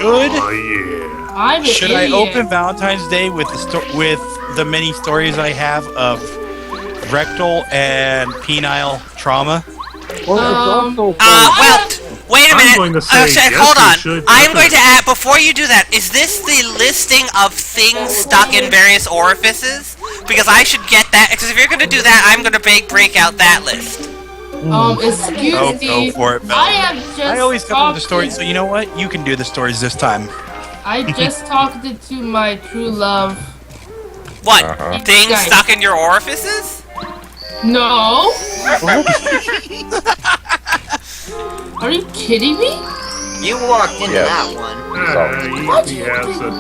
Good. Oh yeah. I'm an Should idiot. I open Valentine's Day with the many stories I have of rectal and penile trauma? Well, wait a I'm minute. going to say yes, Hold you on. should, I am going to definitely. add, before you do that, is this the listing of things stuck in various orifices? Because I should get that, because if you're going to do that, I'm going to break out that list. Excuse Oh, me. go for it, Val. I have just I always come with the talked stories, so you know what? You can do the stories this time. I just talked to my true love. What? Things Guys. stuck in your orifices? No. Are you kidding me? You walked into Yes. that one. He has a true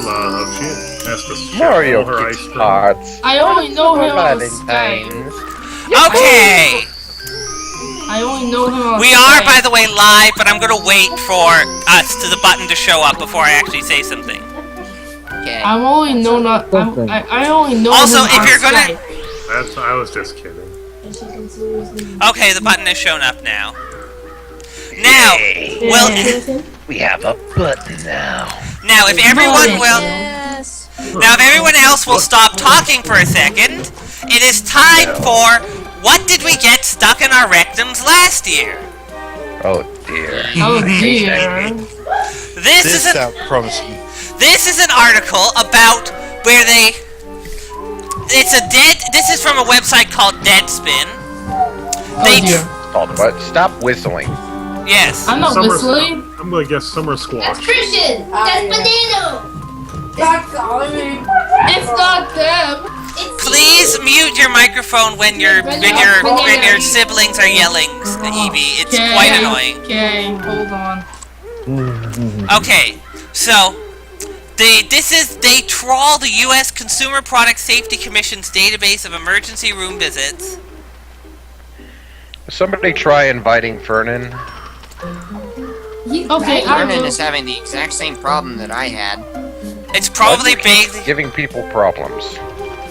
love. She has to Mario shovel her kicks ice cream. hearts. I only know him on Valentine's. Skype. Okay! I only know him on We Skype. are, by the way, live, but I'm going to wait for the button to show up before I actually say something. Okay. I only know I only know Also, him if on you're gonna- Skype. I was just kidding. Okay, the button has shown up now. Now, well, We have a button now. now if everyone will, Yes. now if everyone else will stop talking for a second, it is time for what did we get stuck in our rectums last year? Oh dear. Oh dear. This is an sounds promising. This is an article about where they. This is from a website called Deadspin. They. Oh dear. Called what? Stop whistling. Yes. I'm not whistling. I'm gonna guess summer squash. Christian. That's potato. It's not them. Please mute your microphone when your siblings are yelling, Evie. It's quite annoying. Okay, hold on. Okay, so they trawl the U.S. Consumer Product Safety Commission's database of emergency room visits. Somebody try inviting Fernan. Okay, I Vernon will. is having the exact same problem that I had. It's probably vaguely. Giving people problems.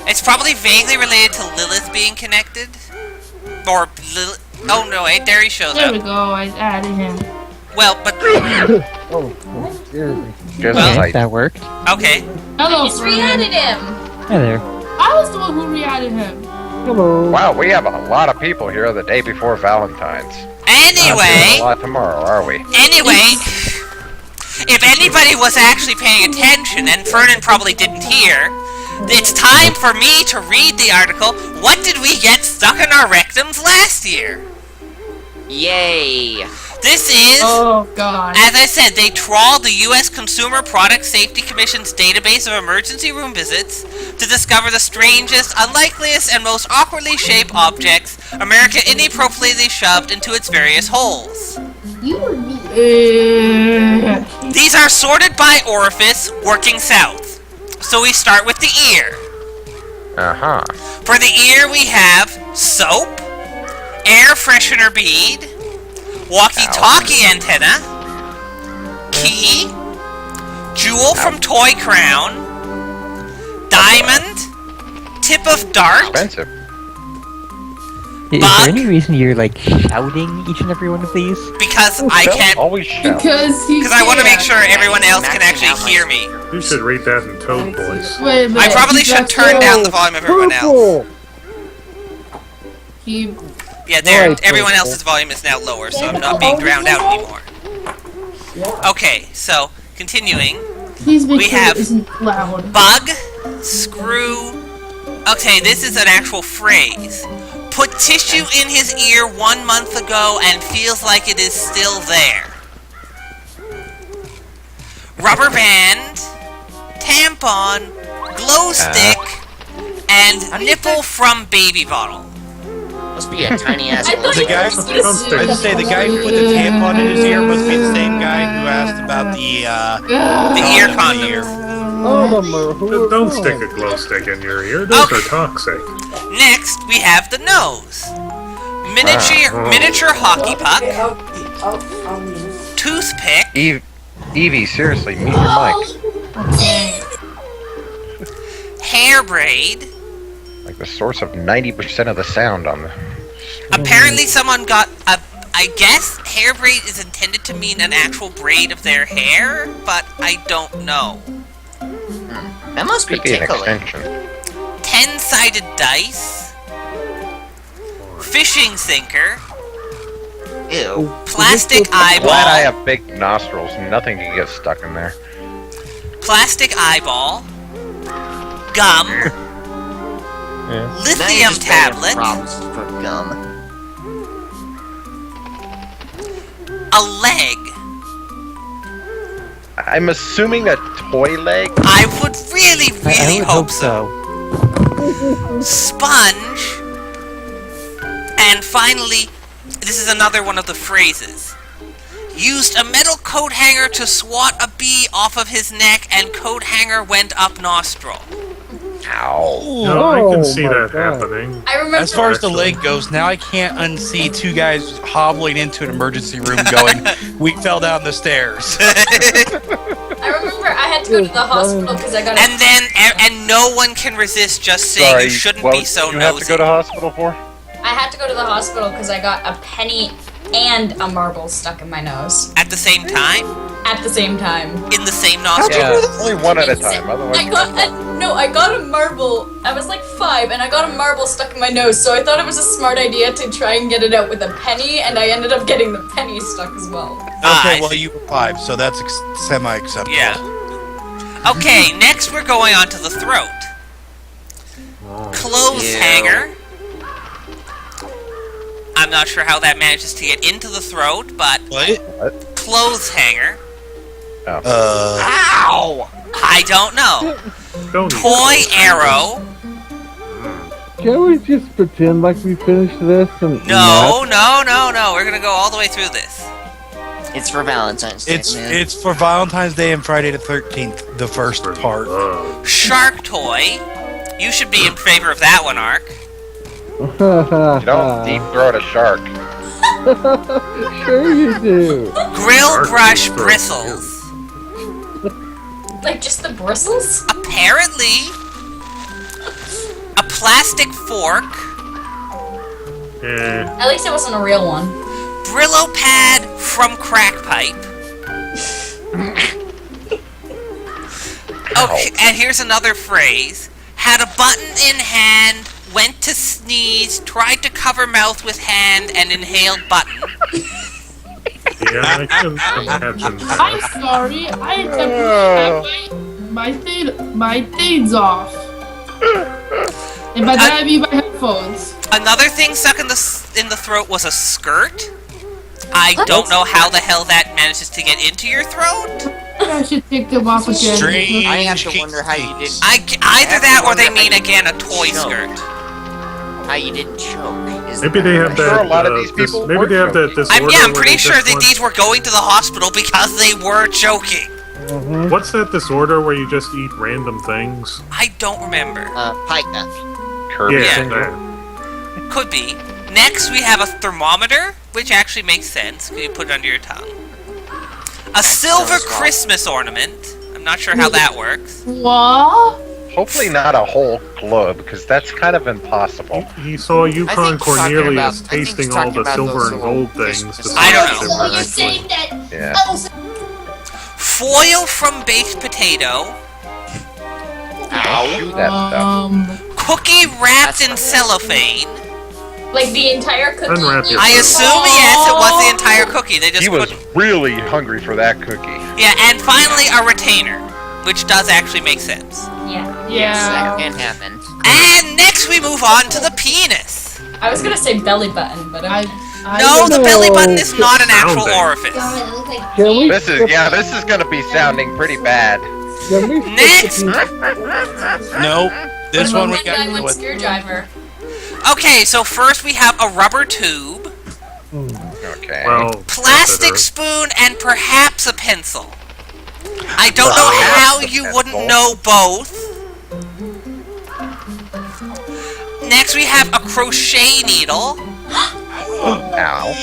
It's probably vaguely related to Lilith being connected. Or Lilith. Oh no, wait, there he shows There we up. go. I added him. Well, but. Just Well, like That worked. Okay. Hello, Just Fern. re-added him. Hi there. I was the one who re-added him. wow, we have a lot of people here the day before Valentine's. Not a Anyway. lot tomorrow, are we? Anyway. If anybody was actually paying attention, and Fernan probably didn't hear, it's time for me to read the article. What did we get stuck in our rectums last year? Yay! This is. Oh god. As I said, they trawled the U.S. Consumer Product Safety Commission's database of emergency room visits to discover the strangest, unlikeliest, and most awkwardly shaped objects America inappropriately shoved into its various holes. These are sorted by orifice, working south. So we start with the ear. Uh-huh. For the ear, we have soap, air freshener bead, walkie-talkie antenna, key, jewel from toy crown, diamond, tip of dart, Expensive. Is Bug? there any reason you're like shouting each and every one of these? because I Don't can't. always shout. Because I want to make sure everyone else can actually hear me. You should read that in Toad voice. Wait a minute. I probably should turn down the volume of everyone else. He, Yeah, there. Everyone else's volume is now lower, so I'm not being drowned out anymore. Okay, so continuing. please make We sure have- it isn't loud. Bug, screw. Okay, this is an actual phrase. Put tissue in his ear 1 month ago and feels like it is still there. Rubber band, tampon, glow stick, and nipple from baby bottle. Must be a tiny ass. I thought The you guy, were supposed to. I'd say the guy who put the tampon in his ear must be the same guy who asked about the ear condom. ear. Don't stick a glow stick in your ear. Those are toxic. Next, we have the nose. Miniature hockey puck, toothpick, Evie, seriously, mute your mic. Okay. hair braid. Like the source of 90% of the sound on the... Apparently someone got a I guess hair braid is intended to mean an actual braid of their hair, but I don't know. That must be Could be an tickling. extension. 10-sided dice. Fishing sinker. Ew. Plastic Glad I eyeball. have big nostrils. Nothing can get stuck in there. Plastic eyeball. Gum. Now you're Lithium just making tablet. Problems for gum. A leg. I'm assuming a toy leg. I would really, I really would hope so. Sponge. And finally, this is another one of the phrases. Used a metal coat hanger to swat a bee off of his neck, and coat hanger went up nostril. Ow. No, I can see my that God. happening. I remember. As far as the leg goes, now I can't unsee two guys hobbling into an emergency room going, "We fell down the stairs." I remember I had to go to the hospital because I got a And then, and no one can resist just saying Sorry, you shouldn't what be so you have to nosy. go to hospital for? I had to go to the hospital because I got a penny and a marble stuck in my nose At the same time? at the same time. In the same nostril? Yeah, only one at a time. Otherwise, I got a marble. I was like 5, and I got a marble stuck in my nose. So I thought it was a smart idea to try and get it out with a penny, and I ended up getting the penny stuck as well. Okay, I well you were 5, so that's semi-acceptable. Yeah. Okay, next we're going on to the throat. Clothes Ew. hanger. I'm not sure how that manages to get into the throat, but What? clothes hanger. Ow! I don't know. Don't Toy arrow. Can we just pretend like we finished this and No. We're gonna go all the way through this. It's for Valentine's Day, man. It's for Valentine's Day and Friday the 13th, the first part. Shark toy. You should be in favor of that one, Ark. you don't deep throat a shark. Sure you do. Grill Shark brush deep throat. bristles. Like just the bristles? Apparently, a plastic fork. At least it wasn't a real one. Brillo pad from crack pipe. Okay, and here's another phrase. Had a button in hand, went to sneeze, tried to cover mouth with hand, and inhaled button. Yeah, I can imagine. I'm sorry. I attempted to have my things off. And by that I mean my headphones. Another thing stuck in the throat was a skirt. I don't know how the hell that manages to get into your throat. I should take them off again. Strange. I have to wonder how you did. Either that or they mean again a toy skirt. How you didn't choke. Maybe they have Sure, that. a lot of these this, people maybe were they have that disorder. I'm where pretty they sure just that want- these were going to the hospital because they were choking. What's that disorder where you just eat random things? I don't remember. Pica. Kirby Yeah, syndrome. that. Could be. Next, we have a thermometer, which actually makes sense because you put it under your tongue. A silver sounds wrong. Christmas ornament. I'm not sure how that works. What? Hopefully not a whole globe, because that's kind of impossible. He saw I Yukon think he's talking Cornelius about- I think he's tasting all talking the about silver those and little gold things. Christmas- to I don't see if know. they So were you're actually- saying that? Yeah. Oh, so Foil from baked potato. Shoot that stuff. Cookie wrapped That's in not- cellophane. Like the entire cookie? Unwrap your I assume yes, it was the entire cookie. They just He was put really hungry for that cookie. yeah, and finally a retainer, which does actually make sense. Yeah. Yes, that Yeah. can happen. And next we move on to the penis. I was gonna say belly button, but I No, the belly button is No. not an actual Sounding. orifice. God, it looks like Can we? This is gonna be sounding pretty bad. Can we Next. Nope. This one we and got I to went with. screwdriver. Okay, so first we have a rubber tube, Okay. Well, plastic that's spoon, and perhaps a pencil. I don't know Perhaps how a you pencil. wouldn't know both. Next we have a crochet needle. Ow.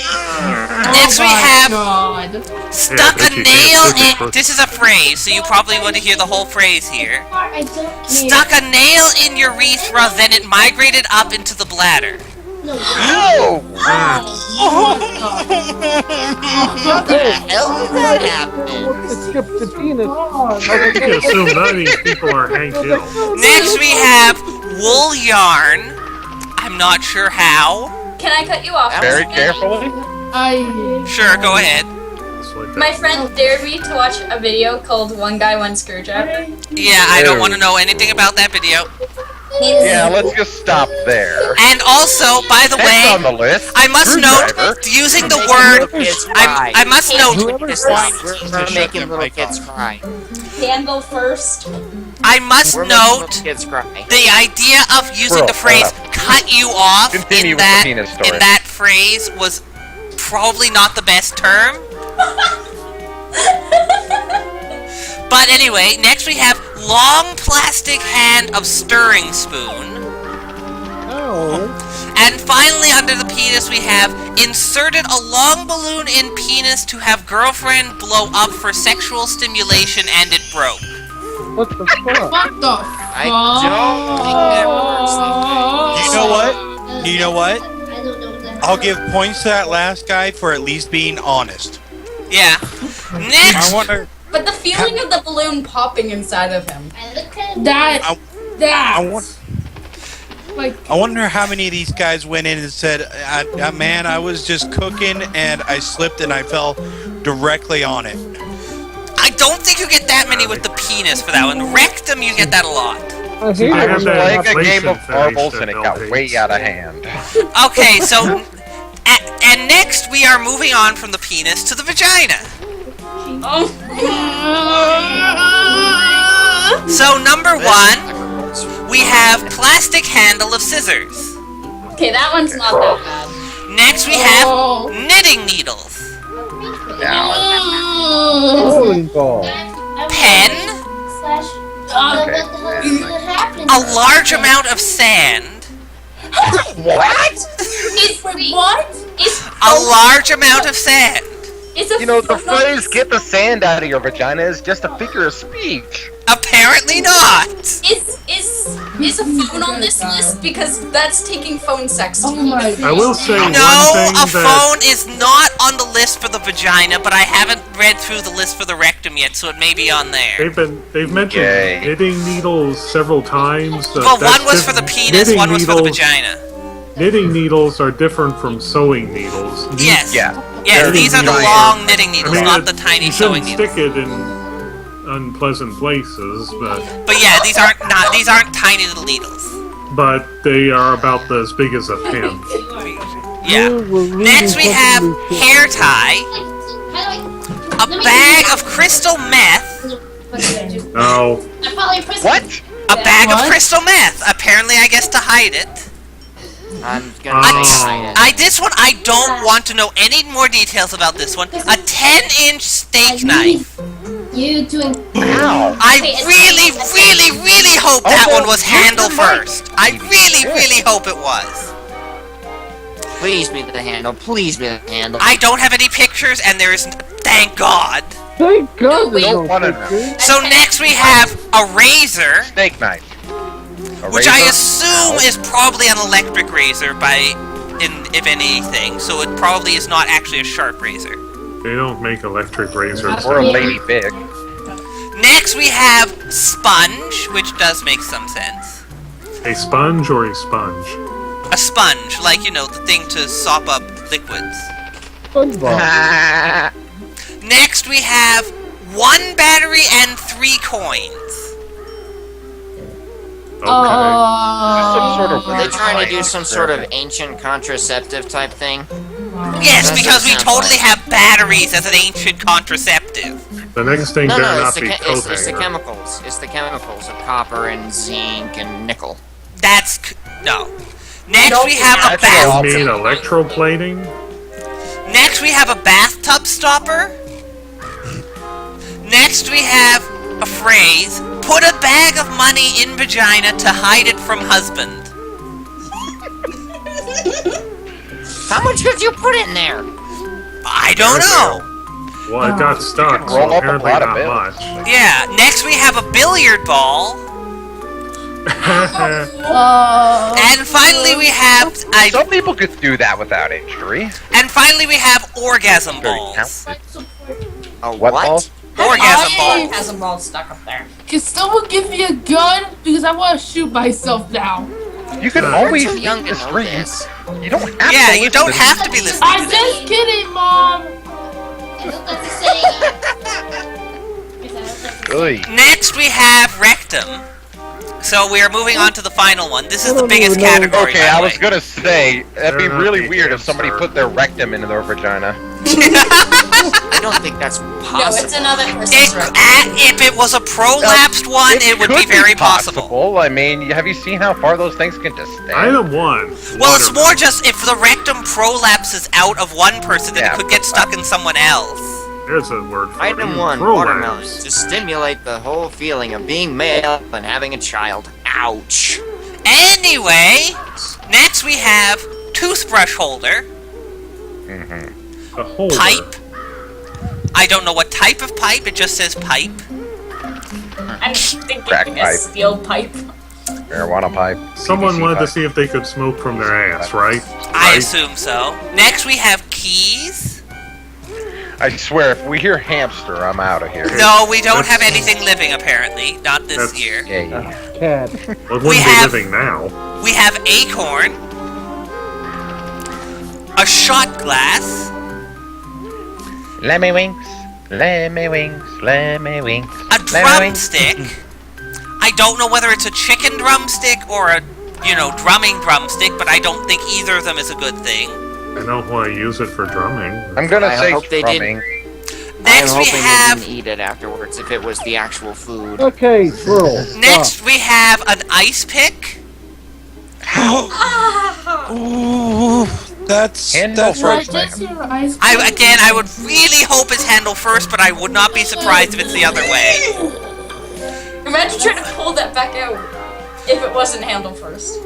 Next we Oh my have God. stuck Yeah, a but you can't nail stick a in. This is a phrase, so you probably want to hear the whole phrase here. I don't care. Stuck a nail in urethra, then it migrated up into the bladder. No! What the hell did that happen? Skip the penis. I think you assume none of these people are Hank Hill. Next we have wool yarn. I'm not sure how. Can I cut you off? Very carefully. Sure, go ahead. It's like My that. friend dared me to watch a video called One Guy, One Screwdriver. Yeah, I don't want to know anything about that video. Yeah, let's just stop there. And also, by the Next on way, the list, I must note, Screwdriver. using the Making word, little kids cry. I must note, We're making little kids cry. Handle first. I must We're making little note kids cry. the idea of using Bro, the phrase "cut you off" Continue in with the that penis story. in that phrase was probably not the best term. But anyway, next we have long plastic hand of stirring spoon. And finally, under the penis, we have inserted a long balloon in penis to have girlfriend blow up for sexual stimulation, and it broke. What the fuck? What the I don't think that works. You know what? You know what? I don't know that. I'll give points to that last guy for at least being honest. Yeah. I Next, wonder. But the feeling of the balloon popping inside of him. I look at I wonder how many of these guys went in and said, "Man, I was just cooking and I slipped and I fell directly on it." I don't think you get that many with the penis for that one. Rectum, you get that a lot. I hate I it have when that that Like a game of inflation marbles phase and it that got Bill way hates. out of hand. Okay, so, and next we are moving on from the penis to the vagina. So number one, we have plastic handle of scissors. Okay, that one's not that bad. Next we have knitting needles, bowling ball. pen, Okay. a large amount of sand, a large amount of sand. It's a You know, the phrase "get the sand out of your vagina" is just a figure of speech. Apparently not. Is a phone on this list? Because that's taking phone sex to me. I will say No, one a thing that phone is not on the list for the vagina, but I haven't read through the list for the rectum yet, so it may be on there. they've mentioned Yay. knitting needles several times. Well, that's one was for the different. penis, Knitting one was for the needles- vagina. Knitting needles are different from sewing needles. Yes. Yeah. Yes, Knitting these are the needles long knitting needles, not it- the tiny you sewing shouldn't needles. stick it in unpleasant places, But yeah, these aren't tiny little needles. but they are about as big as a pin. Yeah. Next we have hair tie, a bag of crystal meth, No, What? a bag of crystal meth. Apparently, I guess to hide it. I'm gonna sign it. This one, I don't want to know any more details about this one. A 10-inch steak knife. You doing? Ow. I really hope that one was handle first. I really hope it was. Please be the handle. Please be the handle. I don't have any pictures, and there is, thank God. Thank God there's Don't no wanna pictures. So next we have a razor, Snake knife. A which I razor? assume is probably an electric razor if anything. So it probably is not actually a sharp razor. they don't make electric razors. Or a lady big. Next we have sponge, which does make some sense. A sponge or a sponge? A sponge, like, you know, the thing to sop up liquids. SpongeBob. Next we have 1 battery and 3 coins. Okay. Some sort of Are they weird trying to do device some sort of ancient contraceptive type thing? Yes, That's because what we it sounds totally like. have batteries as an ancient contraceptive. The next thing No, better no, not it's the, be it's the cocaine. chemicals. It's the chemicals of copper and zinc and nickel. No. Next we have a That's You mean bath. electroplating? Next we have a bathtub stopper. Next we have a phrase: put a bag of money in vagina to hide it from husband. How much did you put in there? I don't know. Well, it got stuck, can so roll up a apparently lot of not bills. much. Yeah. Next we have a billiard ball. And finally we have Some people could do that without injury. and finally we have orgasm balls. What balls? Orgasm balls. Has a ball stuck up there. Can someone give me a gun? Because I want to shoot myself now. You can always Too young leave to the know streets. this. You don't have Yeah, to you listen don't to have to be listening I'm to just this. kidding, Mom. I don't like to say it. Oy. Next we have rectum. So we are moving on to the final one. This is the biggest category. Okay, by the I was way. gonna say, that'd be They're really not weird the if somebody answer. put their rectum into their vagina. I don't think that's No, possible. it's another person's rectum. If it was a prolapsed one, it would be could very possible. I mean, have you seen how far those things can distend? Item 1. Well, it's watermelon. more just if the rectum prolapses out of one person, then Yeah. it could get stuck in someone else. There's a word for it. Item 1, Prolapse. watermelon. To stimulate the whole feeling of being male and having a child. Ouch. Anyway, next we have toothbrush holder, A holder. pipe. I don't know what type of pipe, it just says pipe. I'm thinking Crack a pipe. steel pipe. Marijuana pipe. Someone PVC wanted to pipe. see if they could smoke from their ass, right? I Right? assume so. Next we have keys. I swear, if we hear hamster, I'm out of here. No, we don't have anything living apparently, not this That's- year. Yeah. Cat. Well, it We wouldn't be have- living now. We have acorn, a shot glass, Lemmy winks, lemmy winks, lemmy winks. a drumstick. I don't know whether it's a chicken drumstick or a, drumming drumstick, but I don't think either of them is a good thing. I don't want to use it for drumming. I'm gonna I say hope they drumming. Next I'm we hoping they have didn't eat it afterwards if it was the actual food. Okay, Squirrel. next we have an ice pick. Ooh, that's right. Just your eyes. I would really hope it's handle first, but I would not be surprised if it's the other way. Imagine trying to pull that back out if it wasn't handle first.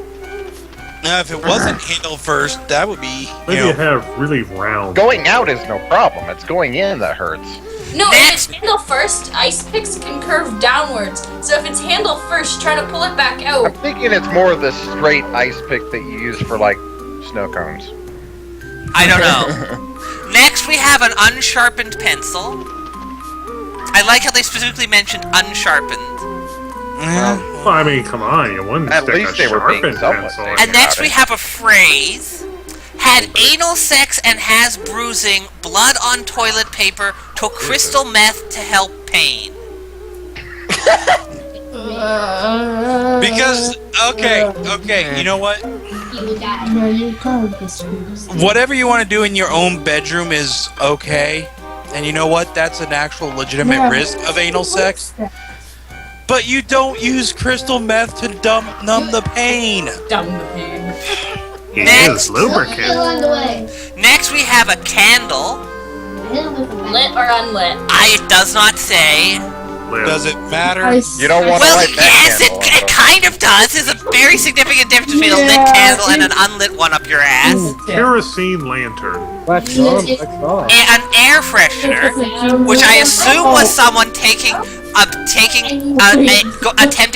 Now, if it wasn't handle first, that would be. Maybe you have really round. Going out is no problem. It's going in that hurts. No, if Next. it's handle first, ice picks can curve downwards. So if it's handle first, trying to pull it back I'm out. thinking it's more of the straight ice pick that you use for like snow cones. I don't know. Next we have an unsharpened pencil. I like how they specifically mentioned unsharpened. Well, I mean, come on, you wouldn't At stick least a they were being sharpened somewhat pencil in safe. And next Got we it. have a phrase. Had anal sex and has bruising, blood on toilet paper, took crystal meth to help pain. Because okay, you know what? You would die. Whatever you want to do in your own bedroom is okay, and you know what? That's an actual legitimate risk of anal sex. But you don't use crystal meth to numb the pain. Dumb the pain. He Next. is lubricant. Along the way. Next we have a candle. Lit or unlit? It does not say. Does it matter? You don't want to Well, light that yes, candle. it kind of does. There's a very significant difference between a lit candle and an unlit one up your ass. Kerosene lantern. Wax on, wax off. An air freshener, which I assume was someone attempting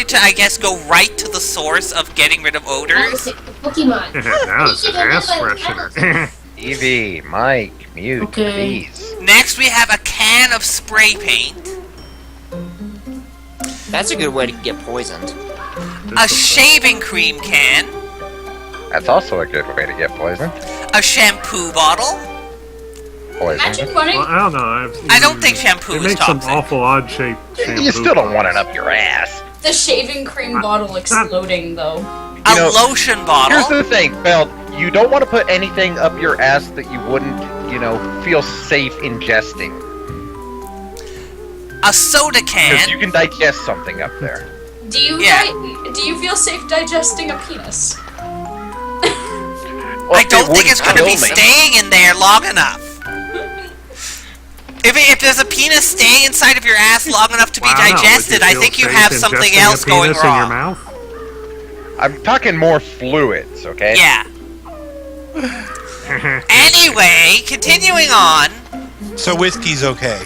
to, I guess, go right to the source of getting rid of odors. Pokemon. Now it's an ass freshener. Evie, Mike, mute, Okay. please. Next, we have a can of spray paint, That's a good way to get poisoned. a shaving cream can, That's also a good way to get poisoned. a shampoo bottle. Poison. Imagine running. Well, I don't know. I don't think shampoo They is make some toxic. awful odd-shaped shampoo. You still don't want it up your ass. The shaving cream bottle exploding, though. A You know, lotion Here's bottle, the thing, Feld. You don't want to put anything up your ass that you wouldn't, feel safe ingesting. a soda Because can, you can digest something up there. Do you Yeah. do you feel safe digesting a penis? Well, I don't think it's going to be staying. staying in there long enough. If there's a penis staying inside of your ass long enough to be Well, I don't know. Would digested, I feel think you safe have something ingesting a else going penis in your wrong. mouth? I'm talking more fluids, okay? Yeah. Anyway, continuing on, So whiskey's okay.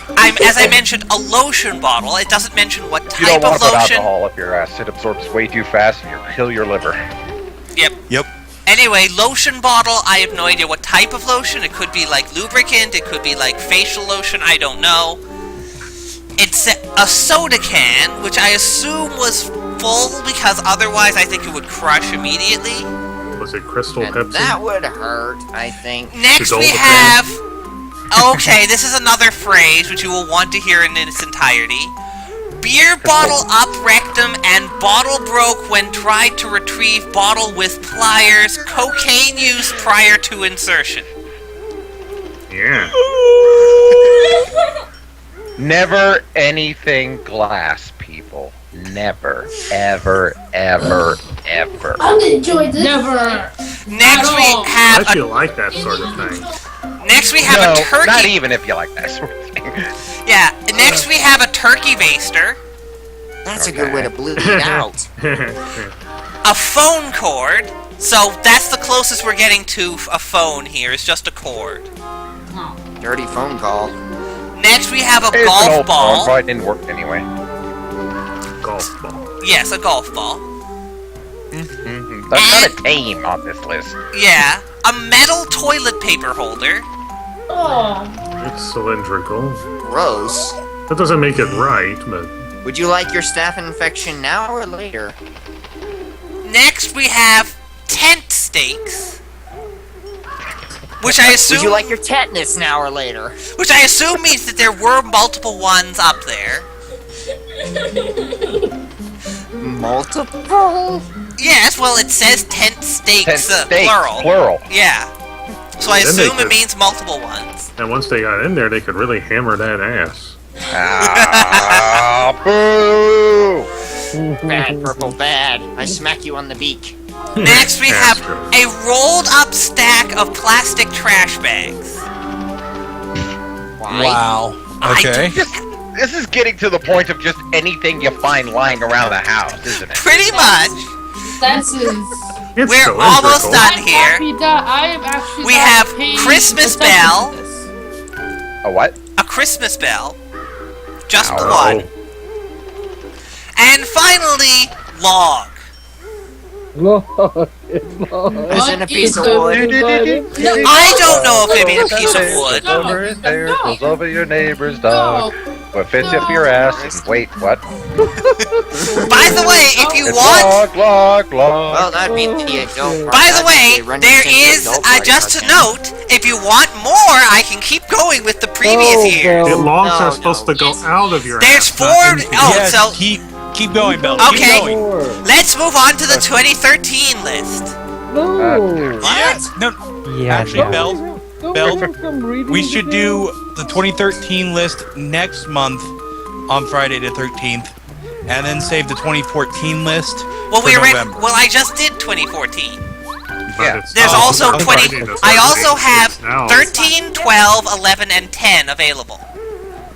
As I mentioned, a lotion bottle. It doesn't mention what You don't type want of to put lotion. alcohol up your ass. It absorbs way too fast and you'll kill your liver. Yep. Anyway, lotion bottle. I have no idea what type of lotion. It could be like lubricant. It could be like facial lotion. I don't know. It's a soda can, which I assume was full because otherwise I think it would crush immediately. Was it Crystal And Pepsi? that would hurt, I think. Next we Golden have... Okay, this is another phrase which you will want to hear in its entirety. Beer bottle up rectum and bottle broke when tried to retrieve bottle with pliers. Cocaine used prior to insertion. Yeah. Never anything glass, people. Never, ever, ever, ever. I'm gonna enjoy this. Never. Next At we all. I have feel like that sort of thing. next we have No, a turkey. not even if you like that sort of thing. Yeah. Next we have a turkey baster, That's a good way to bleed it out. a phone cord. So that's the closest we're getting to a phone here. Is just a cord. Dirty phone call. Next we have a It's an golf old phone, ball. probably didn't work anyway. Golf ball. Yes, a golf ball. That's kind of tame on this list. Yeah. A metal toilet paper holder. Oh. It's cylindrical. Gross. That doesn't make it right, but Would you like your staph infection now or later? Next we have tent stakes. Which I assume Would you like your tetanus now or later? Which I assume means that there were multiple ones up there. Multiple? Yes, well it says tent stakes, Tent stakes, plural. plural. Yeah. So I Then they assume it could- means multiple ones. and once they got in there, they could really hammer that ass. Ah, boo! Bad, purple, bad. I smack you on the beak. Next we have Astros. a rolled up stack of plastic trash bags. Why? Wow. Okay. This is getting to the point of just anything you find lying around the house, isn't it? Pretty much. This is. It's We're cylindrical. almost done I'm here. happy that I am actually. We not have paying Christmas attention bell. to this. A what? A Christmas bell. Just the Ow. one. And finally, log. Lord, Lord. Isn't a piece of What is wood. I don't know if they made a piece of wood. No, Over his hair, no. goes over your neighbor's No. dog. What fits up your ass and wait, what? By the way, if you It's want, log. Well, that'd be the adult part. by the That'd way, be running there into is, adult part, just to okay. note, if you want more, I can keep going with the previous Oh, year. Bell. The logs No, are supposed to go out of your There's ass. four, not into oh, your- Yes, so keep going, Bell. Okay. Keep going. Lord. let's move on to the 2013 list. No. Yeah. No, Yeah, Actually, yeah. Bell, Don't Bell, worry, I'm reading we it should again. do the 2013 list next month on Friday the 13th, and then save the 2014 list Well, for we already, November. well, I just did 2014. But Yeah. it's There's not also on 20. Friday the I also 13th. have It's now. 13, 12, 11, and 10 available.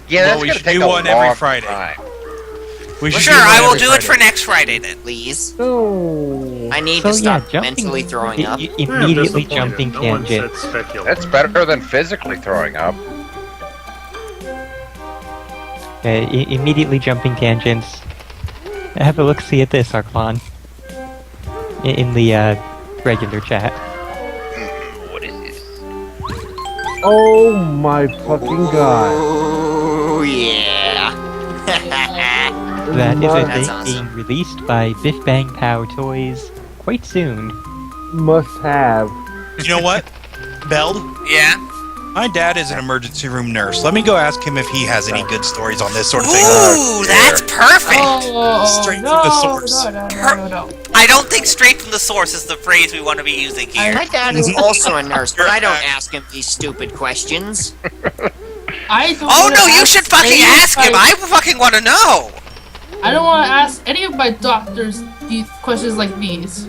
Yeah, Well, that's we gonna should take do a one every long Friday. time. We should Sure, do one I will every do it Friday. for next Friday then. Please. No. I need So to stop yeah, jumping, mentally throwing up. Yeah, immediately disappointed. jumping No one tangent. said speculate. That's better than physically throwing up. Immediately jumping tangents. Have a look. See at this, Arklon. In the regular chat. What is this? Oh my fucking god. Oh yeah. That is a Must- That's thing awesome. being released by Biff Bang Pow Toys quite soon. have. You know what, Bell? Yeah. My dad is an emergency room nurse. Let me go ask him if he has any good stories on this sort of thing. Ooh, that's perfect. Oh, Straight from no, the source. No. I don't think straight from the source is the phrase we want to be using here. My dad is also a nurse, but I don't ask him these stupid questions. I don't Oh wanna no, you ask should fucking any of ask him. my- I fucking want to know. I don't want to ask any of my doctors these questions like these.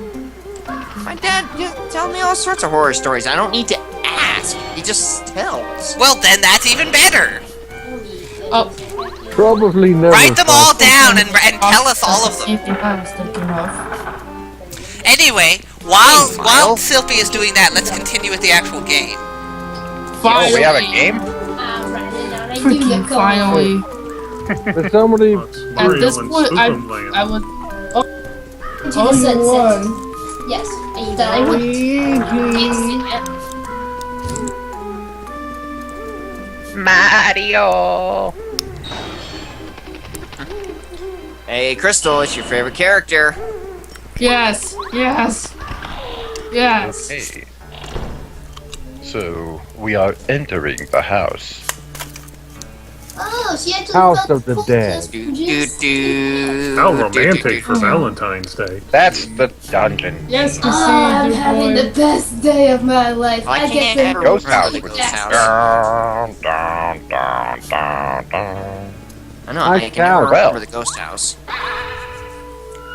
My dad tell me all sorts of horror stories. I don't need to ask. He just tells. Well, then that's even better. Oh, Probably never. Write them all down and tell us all of them. Same thing I was thinking of. Anyway, while Meanwhile- Sylvie is doing that, let's continue with the actual game. Oh, we have a Finally. game? Alright. Thank you, Freaking Nicole. finally. But somebody. It's At Mario this and point, I Spook'em would. Into Oh, the you sunset. won. Yes, and you thought I won. Mario. Hey, Crystal, it's your favorite character. Yes. Yes. Yes. Hey. So, we are entering the house. Oh, she actually House felt of the full Dead. just Do, produced- do. How Do, do, romantic do. for Valentine's Day. That's the dungeon. Yes, Oh, I'm having the best day of my life. I I can't get ever to Ghost remember house the with ghost house. Down, down, down, down, down. I know, I Nice can never house. remember the ghost house.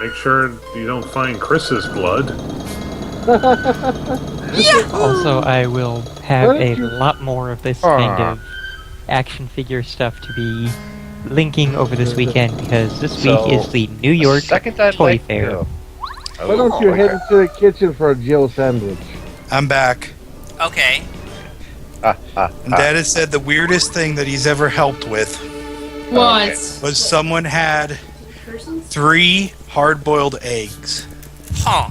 Make sure you don't find Chris's blood. Also, I will have What a did you- lot more of this kind of action figure stuff to be linking over this weekend because this week So, is the New York Second I'd Toy like Fair. to- Why don't you okay. head into the kitchen for a Jill sandwich? I'm back. Okay. And Dad has said the weirdest thing that he's ever helped with What? was someone had 3 hard-boiled eggs Huh.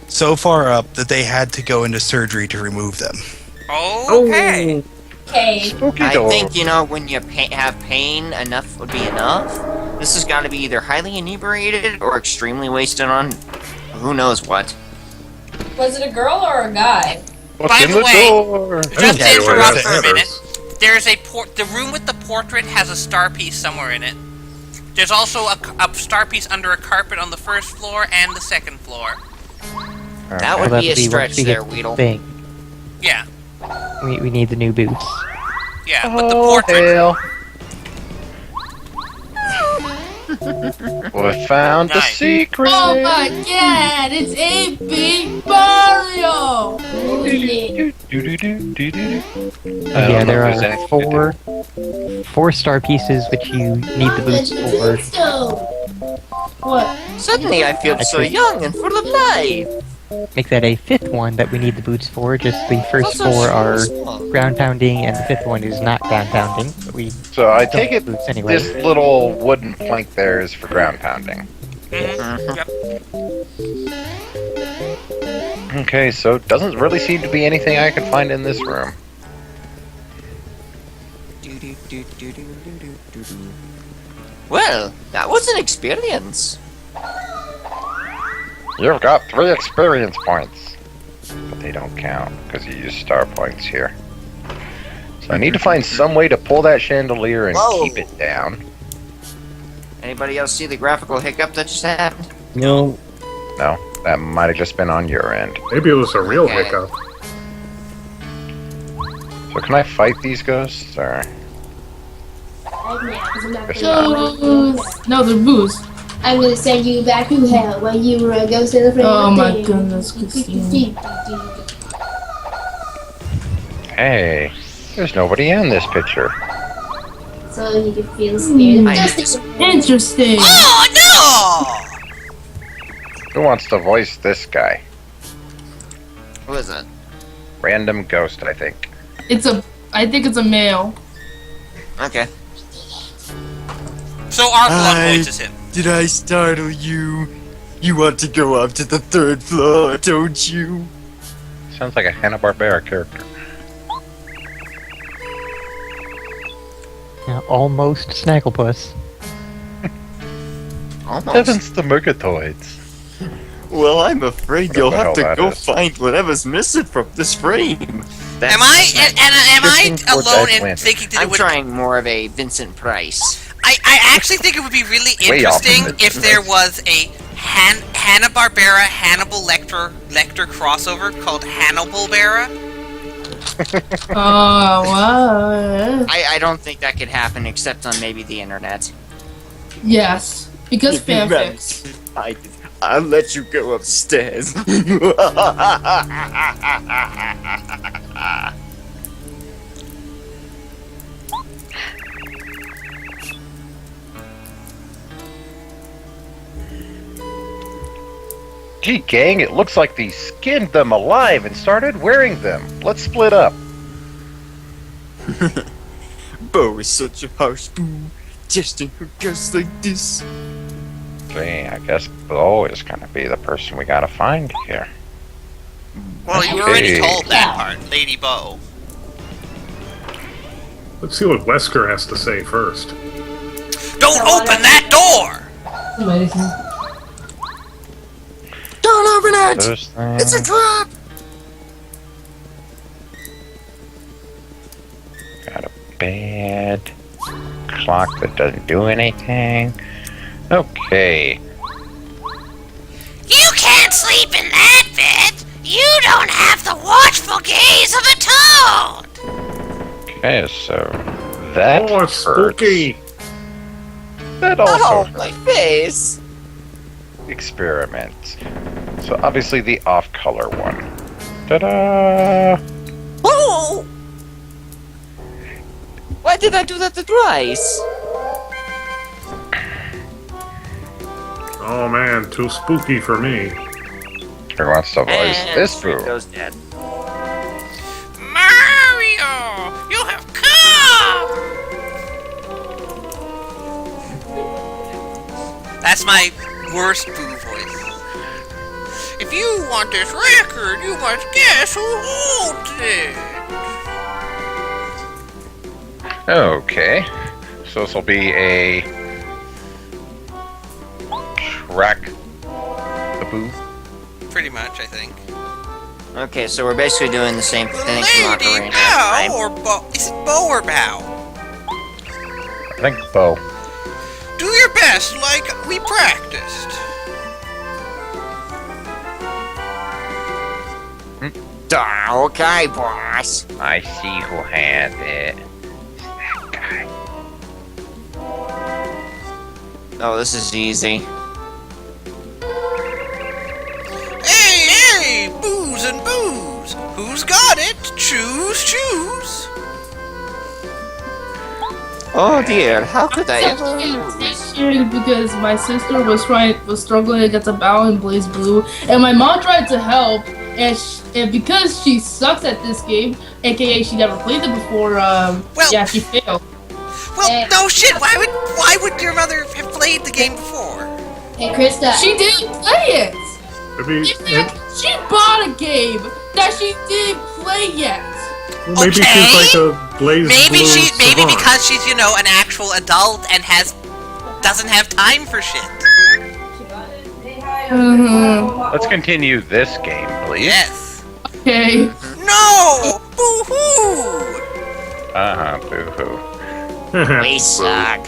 so far up that they had to go into surgery to remove them. Okay. Okay. Spooky I door. think, you know, when you have pain, enough would be enough. This has got to be either highly inebriated or extremely wasted on who knows what. Was it a girl or a guy? What's By in the the way- door? Just to Okay, interrupt well, for a that's- minute, there's a the room with the portrait has a star piece somewhere in it. There's also a star piece under a carpet on the first floor and the second floor. That Well, would be a that'll be stretch once we there, get the Weedle. thing. Yeah, We need the new boots. yeah, but the Oh, portrait. hell. We found the Nice. secret. Oh my god, it's 8-bit Mario! Yeah, there are four star pieces which you need the boots for. What? Suddenly I feel so young and full of life. Make that a 5th one that we need the boots for. Just the first 4 are ground pounding, and the 5th one is not ground pounding. But we So I don't take need it boots anyway. this little wooden plank there is for ground pounding. Mhm. Yep. Okay, so doesn't really seem to be anything I can find in this room. Well, that was an experience. You've got 3 experience points. But they don't count, because you use star points here. So I need to find some way to pull that chandelier and Whoa. keep it down. Anybody else see the graphical hiccup that just happened? No. No, that might have just been on your end. Maybe it was a real Okay. hiccup. So can I fight these ghosts, or...? No, the boost. I'm gonna send you back to hell when you go celebrate Oh your my day. goodness, Christine. Hey, there's nobody in this picture. So you can feel scared. I- Just Interesting. Oh Who wants to voice this guy? Who is it? Random ghost, I think. I think it's a male. Okay. no! So our blood Hi. voices him. Did I startle you? You want to go up to the 3rd floor, don't you? Sounds like a Hanna-Barbera character. Yeah, almost Snagglepuss. Almost. Heavens to Murgatoids. Well, I'm afraid What the hell that is. find whatever's missing from this frame. Am I Shifting towards alone in Atlantis. thinking that it I'm would? trying more of a Vincent Price. I actually think it would be really Way off interesting of it. if there was a Hanna-Barbera Hannibal Lecter crossover called Hannibal-Bera. Oh, wow. I don't think that could happen except on maybe the internet. Yes. Because fanfics. I'll let you go upstairs. Gee, gang, it looks like they skinned them alive and started wearing them. Let's split up. Bo is such a harsh boo, testing her just like this. See, I guess Bo is gonna be the person we gotta find here. Well, you already Okay. told that part, Lady Bo. Let's see what Wesker has to say first. Don't open that door! Don't open it! Those things. It's a trap! Got a bed. Clock that doesn't do anything. Okay. You can't sleep in that bed! You don't have the watchful gaze of a toad! Okay, so that Oh, it's hurts. spooky! That also Oh, hurts. my face! Experiment. So obviously the off-color one. Ta-da! Oh! Why did I do that twice? Oh man, too spooky for me. Who wants to voice And this Sweet fool? goes dead. Mario! You have come! That's my worst Boo voice. If you want this record, you must guess who holds it. Okay. So this will be a track the boo. Pretty much, I think. Okay, so we're basically doing the same thing from Lady Ocarina, Bow right? or Bo? Is it Bo or Bow? I think Bo. Do your best, like we practiced. Okay, boss. I see who had it. That guy. Oh, this is easy. Hey, booze and booze. Who's got it? Choose, choose. Oh dear, how could I It's ever lose? frustrated because my sister was struggling against a Bow and Blaze Blue, and my mom tried to help, and because she sucks at this game, aka she never played it before, yeah, she failed. Well, no shit. Why would your mother have played the game before? Hey, Krista. She didn't play it. Maybe, She bought a game that she didn't play yet. maybe she's like a Blaze Maybe Blue maybe savant. because she's an actual adult and doesn't have time for shit. Let's continue this game, please. Yes. Okay. No! Boo-hoo! Uh-huh, boo-hoo. We suck.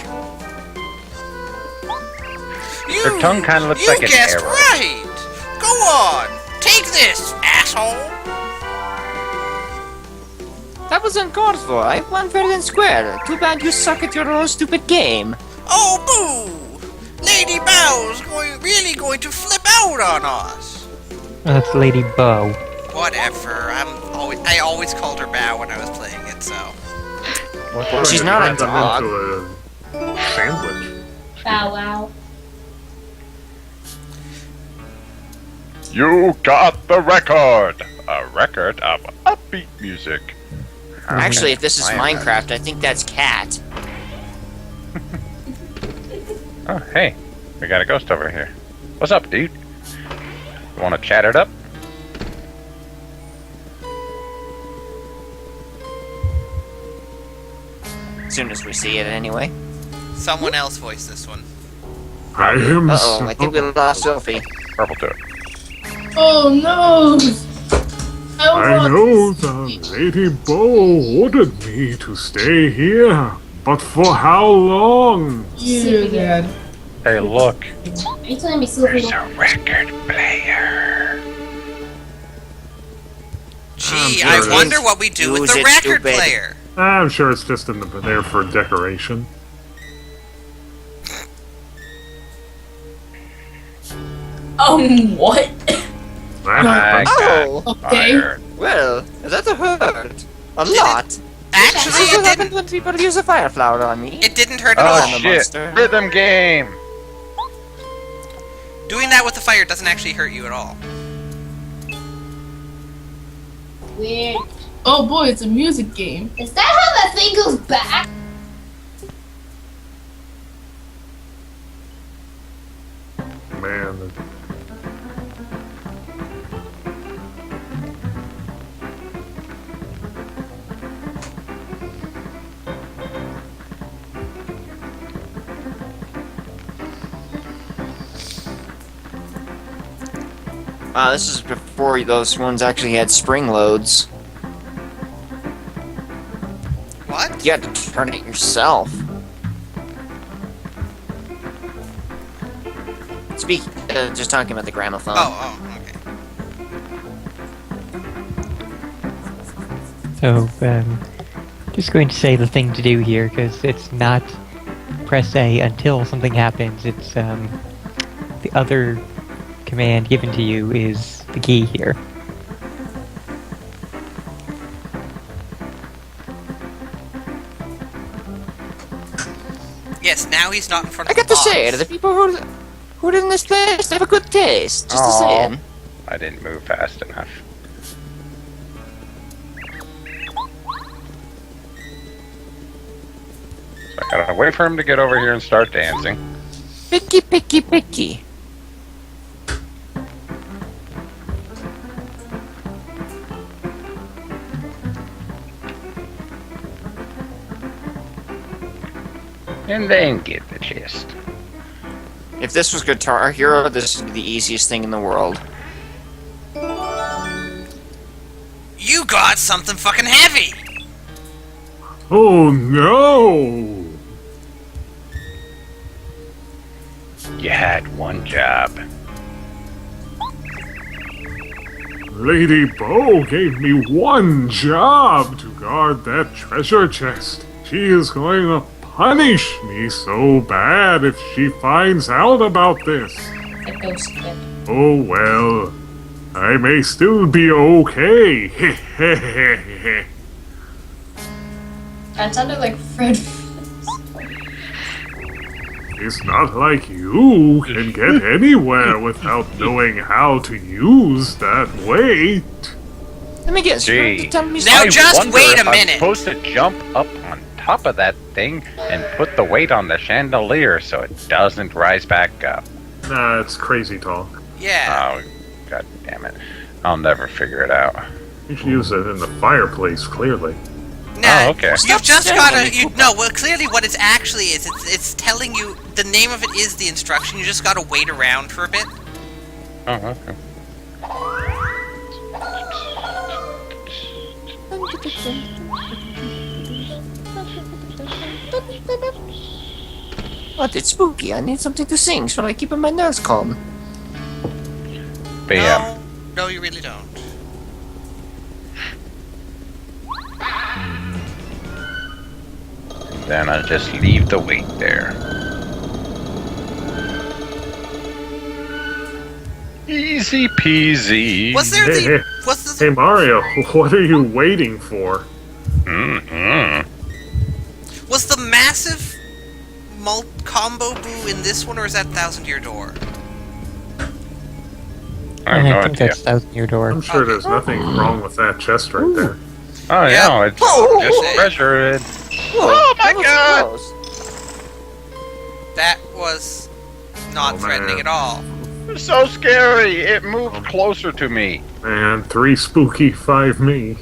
Her tongue kind of looks You like an guessed arrow. right. Go on. Take this, asshole. That was uncalled for. I won fair and square. Too bad you suck at your own stupid game. Oh, boo! Lady Bow's really going to flip out on us. That's Lady Bo. Whatever. I always called her Bow when I was playing it, so. She's not a Turned them dog. into a sandwich. Bow wow. You got the record! A record of upbeat music. Actually, if this is I am Minecraft, I think that's cat. Oh, hey. We got a ghost over here. What's up, dude? You wanna chat it up? As soon as we see it, anyway. Someone else voiced this one. I am Uh-oh, I think we lost Sophie. Purple to it. Oh no! I know that Lady Bo ordered me to stay here, but for how long? You dad. Hey, look. Are you telling me Sylvie? There's a record player. Gee, sure I it wonder is. what we do with Use the it, record stupid. player. I'm sure it's just there for decoration. What? That I happens. Oh! got Okay. fired. Well, that hurt. A lot. Actually, This is it what happens didn't. when people use a fire flower on me. It didn't hurt at all. Oh I'm a shit! monster. Rhythm game. Doing that with the fire doesn't actually hurt you at all. Weird. Oh boy, it's a music game. Is that how that thing goes back? then. Wow, this is before those ones actually had spring loads. What? You had to turn it yourself. Just talking about the gramophone. Oh, okay. So, just going to say the thing to do here, because it's not press A until something happens. It's, the other command given to you is the key here. Yes, now he's not in front I of the got to box. say, the people who are in this place have a good taste. Just to say it. I didn't move fast enough. So I gotta wait for him to get over here and start dancing. Picky, picky, picky. And then get the chest. If this was Guitar Hero, this would be the easiest thing in the world. You got something fucking heavy! Oh no! You had one job. Lady Bo gave me one job to guard that treasure chest. She is going to punish me so bad if she finds out about this. The ghost kid. Oh well, I may still be okay. That sounded like Fred. It's not like you can get anywhere without knowing how to use that weight. Let me guess. You're Gee. telling me Now I just wonder wait a if I'm minute. supposed to jump up on top of that thing and put the weight on the chandelier so it doesn't rise back up. Nah, it's crazy talk. Yeah. Oh, god damn it. I'll never figure it out. You should use it in the fireplace, clearly. Nah, Oh, okay. you've just Stop gotta. saying No, well, clearly what it actually is, it's telling you the name of it is the instruction. You just gotta wait around for a bit. Oh, okay. What? It's spooky. I need something to sing so I keep my nerves calm. Bam. No, you really don't. Then I'll just leave the weight there. Easy peasy. Was there Hey, the? hey. Was Hey the? Mario, what are you waiting for? Mm-hmm. Was the massive combo boo in this one, or is that 1,000-Year Door? I have no think idea. that's 1,000-Year Door. I'm sure there's nothing wrong with that chest right there. Oh, Yeah. yeah, it's Oh, just oh. treasure. Oh my God. That was not Oh, threatening man. at all. It's so scary. It moved closer to me. And 3 spooky, 5 me.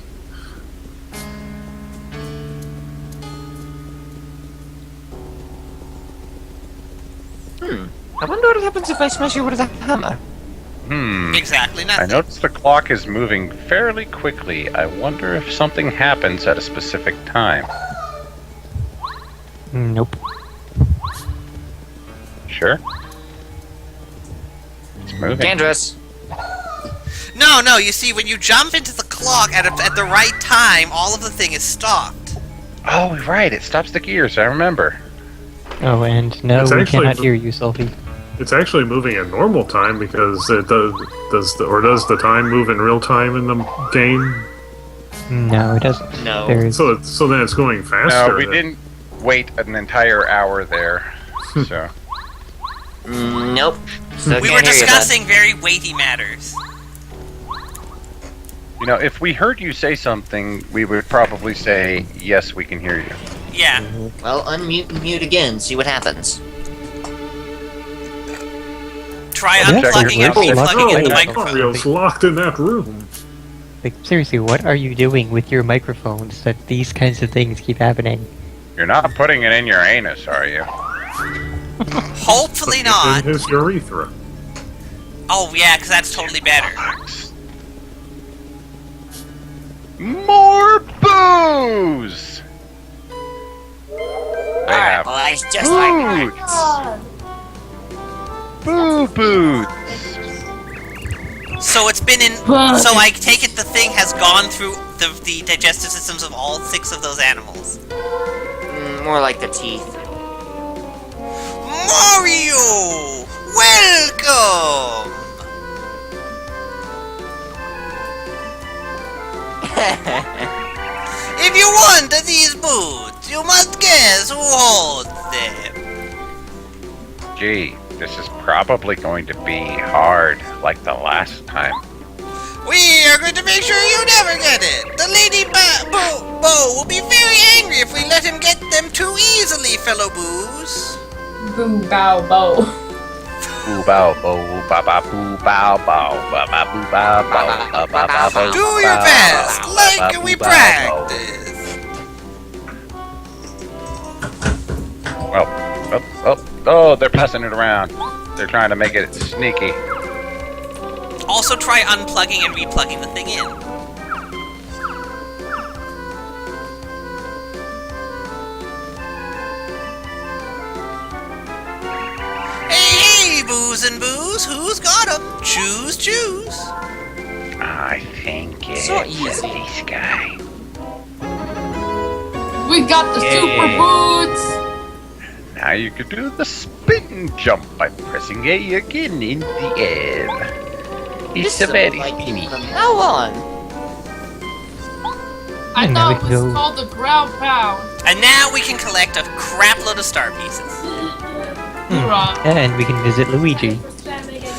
I wonder what happens if I smash you with a hammer. Exactly I nothing. noticed the clock is moving fairly quickly. I wonder if something happens at a specific time. Nope. Sure? It's moving. Dandruss. No. You see, when you jump into the clock at the right time, all of the thing is stopped. Oh, right. It stops the gears. I remember. Oh, and no, It's we actually- cannot hear you, Sophie. It's actually moving at normal time because it does the time move in real time in the game? No, it doesn't. No. There's So then it's going faster. No, we then. didn't wait an entire hour there. So. Nope. Still We can't were hear you, bud. discussing very weighty matters. You know, if we heard you say something, we would probably say, yes, we can hear you. Yeah. Well, unmute and mute again. See what happens. Try Yeah, unplugging and check your replugging in the work. microphone. Mario's locked in that room. Like, seriously, what are you doing with your microphones that these kinds of things keep happening? You're not putting it in your anus, are you? Hopefully not. In his urethra. Oh yeah, because that's totally better. More booze! They have Boys, just like boots! Boo boots! So it's been in. So I take it the thing has gone through the digestive systems of all 6 of those animals. more like the teeth. Mario! Welcome! If you want these boots, you must guess who holds them. Gee, this is probably going to be hard, like the last time. We are going to make sure you never get it. The Lady Bo will be very angry if we let him get them too easily, fellow boos. Boo bow bow. Boo bow bow ba ba boo bow bow ba ba boo bow bow ba ba ba bow. Do your best, like we practice. Oh, they're passing it around. They're trying to make it sneaky. Also try unplugging and replugging the thing in. Hey, boos and boos, who's got 'em? Choose, choose. I think it's So easy. this guy. We got the super boots! Now you can do the spin jump by pressing A again in the air. It's a very spinny. From now on. I And now we thought it can was go- called the ground pound. And now we can collect a crap load of star pieces. Right. And we can visit Luigi.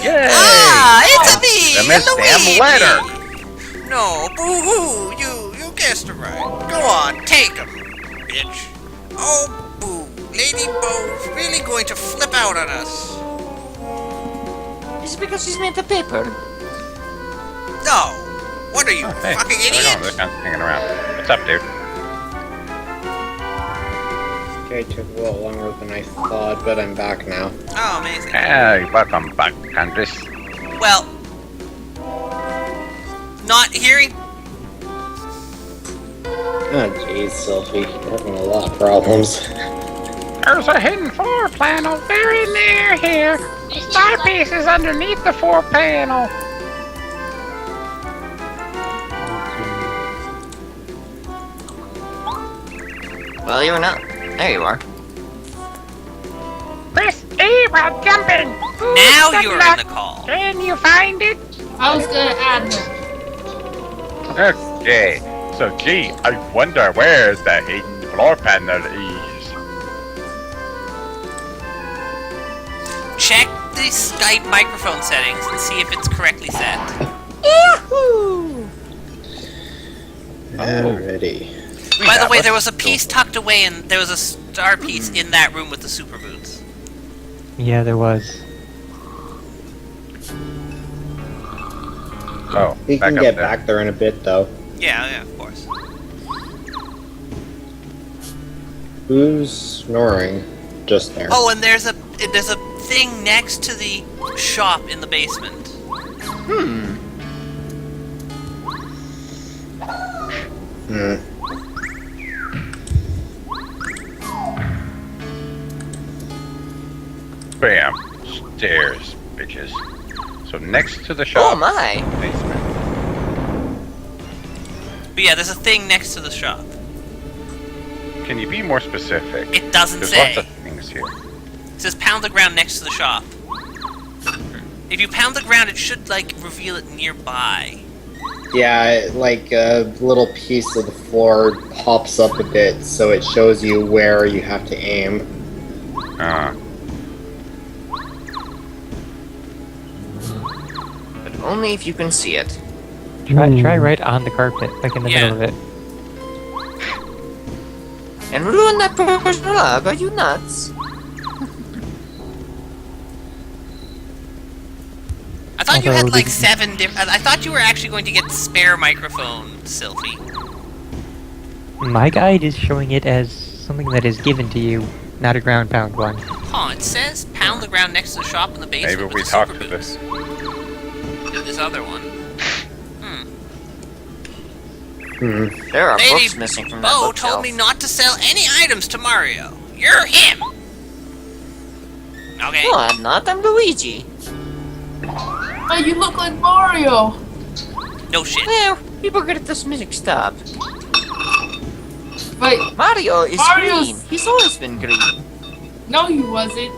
Yay! Ah, it's a me, The Miss Damn Luigi. Letter. No, boo-hoo, you guessed it right. Go on, take 'em, bitch. Oh, boo. Lady Bo's really going to flip out on us. Is it because she's made the paper? No. What are you, Hey, fucking they're idiot? kind of hanging around. What's up, dude? Okay, took a little longer than I thought, but I'm back now. Oh, amazing. Hey, welcome back, Andres. Well, not hearing. Oh jeez, Sophie, you're having a lot of problems. There's a hidden floor panel very near here. Star piece is underneath the floor panel. Well, you're not. There you are. Press A while jumping. Now you're in the call. Can you find it? I was gonna add him. Okay. So, gee, I wonder where the hidden floor panel is. Check the Skype microphone settings and see if it's correctly set. Alrighty. By the way, there was a piece tucked away, and there was a star piece in that room with the super boots. Yeah, there was. Oh, We back can up get there. back there in a bit, though. Yeah, of course. Who's snoring? Just there. Oh, and there's a thing next to the shop in the basement. Hmm. Bam. Stairs, bitches. So next to the shop. Oh my! Basement. But yeah, there's a thing next to the shop. Can you be more specific? It doesn't There's say. lots of things here. It says pound the ground next to the shop. If you pound the ground, it should, like, reveal it nearby. Yeah, like a little piece of the floor pops up a bit, so it shows you where you have to aim. But only if you can see it. Try right on the carpet, like in the Yeah. middle of it. And ruin that person's rug, are you nuts? thought you had Although like the- 7 different. I thought you were actually going to get spare microphones, Sylphie. My guide is showing it as something that is given to you, not a ground pound one. Huh, it says pound the ground next to the shop in the basement. Maybe with we the talked super to boots. this. Do this other one. There are Lady books missing from that Bo bookshelf. told me not to sell any items to Mario. You're him! Okay. No, I'm not. I'm Luigi. Oh, you look like Mario. No shit. Well, people get this mixed up. Wait, Mario is Mario's- green. He's always been green. no, he wasn't.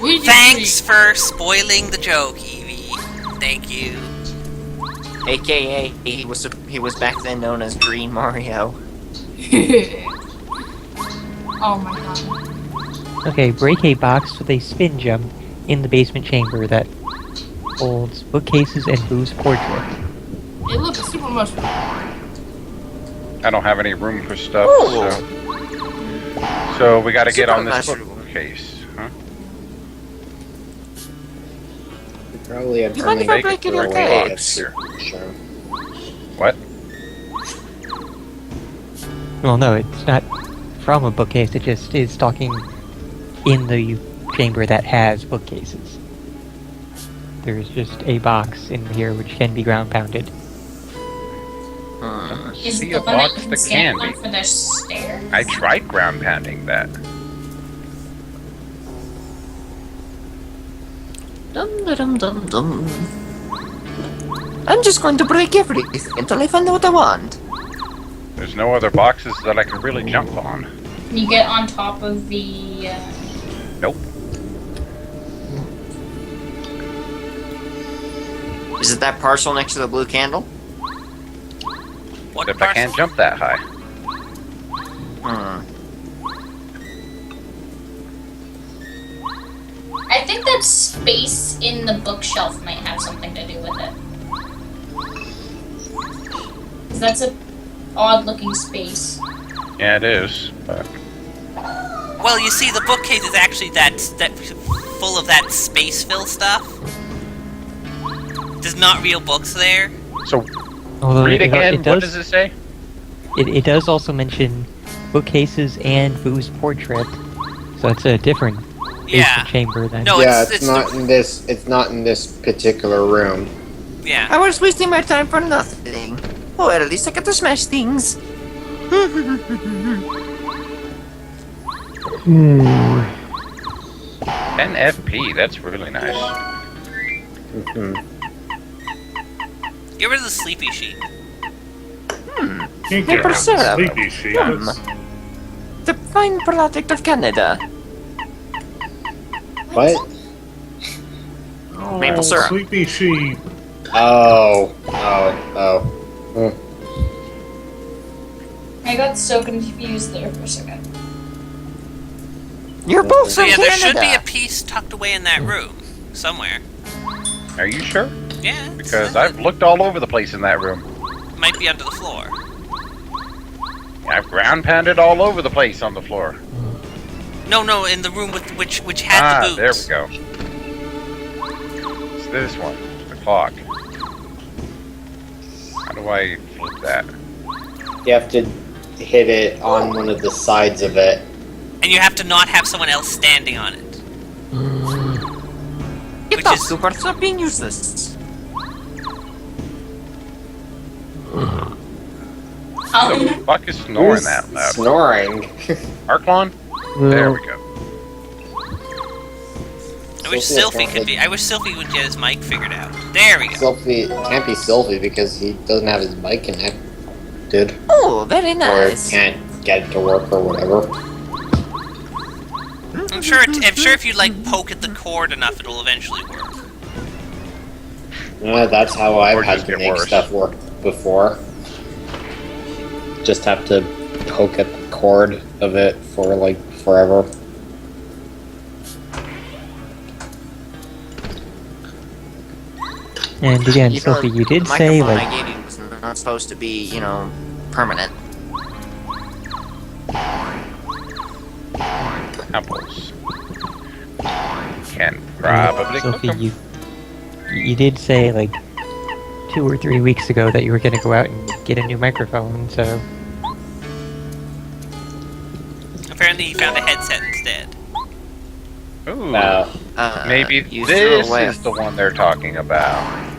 We just Thanks for spoiling the joke, Evie. Thank you. AKA, he was back then known as Green Mario. Oh my god. Okay, break a box with a spin jump in the basement chamber that holds bookcases and Boo's portrait. It looks super much. I don't have any room for stuff, Ooh. so we got to get on this Super bookcase, huh? You probably have You to might make even it break in the your way cage. it's shown. What? Well, no, it's not from a bookcase, it just is talking in the chamber that has bookcases. There's just a box in here which can be ground pounded. Is See the a one that box you can that stand can on be. for the stairs? I tried ground pounding that. Dum dum dum dum. I'm just going to break everything until I find what I want. There's no other boxes that I can really jump on. Can you get on top of the? Nope. Is it that parcel next to the blue candle? What If I can't jump that high. I think that space in the bookshelf might have something to do with it. 'Cause that's a odd-looking space. Yeah, it is, but Well, you see, the bookcase is actually that full of that space fill stuff. There's not real books there. so Although read again. it What does, does it say? it does also mention bookcases and Boo's portrait, so it's a different basement Yeah. chamber than... No, Yeah, it's it's not in this. It's not in this particular room. Yeah. I was wasting my time for nothing. Oh, at least I get to smash things. 10 FP. That's really nice. Get rid of the sleepy sheet. Can't Paper get syrup. sleepy sheet. Yum. That's- The fine product of Canada. What? Maple syrup. Sleepy sheep. Oh. I got so confused there for a second. You're both So from yeah, there Canada. should be a piece tucked away in that room somewhere. Are you sure? Yeah. Because I've looked all over the place in that room. Might be under the floor. I've ground pounded all over the place on the floor. No, in the room with which had the There boots. we go. It's this one, the clock. How do I flip that? You have to hit it on one of the sides of it. And you have to not have someone else standing on it. Get Which off, is- Super. Stop being useless. The fuck is snoring that loud? Snoring. Arklon? There we go. I wish Sylphie Sylphie could be. I wish Sylphie would get his mic figured out. There we go. Sylphie can't be Sylphie because he doesn't have his mic connected, Oh, very or nice. can't get it to work or whatever. I'm sure if you like poke at the cord enough, it'll eventually work. Yeah, that's how Or I've had just to get make worse. stuff work before. Just have to poke at the cord of it for like forever. And again, You know, Sophie, you did the say, microphone like, I gave you was not supposed to be, permanent. Apples. Can probably cook Sophie, 'em. You did say, like, 2 or 3 weeks ago that you were gonna go out and get a new microphone, so... Apparently he found a headset instead. Ooh. Maybe you threw this away is the one they're talking about.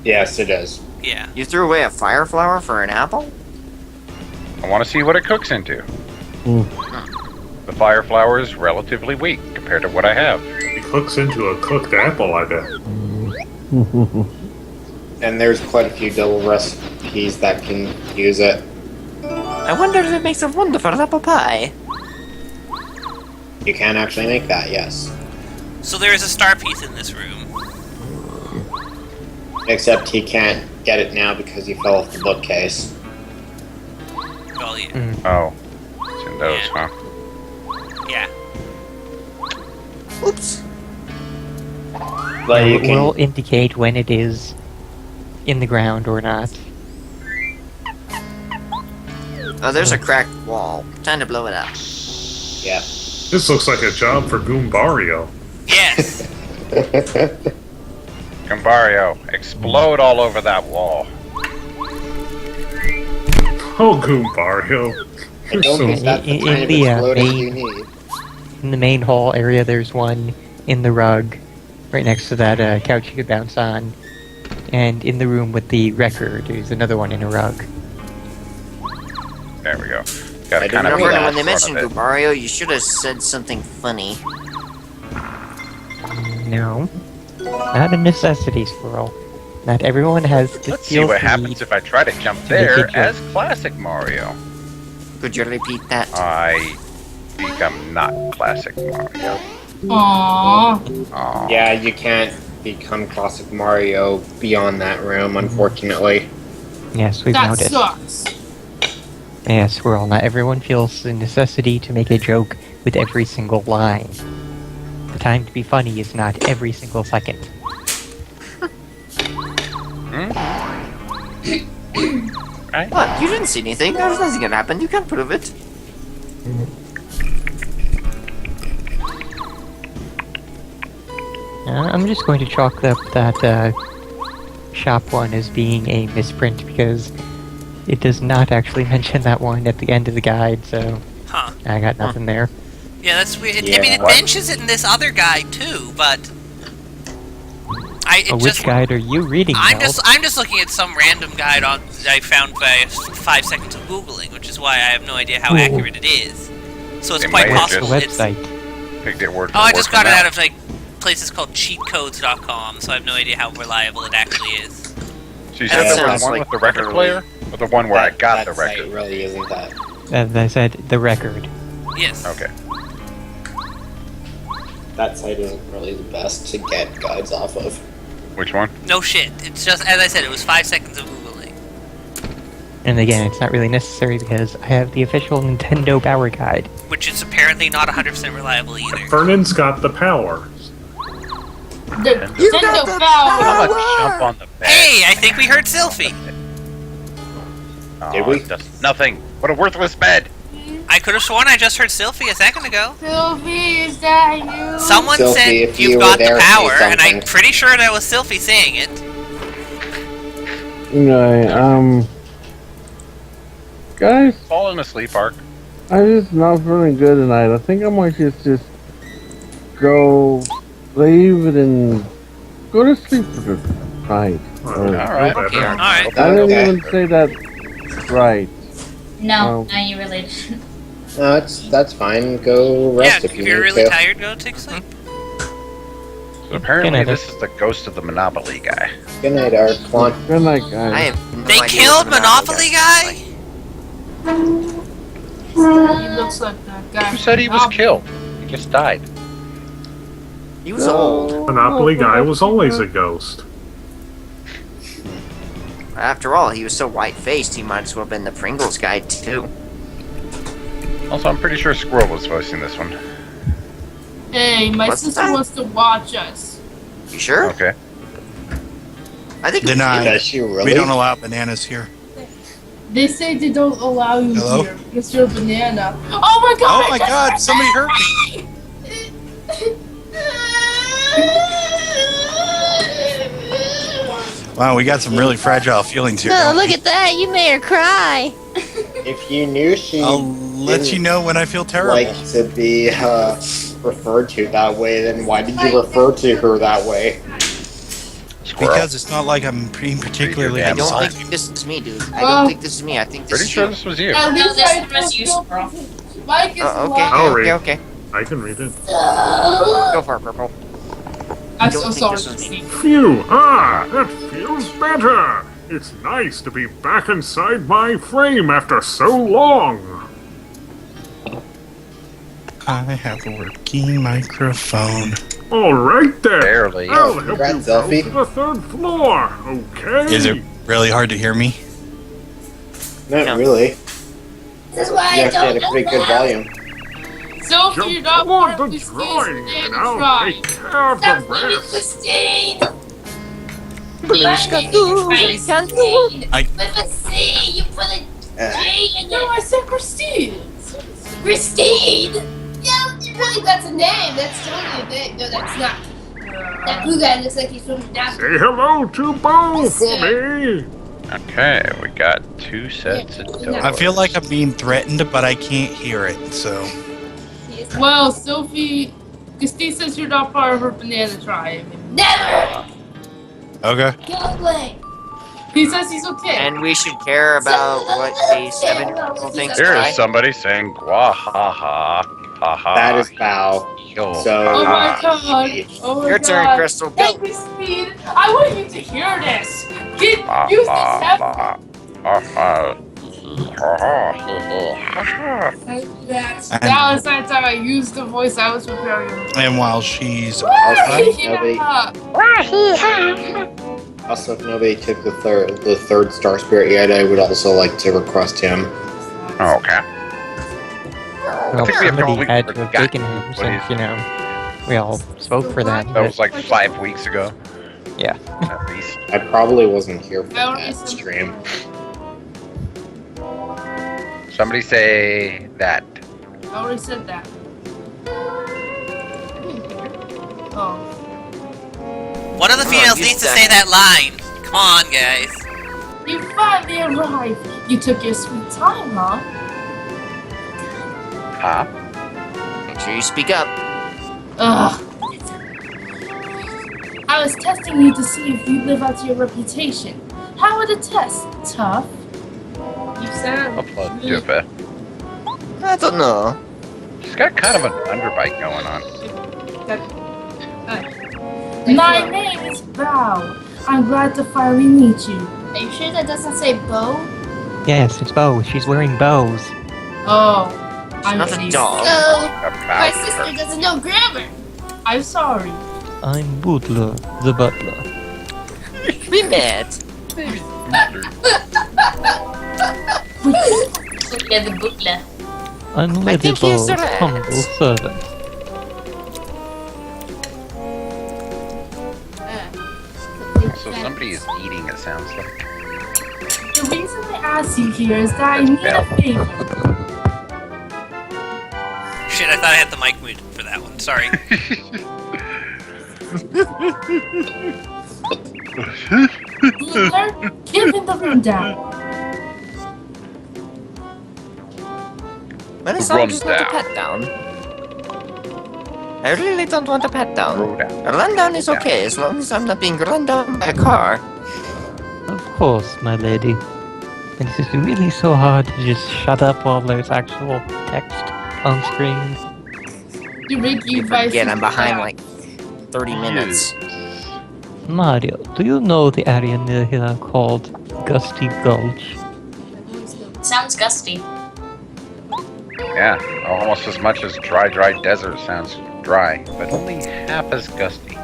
Yes, it is. Yeah. You threw away a fire flower for an apple? I want to see what it cooks into. The fire flower is relatively weak compared to what I have. It cooks into a cooked apple, I bet. And there's quite a few double recipes that can use it. I wonder if it makes a wonderful apple pie. You can actually make that, yes. So there is a star piece in this room. Except he can't get it now because he fell off the bookcase. Well, yeah. Oh. It's in those, huh? Yeah. Oops. But you It can... will indicate when it is in the ground or not. Oh, there's a cracked wall. Time to blow it up. Yeah. This looks like a job for Goombario. Yes. Gambario, explode all over that wall. Oh, Goombario. You're Don't so... use that the in kind of the, exploder main- you need. In the main hall area, there's one in the rug, right next to that couch you could bounce on. And in the room with the record, there's another one in a rug. There we go. Gotta I kind of remember Remember that when they in front mentioned of it. Gubario, you should have said something funny. No. Not a necessity, Squirrel. Not everyone has the Let's see skill what to happens if I try to jump make there it as classic Mario. Could you repeat that? I become not classic Mario. Aww. Aw. Yeah, you can't become Classic Mario beyond that room, unfortunately. Yes, we've That noticed. sucks. Yes, Squirrel. Not everyone feels the necessity to make a joke with every single line. The time to be funny is not every single second. Right? What? You didn't see anything. There's nothing gonna happen. You can't prove it. I'm just going to chalk up that shop one as being a misprint because it does not actually mention that one at the end of the guide, so Huh. I got nothing there. Yeah, that's weird. I Yeah. mean, it What? mentions it in this other guide too, but it Which just guide are you reading? I'm Mel? just looking at some random guide on I found by 5 seconds of googling, which is why I have no idea how Ooh. accurate it is. So it's It quite might What's just- the possible. It's, website. Picked it word for oh, I word just from got it that. out of like places called cheatcodes.com, so I have no idea how reliable it actually is. So you That said there was sounds one like with the record really- player? Or the one where I got the that site record? really isn't that. As I said, the record. Yes. Okay. That site isn't really the best to get guides off of. Which one? No shit. It's just as I said, it was 5 seconds of googling. And again, it's not really necessary because I have the official Nintendo Power Guide. Which is apparently not 100% reliable either. Vernon's got the power. The Nintendo I'm Power. gonna jump on the bed. Hey, I think we heard Sylphie. Oh, Did we? it does nothing. What a worthless bed. I could have sworn I just heard Sylphie a second ago. Sylvie, is that you? Someone Sylphie, said if you you've were got there, the say power, and I'm something. pretty sure that was Sylphie saying it. Right, guys, Falling asleep, Ark. I'm just not feeling good tonight. I think I might just go leave it and go to sleep for the night. Alright. All right. I didn't Okay. even say that right. No, Oh. now you really didn't. No, that's fine. Go Yeah, rest if if you you're need really to. tired, go take a sleep. So apparently Good night. this is the ghost of the Monopoly guy. Good night, Art. Come on. Good night, guys. I have no They idea killed what the Monopoly guy? He looks like that guy. Who said he was killed? He just died. He was old. Monopoly guy was always a ghost. After all, he was so white-faced, he might as well have been the Pringles guy, too. Also, I'm pretty sure Squirrel was voicing this one. Hey, my What's sister that? wants to watch us. You sure? Okay. I think Denied. Does she really? We don't allow bananas here. They say they don't allow you Hello? here because you're a banana. Oh my god! Oh my god, somebody hurt me! Wow, we got some really fragile feelings here. Oh, don't look we? at that! You made her cry. If you knew she I'll let you know when I feel terrible. like to be referred to that way, then why did you refer to her that way? Squirrel. Because it's not like I'm being particularly I don't insulting. think this is me, dude. I don't think this is me. I think this Pretty is sure you. this was you. At No, least this I one was you, feel- Squirrel. Mike is Okay, alive. okay, okay. I can read it. Go for it, Purple. I'm don't so think sorry. this was me. Phew! That feels better! It's nice to be back inside my frame after so long! I have a working microphone. Alright then! Barely. I'll help Congrats, you go Selfie. to the 3rd floor, okay? Is it really hard to hear me? Not No. really. This is why You I actually had don't a pretty know good now. volume. So Jump you're not on part of the this drawing, season, and I'll try. take care of Stop the leaving rest! Christine! I- With a C, you put a J in No, it. I said Christine. Christine! Yeah, really, that's a name. That's totally a name. No, that's not. That blue guy looks like he's from Naples. Say hello to Bo for me! Okay, we got 2 sets of doors. I feel like I'm being threatened, but I can't hear it, so. Well, Sophie, Christine says you're not part of her banana tribe. Never! Okay. Go play! He says he's okay. And we should care about what a 7-year-old thinks. Here right? is somebody saying "Gwa ha ha ha ha." That is Bao. Yo. So, Oh my god! Oh my Your god! turn, Crystal. Hey, Go. Christine! I want you to hear this. Get Ha, use this ha, headphone. ha, ha, ha, ha. That was the time I used the voice I was preparing. And while she's Also, if nobody took the third Star Spirit yet, I would also like to request him. Okay. Well, think we have somebody totally had to have forgotten taken him what since, he's- you know, we all spoke for that. That was like 5 weeks ago. Yeah. At least. I probably wasn't here for I already that said- stream. Somebody say that. I already said that. Oh. One of the females you needs to said- say that line. Come on, guys. You finally arrived. You took your sweet time, huh? Huh? Make sure you speak up. Ugh. I was testing you to see if you'd live up to your reputation. How would it test? Tough? You sound... Upload Jupa. I don't know. She's got kind of an underbite going on. My name is Bao. I'm glad to finally meet you. Are you sure that doesn't say bow? Yes, it's Bo. She's wearing bows. Oh. I'm Not a pleased. dog. So, my About sister her. doesn't know grammar. I'm sorry. I'm Butler, the butler. We met. Butler the butler. I think he's Unleadable, the rat. humble servant. So somebody is eating, it sounds like. The reason I asked you here is that I need a favor. Shit, I thought I had the mic muted for that one. Sorry. Butler, give him the rundown. But it's Who not runs just not a down? pat down. I really don't want a pat down. Throw down. A rundown is okay as long as I'm not being run down by a car. Of course, my lady. And it's just really so hard to just shut up while there's actual text on screen. You make you Again, I'm behind like 30 minutes. Mario, do you know the area near here called Gusty Gulch? Sounds gusty. Yeah, almost as much as dry desert sounds dry, but only half as gusty.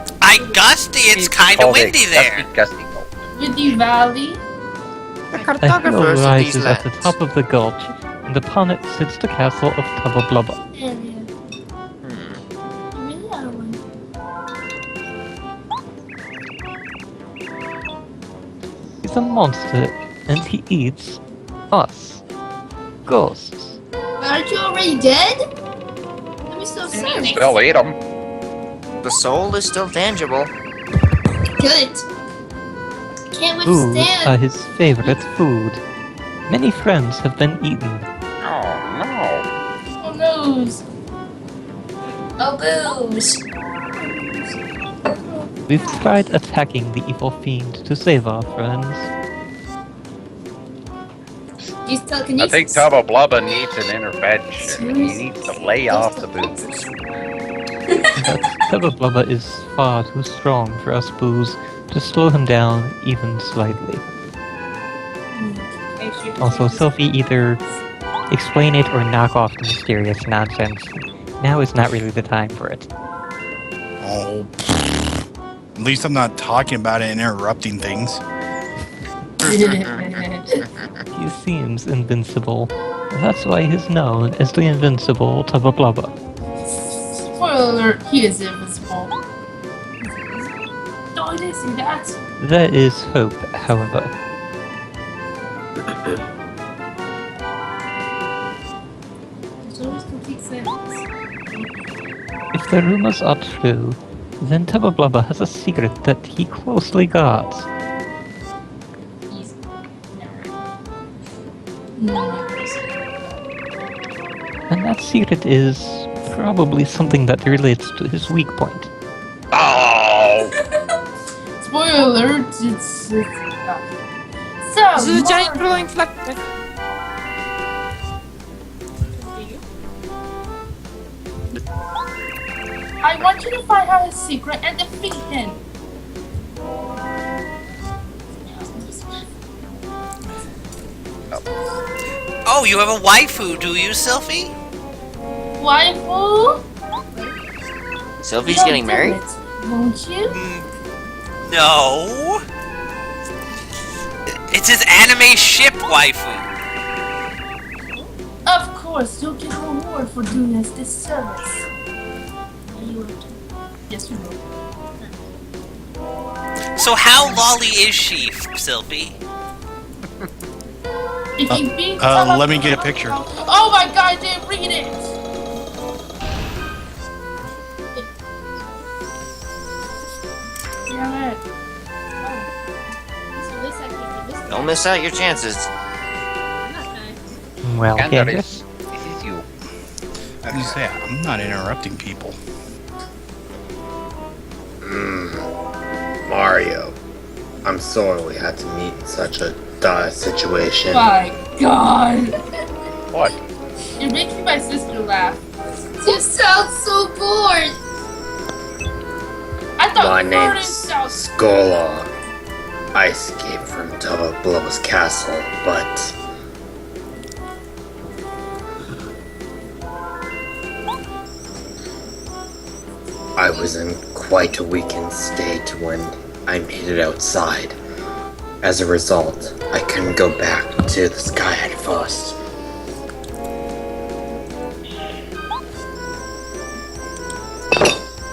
Gusty, it's kind of Called a windy there. Gusty gulch. Windy Valley. The A hill cartographers of these rises at the lands. top of the gulch, and upon it sits the castle of Tubba Blubba. Area. Hmm. Really, I don't want- He's a monster, and he eats us. Ghosts. Aren't you already dead? That was so sad. Still eat them. The soul is still tangible. Kill it. can't Booze withstand. are his favorite food. Many friends have been eaten. Oh no. Oh noes. Oh, booze. We've tried attacking the evil fiend to save our friends. Use telekinesis. I think Tubba Blubba needs an intervention. He needs to lay off the booze. But Tubba Blubba is far too strong for us Boos to slow him down even slightly. Also, Sophie, either explain it or knock off the mysterious nonsense. Now is not really the time for it. Oh, at least I'm not talking about it and interrupting things. He seems invincible. That's why he's known as the invincible Tubba Blubba. Spoiler alert, he is invisible. Oh, I didn't see that. There is hope, however. So just complete sense. If the rumors are true, then Tubba Blubba has a secret that he closely guards. And that secret is probably something that relates to his weak point. Oh! Spoiler alert, it's so, This is a giant glowing flag. I want you to find out his secret and defeat him. Oh, you have a waifu, do you, Sylphie? Waifu? Sylphie's You'll getting do married? it, won't you? No. It's his anime ship waifu. Of course, you'll get a reward for doing us this service. Yes, you will. So how lolly is she, Sylphie? If you beat Let me get a picture. Oh my god, I didn't read it! Damn it. So this I can do this. Don't miss out your chances. I'm not trying. Well, Candace, Candace, this is you. I was gonna say, I'm not interrupting people. Mario. I'm sorry we had to meet in such a dire situation. My god. What? You're making my sister laugh. You sound so bored. I thought My Vernon name's sounds Skola. I escaped from Tubba Blubba's castle, but I was in quite a weakened state when I made it outside. As a result, I couldn't go back to the sky at first.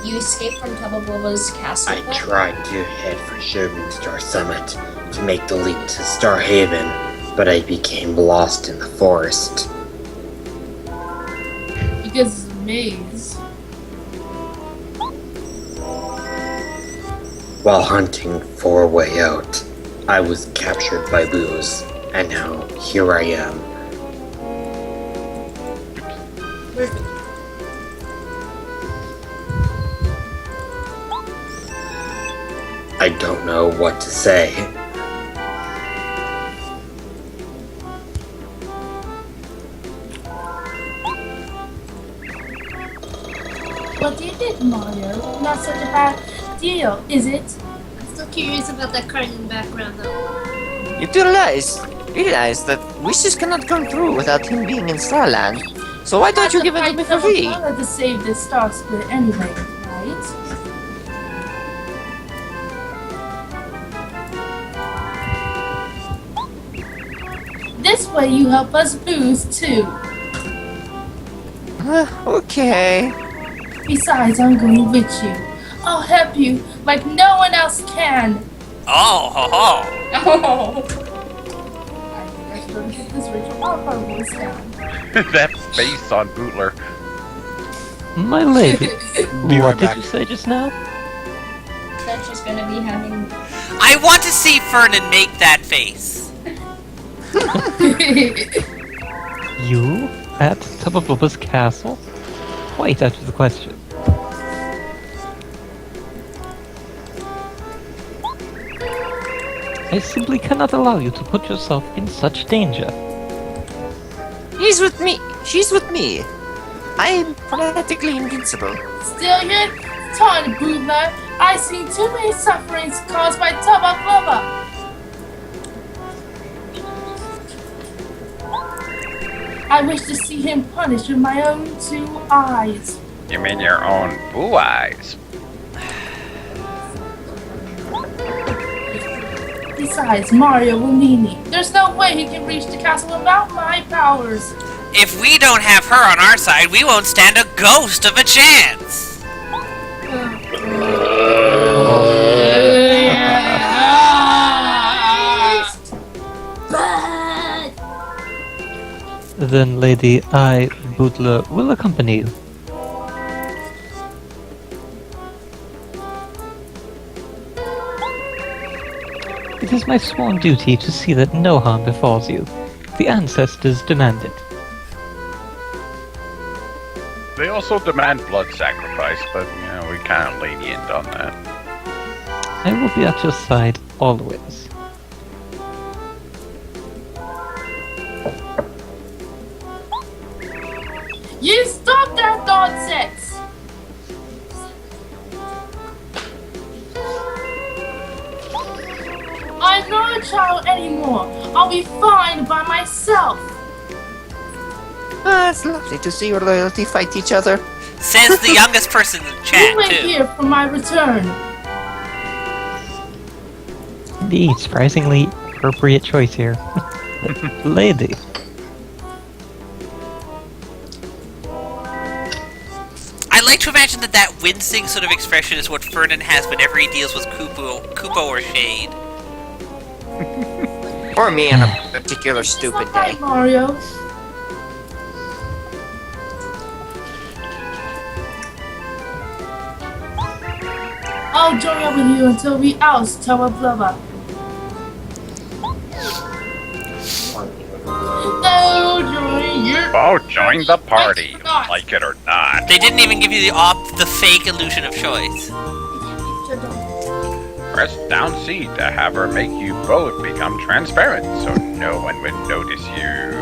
You escaped from Tubba Blubba's castle. I tried to head for Shooting Star Summit to make the leap to Star Haven, but I became lost in the forest. because it's a maze. While hunting for a way out, I was captured by Booze, and now here I am. I don't know what to say. What you did, Mario? Not such a bad deal, is it? I'm still curious about that card in the background, though. You do realize that wishes cannot come true without him being in Starland. So why don't you give it to me for free? I had to save the Star Split anyway, right? This way you help us boost too. Okay. Besides, I'm going with you. I'll help you like no one else can. Oh, ho, ho. Oh. I think I should get this Rachel Alpha voice down. That face on Bootler. My lady, Be what right did back. you say just now? that she's gonna be having. I want to see Fernan make that face. You at Tubba castle? Quite out of the question. I simply cannot allow you to put yourself in such danger. He's with me. She's with me. I'm practically invincible. Still here? Tiny Bootler, I've seen too many sufferings caused by Tubba Blubba. I wish to see him punished with my own 2 eyes. You mean your own blue eyes? Besides, Mario will need me. There's no way he can reach the castle without my powers. If we don't have her on our side, we won't stand a ghost of a chance. Bad. Then, Lady, I, Bootler, will accompany you. It is my sworn duty to see that no harm befalls you. The ancestors demand it. They also demand blood sacrifice, but, you know, we kind of lenient on that. I will be at your side always. You stop that nonsense! I'm not a child anymore. I'll be fine by myself. It's lovely to see your loyalty fight each other. Says the youngest person in the You chat, wait too. here for my return. Indeed, surprisingly appropriate choice here. Lady. I like to imagine that wincing sort of expression is what Fernan has whenever he deals with Koopa or Shade. Or me on a particular stupid day. Hi, Mario. I'll join up with you until we oust Tubba Blubba. Oh, join the party, like it or not. They didn't even give you the fake illusion of choice. Press down C to have her make you both become transparent, so no one would notice you.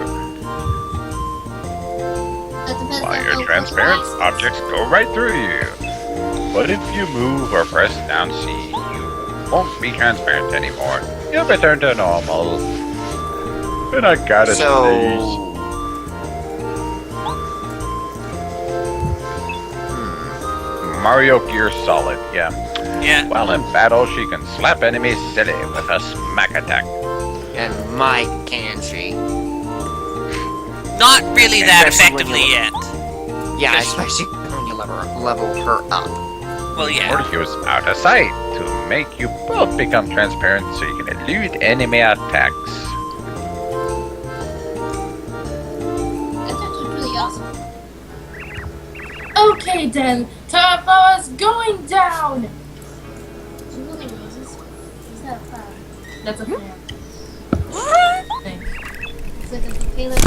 While you're transparent, objects go right through you. But if you move or press down C, you won't be transparent anymore. You'll return to normal. And I gotta sneeze. Mario Gear Solid, yeah. Yeah. While in battle, she can slap enemies silly with a smack attack. And my can she? Not really that Especially effectively when yet. Yeah, especially when you level her up. Well, yeah. Or use out of sight to make you both become transparent so you can elude enemy attacks. That's actually really awesome. Okay then, Tubba's going down. She really raises. Is that a fan? That's a fan. It's like a propellant.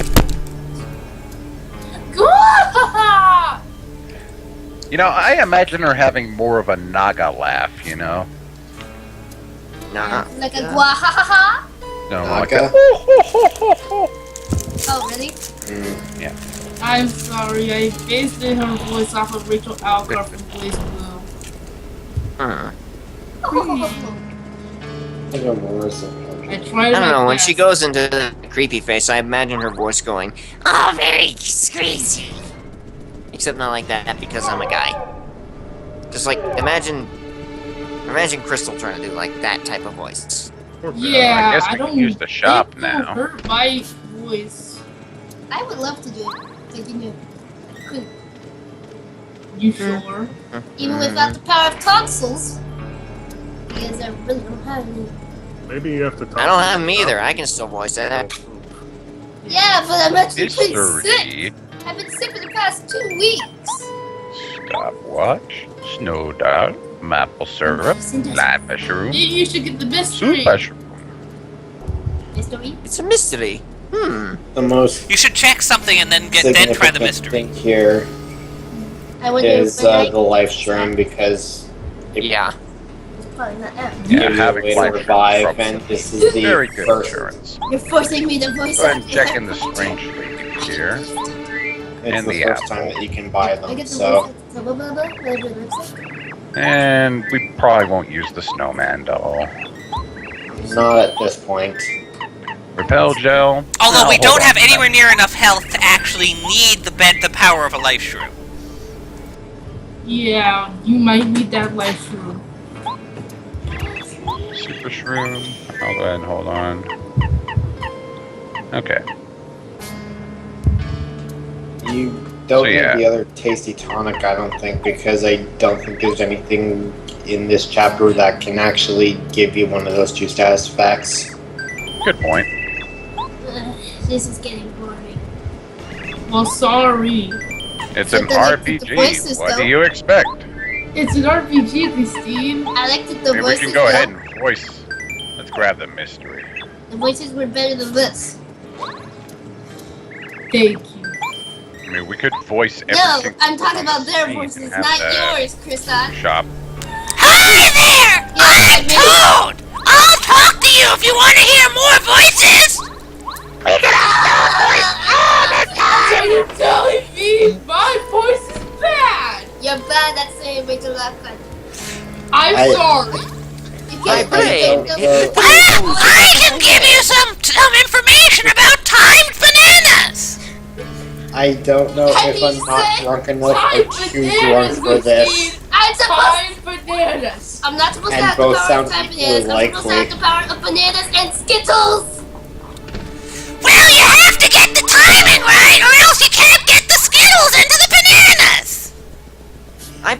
You know, I imagine her having more of a Naga laugh, you know? Nah. Like a gwahahaha? No, like Naga? a Oh, really? yeah. I'm sorry, I based her voice off of Rachel Algar from Blaze Blue. I tried I don't know, my when best. she goes into the creepy face, I imagine her voice going, "Oh, very crazy." Except not like that, because I'm a guy. Just like, imagine Crystal trying to do like that type of voice. Yeah, I guess we don't can use the shop think it'll now. hurt my voice. I would love to do it. Like, you know, I couldn't. You sure? Even without the power of tonsils. Because I really don't have any. Maybe you have to talk. I don't have them either. I can still voice that. Yeah, but I'm actually pretty History. sick. I've been sick for the past 2 weeks. Stopwatch. Snowdot. Maple syrup, lime mushroom, You should get the mystery. soup mushroom. Mystery? It's a mystery. The most You should check something and then then try the significant mystery. thing here I wonder is when I the life stream because it Yeah. probably not out. gives Yeah, you a having way to life revive, stream and this is the very good first. insurance. You're forcing me to voice So I'm act. checking the strange leads here. It's And the the first apple. time that you can buy I them, get the so voice act. Blah, blah, blah, blah, blah, blah. And we probably won't use the snowman doll. not at this point. Repel gel. Although we Hold don't on. have anywhere near enough health to actually need the power of a life shroom. Yeah, you might need that life room. Super shroom. I'll go ahead and hold on. Okay. You don't So, yeah. need the other tasty tonic, I don't think, because I don't think there's anything in this chapter that can actually give you one of those two status effects. Good point. This is getting boring. Well, sorry. It's But an then I picked the voices, RPG. What though. do you expect? It's an RPG, Christine. I liked it, the Maybe we voices. can go ahead though. and voice. Let's grab the mystery. The voices were better than this. Thank you. I mean, we could voice every No, single I'm talking one about on the their scene voices, and have not that yours, Krista. Shop. Hi there! I'm Toad! I'll talk to you if you want to hear more voices! We can all voice all the So you're telling me my voice is bad? You're bad at saying make a laugh at. I'm sorry. You I can't don't them. know. Well, I can give you some information about timed bananas! I don't know Can if you I'm not say drunk enough or Timed too bananas, drunk for this. Christine. I'm supposed. Timed bananas. I'm not supposed to And have the both power sound of time equally bananas. I'm supposed to have likely. the power of bananas and Skittles. Well, you have to get the timing right, or else you can't get the Skittles into the bananas! I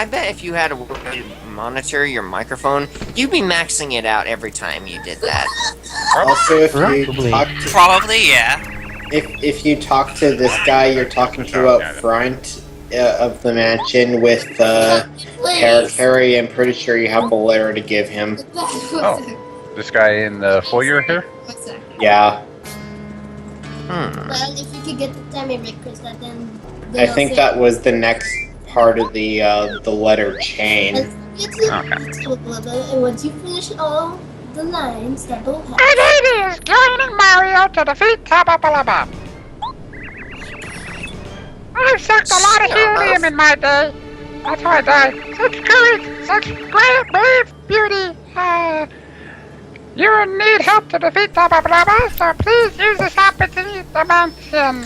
bet if you had a way to monitor your microphone, you'd be maxing it out every time you did that. Also, if you Probably. talk to, Probably, yeah. if you talk to this guy you're talking to up front of the mansion with Please. Harry, I'm pretty sure you have a letter to give him. Oh. This guy in the foyer here? What's that? Yeah, Well, if you could get the timing right, Krista, then. I think that was the next part of the letter chain. And once you finish all the lines, that will happen. My name is joining Mario to defeat Tababalaba. I've sucked a lot of helium in my day. That's how I died. Such courage, such great, brave beauty. You need help to defeat Tababalaba, so please use this opportunity to mention.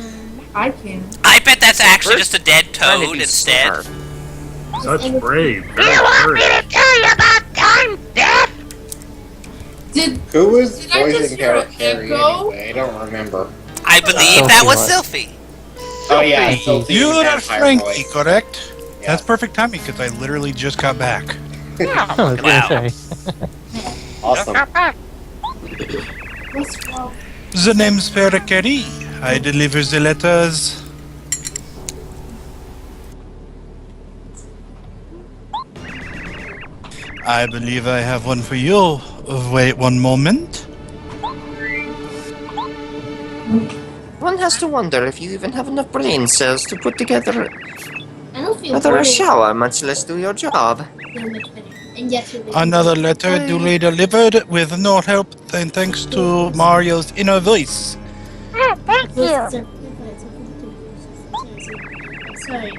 I can. I bet that's actually just a dead Trying to toad be instead. smart. Such brave. Do you want me to tell you about time death? Did Who was Did I just voicing hear an Harry echo? anyway? I don't remember. I believe that was Sylphie. Oh yeah, Sophie You had are higher Frankie, voice. correct? Yeah. That's perfect timing because I literally just got back. I was Wow. gonna say. Awesome. What's wrong? The name's Pericari. I deliver the letters. I believe I have one for you. Wait one moment. One has to wonder if you even have enough brain cells to put together I don't feel another boring. shower, much less do your job. Feel much better. And yet you're Another letter duly delivered with no help and thanks to Mario's inner voice. Oh, thank you. Sorry. I'm sorry.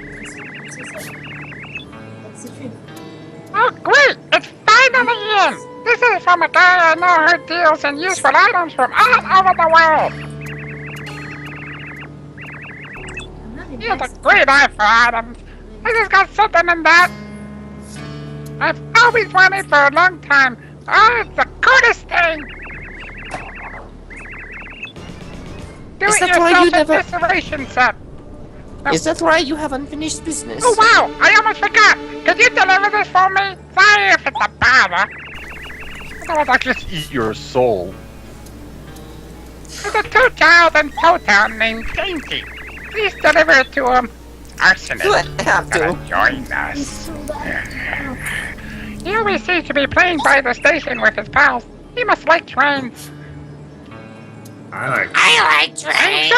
That's the truth. Oh, great! It's finally in! This is from a guy I know who deals in useful items from all over the world. I'm not He has a impressed. great eye for items. I just got something in that. I've always wanted for a long time. Oh, it's the coolest thing! Do Is it that why yourself you never- evisceration set. Is that why you have unfinished business? Oh wow! I almost forgot! Could you deliver this for me? Sorry if it's a bother. Otherwise I'll just Eat your soul. There's a two-child in Town named Dainty. Please deliver it to Arsonist. Do I have to? Join He's us. so loud. He always seems to be playing by the station with his pals. He must like trains. I like trains.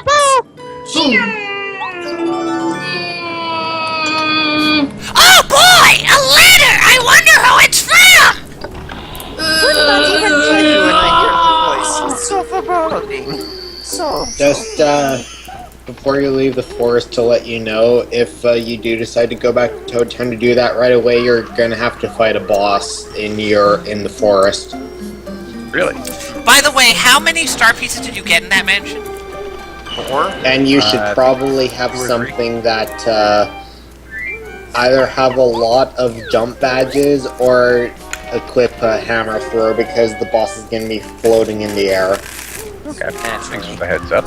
Oh boy! A letter! I wonder who it's from! It's so foreboding. So. Just, before you leave the forest, to let you know, if you do decide to go back to Toad Town, to do that right away, you're gonna have to fight a boss in the forest. Really? By the way, how many star pieces did you get in that mansion? 4? And you should probably have 2 or 3. something that either have a lot of jump badges or equip a hammer thrower, because the boss is gonna be floating in the air. Okay, thanks for the heads up.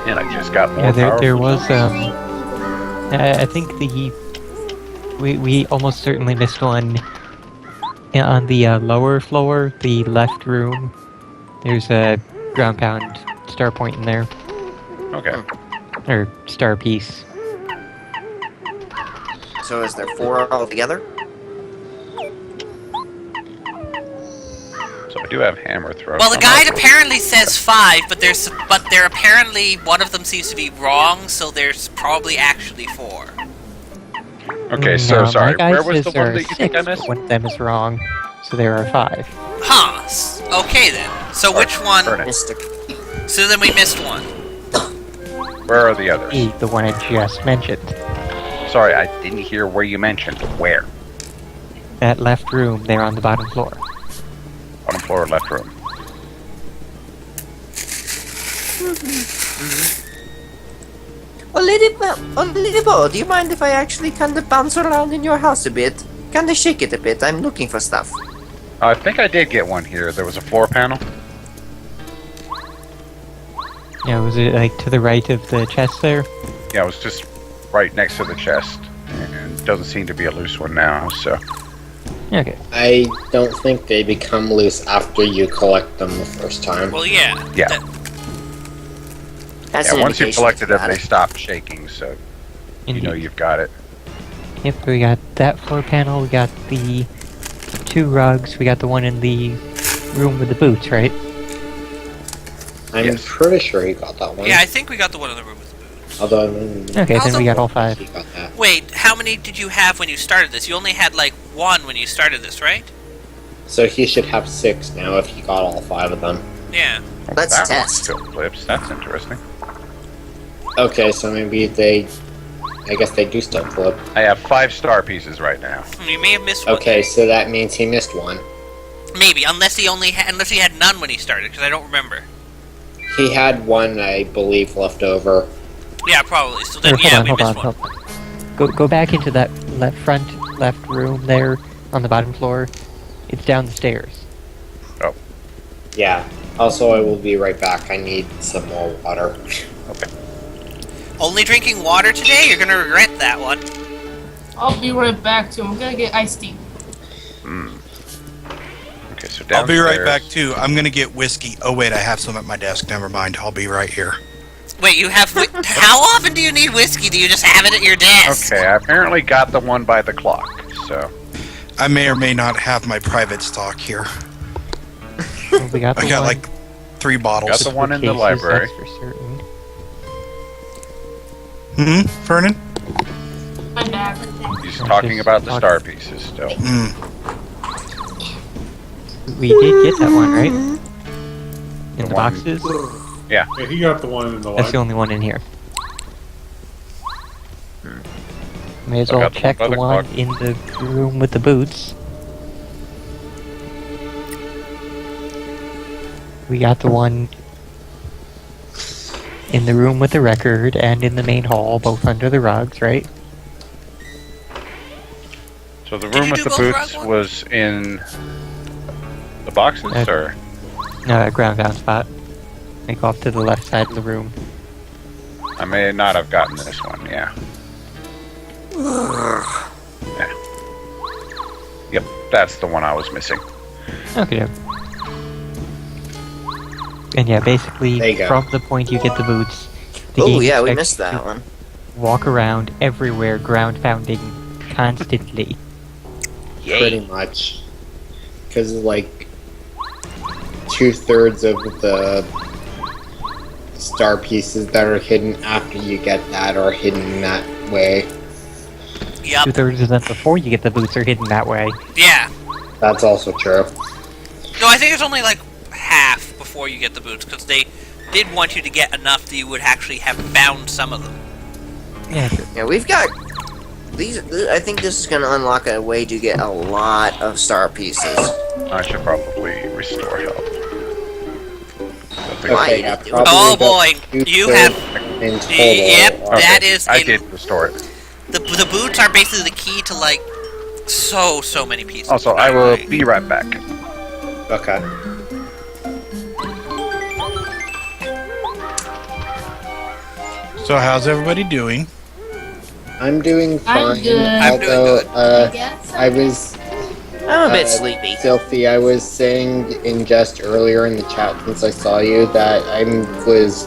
And I just got more Yeah, there powerful was, tools. I think we almost certainly missed one on the lower floor, the left room. There's a ground pound star point in there. Okay. Or star piece. So is there 4 altogether? So I do have hammer throw. Well, the guide apparently says 5, but there apparently one of them seems to be wrong, so there's probably actually 4. Okay, so No, sorry. my guy Where was says the there one are that you think I 6, missed? but one of them is wrong, so there are 5. Huh. Okay then. So which one? Burn it. So then we missed one. Where are the others? The one I just mentioned. Sorry, I didn't hear where you mentioned. Where? That left room there on the bottom floor. Bottom floor, left room. Ladybug, do you mind if I actually kind of bounce around in your house a bit? Kind of shake it a bit. I'm looking for stuff. I think I did get one here. There was a floor panel. Yeah, was it like to the right of the chest there? Yeah, it was just right next to the chest. And doesn't seem to be a loose one now, so. Okay. I don't think they become loose after you collect them the first time. Well, yeah. Yeah. That's Yeah, an once you indication collected that them, they stop shaking, so you know you've got it. Yep, we got that floor panel, we got the 2 rugs, we got the one in the room with the boots, right? I'm pretty sure he got that one. Yeah, I think we got the one in the room with the boots. Although, Okay, then we got all 5. he got that. Wait, how many did you have when you started this? You only had like 1 when you started this, right? So he should have 6 now if he got all 5 of them. Yeah. Let's that test. one still clips. That's interesting. Okay, so maybe I guess they do still flip. I have 5 star pieces right now. You may have missed one. Okay, so that means he missed one. Maybe, unless he had none when he started, because I don't remember. He had one, I believe, left over. Yeah, probably. So Here, then, yeah, we hold missed on, one. hold on. Go back into that left room there on the bottom floor. It's down the stairs. Oh. Yeah. Also, I will be right back. I need some more water. Okay. Only drinking water today? You're gonna regret that one. I'll be right back too. I'm gonna get iced tea. Okay, so downstairs. I'll be right back too. I'm gonna get whiskey. Oh wait, I have some at my desk. Never mind. I'll be right here. Wait, you have how often do you need whiskey? Do you just have it at your desk? Okay, I apparently got the one by the clock, so. I may or may not have my private stock here. Well, we got the I got one. like 3 bottles. Got the one in the cases, library. that's for certain. Vernon? I'm back. He's talking about the star pieces still. We did get that one, right? In the one- boxes? Yeah. Yeah, he got the one in the That's the library. only one in here. May as So I well got the check one the by the one clock. in the room with the boots. We got the one in the room with the record and in the main hall, both under the rugs, right? So the room with the boots was in the boxes, or? No, ground down spot. Like off to the left side of the room. I may not have gotten this one, yeah. Yeah. Yep, that's the one I was missing. Okay. And yeah, basically, There you go. from the point you get the boots, the Oh game yeah, we expects missed you that to one. walk around everywhere, ground pounding constantly. Pretty much. Because, like, 2/3 of the star pieces that are hidden after you get that are hidden that way. Yep. 2/3 of them before you get the boots are hidden that way. Yeah. That's also true. No, I think it's only like half before you get the boots, because they did want you to get enough that you would actually have found some of them. Yeah, sure. Yeah, we've got these. I think this is going to unlock a way to get a lot of star pieces. I should probably restore health. Okay, yeah, probably Oh about boy, you 2/3 have. in total. Yep, are- that is. I did restore it. The boots are basically the key to like so many pieces. Also, I will be right back. Okay. So how's everybody doing? I'm doing fine. I'm good. I'm doing Although, good. I was I'm a bit sleepy. Filthy, I was saying in jest earlier in the chat since I saw you that I was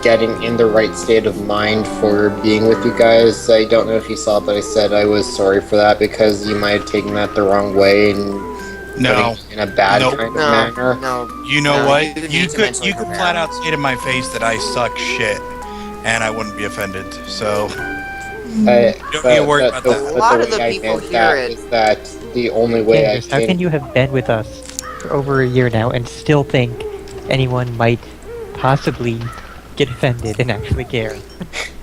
getting in the right state of mind for being with you guys. I don't know if you saw, but I said I was sorry for that because you might have taken that the wrong way and No. in a bad Nope. kind of manner. No. You know No, what? you need You to could mentally prepare. flat out say to my face that I suck shit, and I wouldn't be offended. So don't be worried about that. A lot of the way I people meant hear that it. is that the only way I Candace, how can you have been with us for over a year now and still think anyone might possibly get offended and actually care?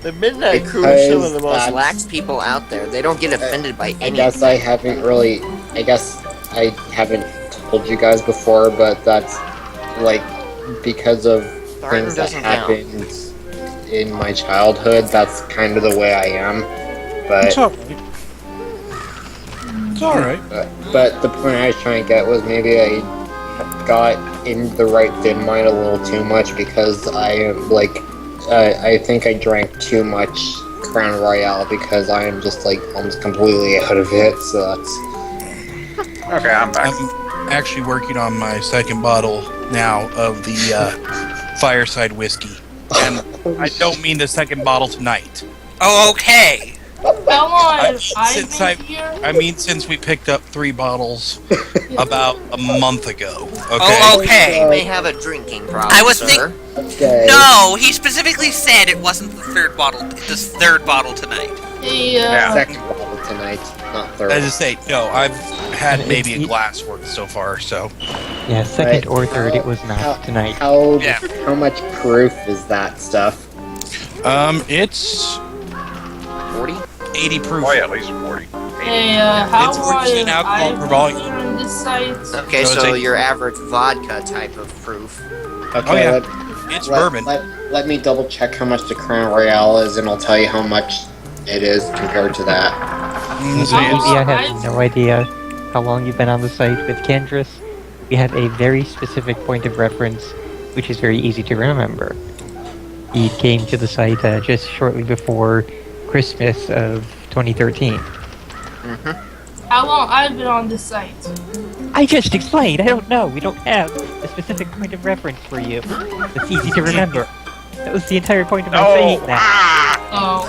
The Midnight Crew is some of the most lax people out there. They don't get offended by I anything. guess I haven't really. I guess I haven't told you guys before, but that's like because of Barton things that doesn't count. happened in my childhood. That's kind of the way I am. But It's alright. It's alright. but the point I was trying to get was maybe I got in the right thin mind a little too much because I am like I think I drank too much Crown Royale because I am just like almost completely out of it. So that's. Okay, I'm back. I'm actually working on my second bottle now of the Fireside whiskey, and I don't mean the second bottle tonight. Oh, okay. How long have Since I been here? I mean, since we picked up 3 bottles about a month ago. Okay. Oh, okay. You may have a drinking problem, I was sir. Okay. No, he specifically said it wasn't the third bottle. This third bottle tonight. Second bottle tonight, not third. As I say, no, I've had maybe a glass worth so far. So. Yeah, second Right. or third, it was not tonight. How much proof is that stuff? It's 40? 80 proof. Oh yeah, at least 40. Hey, how It's long 40% have alcohol I per been volume. here on this site? Okay, So it's so a- your average vodka type of proof. Okay, Oh, yeah. let, It's let- bourbon. Let me double check how much the Crown Royale is, and I'll tell you how much it is compared to that. So Maybe it's- I have no idea how long you've been on the site with Kendris. We have a very specific point of reference, which is very easy to remember. He came to the site just shortly before Christmas of 2013. How long I've been on this site? I just explained. I don't know. We don't have a specific point of reference for you. It's easy to remember. That was the entire point of my saying that. Oh.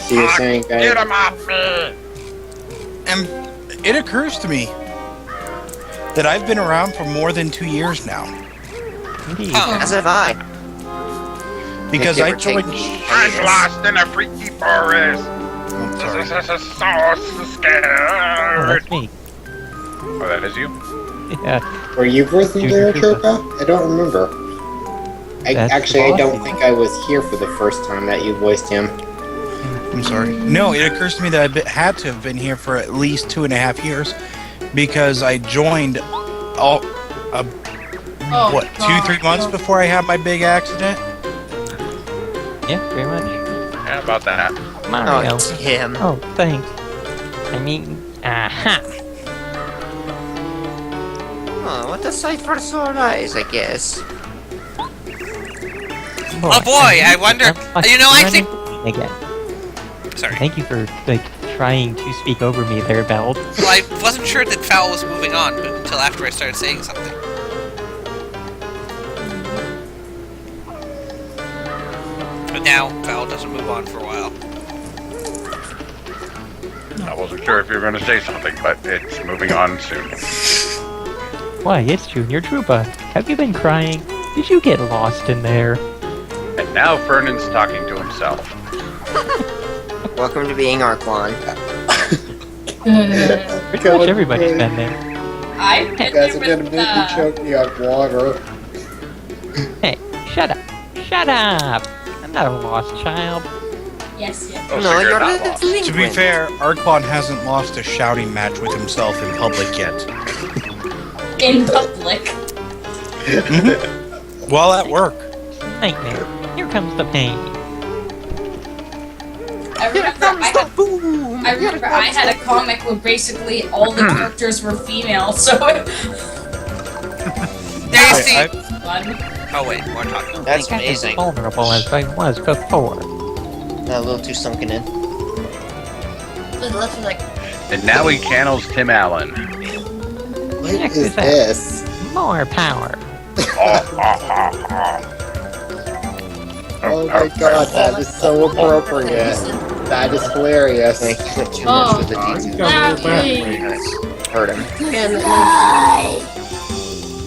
So you're saying, guys, Get him off me! And it occurs to me that I've been around for more than 2 years now. Indeed. As have I. Because Give I or take. joined. I'm lost in a freaky forest. I'm sorry. So Oh, scared. that's me. Oh, that is you? Yeah. were you voicing Junior Duratropa? I don't remember. That's Actually, I the don't boss. think I was here for the first time that you voiced him. I'm sorry. No, it occurs to me that I had to have been here for at least 2.5 years because I joined Oh, what, 2-3 months before I had my big accident? Yeah, very much. Yeah, about that. Mario. Oh, Tim. Oh, thanks. I mean, aha. Oh, what a sight for sore eyes, I guess. Oh boy, I wonder. You know, I think. Again. Sorry. Thank you for trying to speak over me there, Belle. Well, I wasn't sure that Fowl was moving on until after I started saying something. But now Fowl doesn't move on for a while. I wasn't sure if you were going to say something, but it's moving on soon. Why, it's Junior Troopa. Have you been crying? Did you get lost in there? And now Vernon's talking to himself. Welcome to being Arquan. Pretty much everybody's been there. I've been You guys are there gonna with make me choke me on water. Hey, shut up. Shut up! I'm not a lost child. Yes, yes. Oh, No, so you're not a lost. delinquent. To be fair, Arquan hasn't lost a shouting match with himself in public yet. in public. While at work. Nightmare. Here comes the pain. I remember I had a comic where basically all the characters were female, so There you see. fun. Oh wait, we're talking. That's I think I'm as amazing. vulnerable as I was before. A little too sunken in. And now he channels Tim Allen. What Next is is that. this? More power. Oh my god, that is so appropriate. That is hilarious. Thank you too Oh. much for the I details. got all that. Please. Heard him.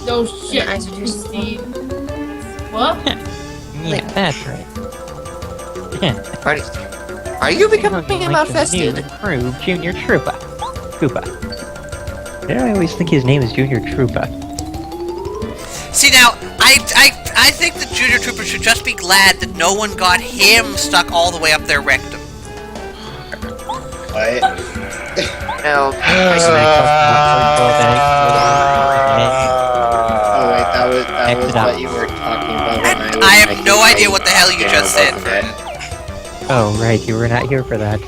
No shit, Steve. What? Yeah, that's right. Are you becoming Like the new infested? improved Junior Troopa. Koopa. Why do I always think his name is Junior Troopa? See now, I think the Junior Trooper should just be glad that no one got him stuck all the way up their rectum. What? No. Oh wait, that was Exit out. what you were talking about. When I, was I have making no my idea what the hell you dinner, just said, wasn't it? Oh, right, you were not here for that.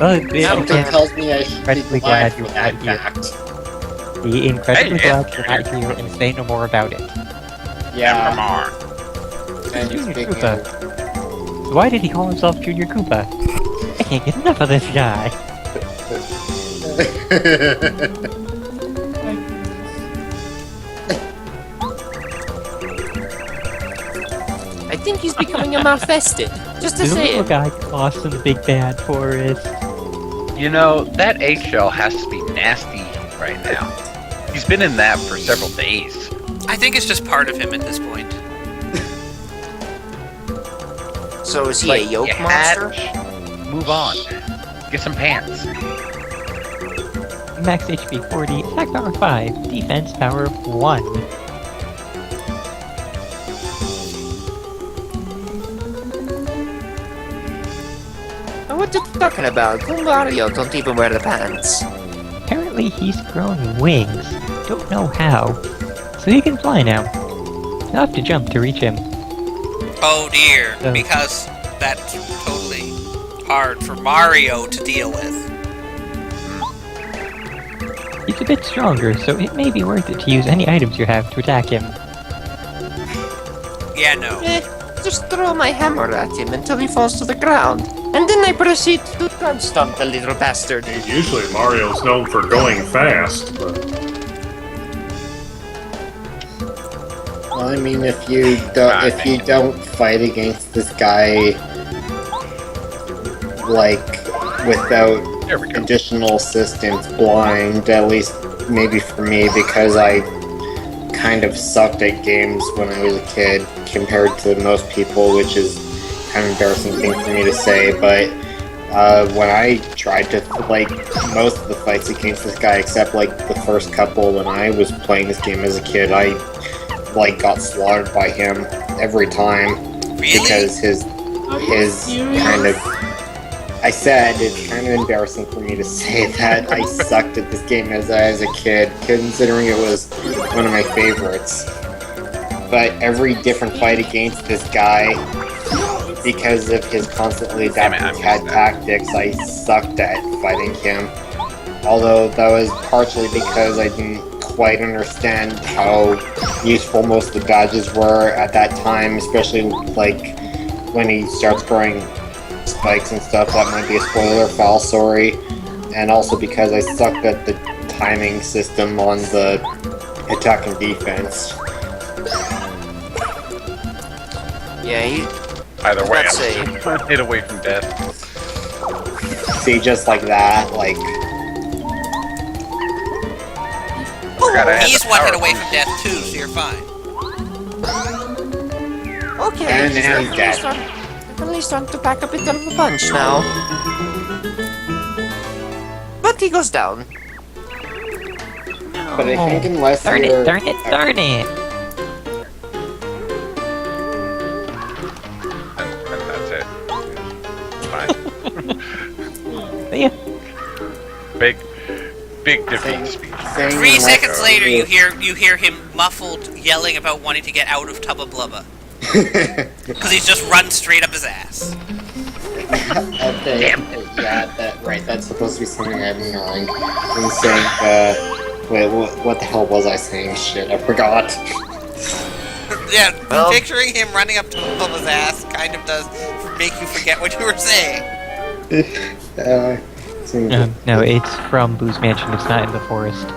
Oh, Something tells me I should be incredibly glad glad you for were that not here. fact. Be incredibly Hey, glad you're not here and say no more about it. Yeah. And Junior speaking Koopa. of, Why did he call himself Junior Koopa? I can't get enough of this guy. I think he's becoming infested. Just to There's a say little it. guy lost in the big bad forest. You know, that eggshell has to be nasty right now. He's been in that for several days. I think it's just part of him at this point. So is he Like, a yoke you monster? hatch, move on. Get some pants. Max HP 40, attack power 5, defense power 1. What you talking about? Mario don't even wear the pants. Apparently he's grown wings. Don't know how. So he can fly now. I'll have to jump to reach him. Oh dear, Oh. because that's totally hard for Mario to deal with. He's a bit stronger, so it may be worth it to use any items you have to attack him. Yeah, no. Just throw my hammer at him until he falls to the ground. And then I proceed to crunch stomp the little bastard. Usually Mario's known for going fast, but well, I mean, if you don't fight against this guy, like without There we go. additional assistance, blind, at least maybe for me, because I kind of sucked at games when I was a kid compared to most people, which is kind of embarrassing thing for me to say, but when I tried to, like, most of the fights against this guy, except, like, the first couple when I was playing this game as a kid, I, like, got slaughtered by him every time. Really? Because his kind of... I said it's kind of embarrassing for me to say that I sucked at this game as a kid, considering it was one of my favorites. But every different fight against this guy, because of his constantly adapting CAD tactics, I sucked at fighting him. Although that was partially because I didn't quite understand how useful most of the badges were at that time, especially like when he starts growing spikes and stuff. That might be a spoiler, foul sorry. And also because I sucked at the timing system on the attack and defense. Yeah, he... Either way, Let's see. I'm 1 hit away from death. See, just like that, like... Forgot I had He's the one hit power away boost. from death too, so you're fine. Okay, And now he's dead. Definitely starting to pack a bit of a punch now. But he goes down. But I think unless Darn you're... it, darn it, darn it! And that's it. It's fine. Yeah. Big defeat speech. 3 seconds later, you hear him muffled yelling about wanting to get out of Tubba Blubba. Because he's just run straight up his ass. Yeah, right, that's supposed to be something I'm ignoring. I'm saying, wait, what the hell was I saying? Shit, I forgot. Yeah, picturing him running up Tubba Blubba's ass kind of does make you forget what you were saying. No, it's from Boo's Mansion, it's not in the forest.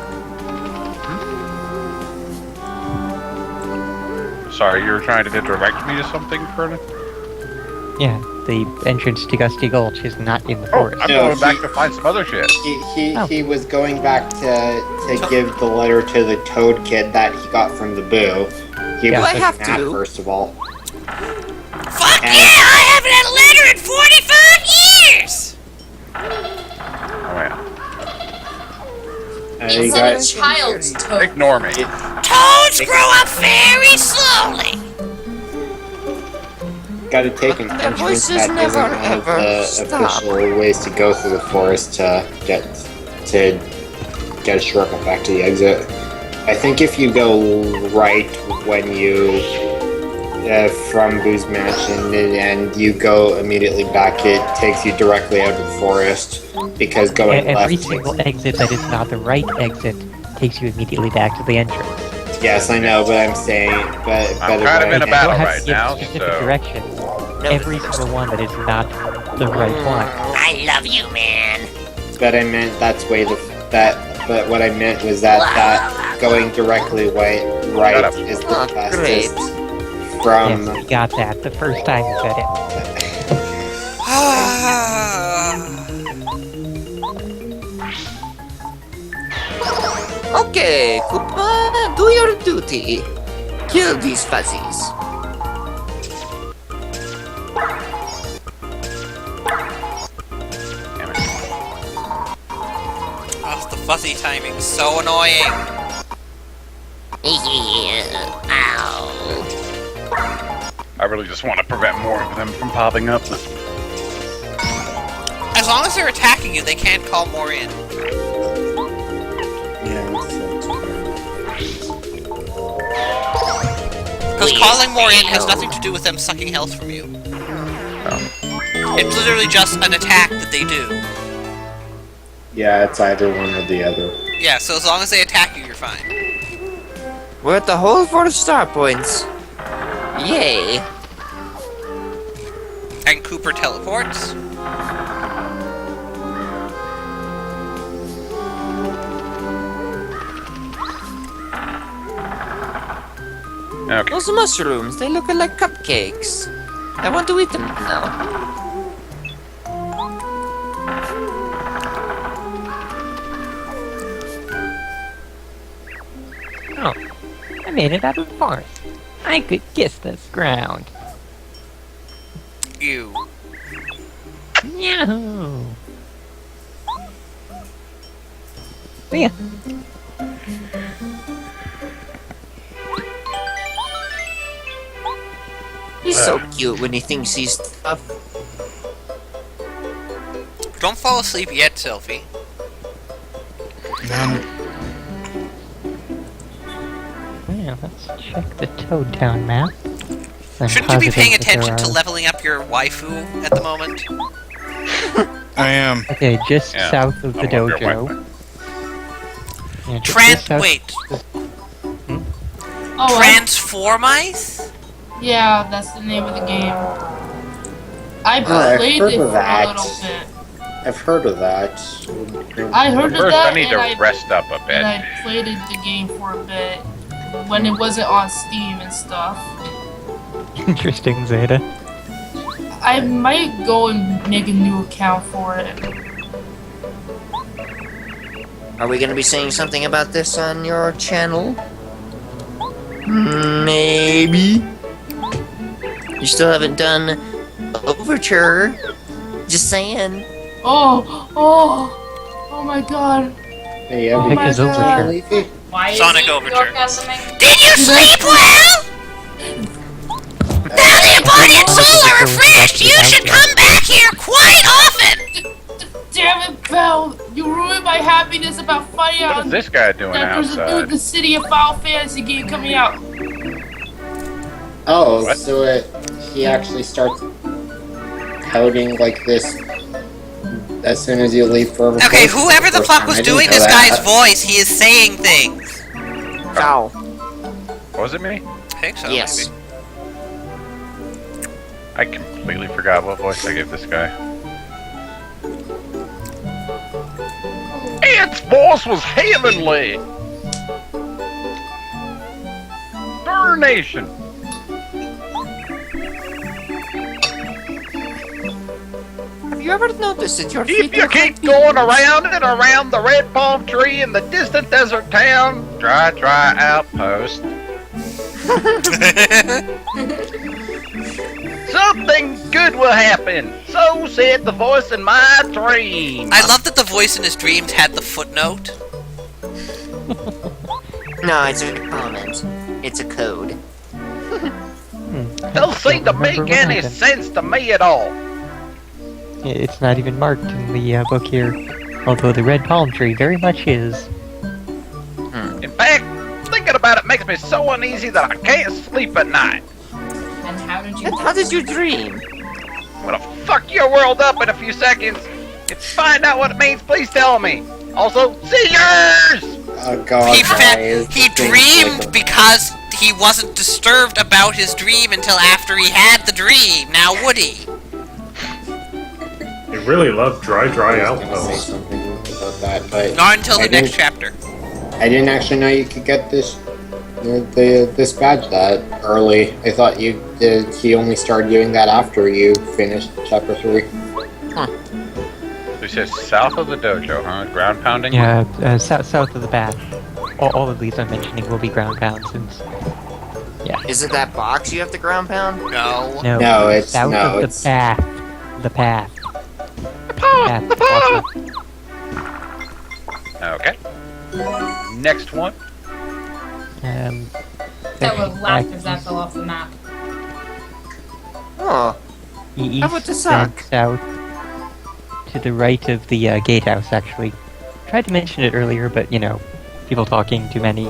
Sorry, you were trying to direct me to something, Vernon? Yeah, the entrance to Gusty Gulch is not in the Oh, forest. I'm going back to find some other shit. He was going back to give the letter to the Toad Kid that he got from the Boo. He Yeah, was I doing have that to. first of all. Fuck yeah! I haven't had a letter in 45 years! Oh, yeah. You It's got- a child toad. Ignore me. Toads grow up very slowly! Gotta take an The entrance voices that isn't never, one of ever the stop. official ways to go through the forest to get a shortcut back to the exit. I think if you go right when you from Boo's Mansion and you go immediately back, it takes you directly out of the forest because going Every left. single exit that is not the right exit takes you immediately back to the entrance. Yes, I know, but I'm saying, but I'm kind of in a You battle don't have right to give now, specific so... directions. Every single one that is not the right one. I love you, man. But I meant that's way but what I meant was that going directly right is the fastest from. Yes, we got that the first time you said it. Okay, Koopa, do your duty. Kill these fuzzies. Oh, the fuzzy timing, so annoying. Ow. I really just want to prevent more of them from popping up. As long as they're attacking you, they can't call more in. Because calling more in has nothing to do with them sucking health from you. It's literally just an attack that they do. Yeah, it's either one or the other. Yeah, so as long as they attack you, you're fine. We're at the hole for the star points. Yay. And Cooper teleports. Okay. Those mushrooms, they look like cupcakes. I want to eat them now. Oh, I made it out of the forest. I could kiss this ground. You. Yahoo! See ya. He's so cute when he thinks he's tough. Don't fall asleep yet, Sylvie. Yeah, let's check the Toad Town map. I'm Shouldn't you be positive paying that there attention to are- leveling up your waifu at the moment? I am. Okay, just Yeah, south of the I wonder dojo. Yeah, just south- Wait. Oh, Transformice? yeah, that's the name of the game. I I've played heard it of for that. a little bit. I've heard of that. I heard of First, that, I need to and rest up a and bit. I played the game for a bit when it wasn't on Steam and stuff. Interesting, Zeta. I might go and make a new account for it. Are we gonna be saying something about this on your channel? Maybe. You still haven't done Overture. Just saying. Oh my god. Hey, Oh my Because Overture. Leafy? Why is Sonic he Overture. orgasming? Did you sleep well? Now that your body and soul are refreshed, you should come back here quite often! Damn it, Belle! You ruined my happiness about finding What out is this guy doing that there's a new outside? The City of Final Fantasy game coming out. Oh, What? so he actually starts coding like this as soon as you leave for Okay, whoever the fuck was doing this guy's voice, he is saying things. Foul. Was it me? I think so. Yes. Maybe. I completely forgot what voice I gave this guy. Its voice was heavenly! Darnation! Have you ever noticed that your If feet you look keep like going around and around the red palm tree in the distant desert town, dry outpost, something good will happen. So said the voice in my dream. I love that the voice in his dreams had the footnote. No, it's a comment. It's a code. Don't seem to make any sense to me at all. It's not even marked in the book here, although the red palm tree very much is. In fact, thinking about it makes me so uneasy that I can't sleep at night. And how did you? And how did you dream? I'm gonna fuck your world up in a few seconds. If you find out what it means, please tell me. Also, see yours! Oh god, He dreamed because he wasn't disturbed about his dream until after he had the dream. Now would he? They really love dry say outposts. something about that, but Not until the I next didn't- chapter. I didn't actually know you could get this this badge that early. I thought he only started doing that after you finished chapter 3. This is south of the dojo, huh? Ground pounding? Yeah, south of the badge. All of these I'm mentioning will be ground pound since. Yeah. Is it that box you have to ground pound? No. No, it's south no, of it's the path. The path. The Path. Okay. Next one. That would laugh if that fell off the map. Oh. East, How about the then sock? south, to the right of the gatehouse, actually. Tried to mention it earlier, but, you know, people talking, too many.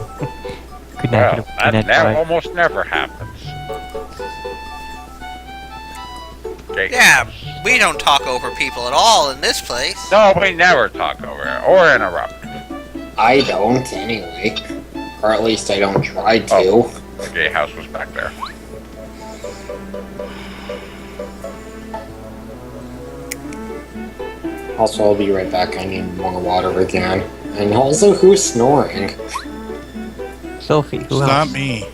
Could not Well, have been that it, almost never happens. Okay. Yeah, we don't talk over people at all in this place. No, we never talk over or interrupt. I don't anyway. Or at least I don't try to. Oh, the gay house was back there. Also, I'll be right back. I need more water again. And also, who's snoring? Sophie, who It's else? not me.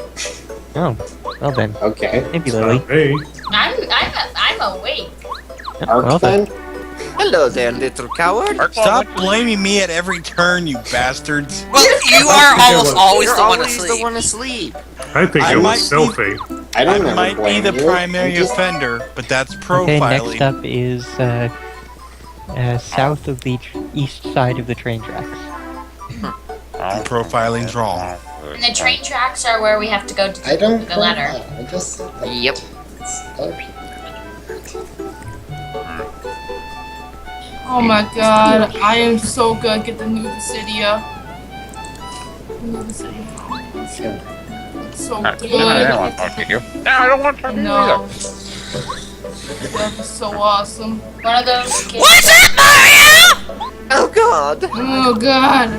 Oh, well then. Okay. Maybe Lily. Hey, I'm awake. Ark Well then? Hello there, little coward. Stop blaming me at every turn, you bastards. Well, you are almost always You're the one always asleep. the one asleep. I think I it might was Sophie. I don't I ever might be blame the you. primary I'm just- offender, but that's Okay, profiling. next up is south of the east side of the train tracks. And profiling's wrong. And the train tracks are where we have to go to I don't the letter. I just said that Yep. it's other people. Oh my god, I am so good. Get the new Dissidia. New Dissidia. So I good. don't want to talk to you. No, I don't want to talk to you No. either. That was so awesome. One of those kids. What's up, Mario? Oh god. Oh god.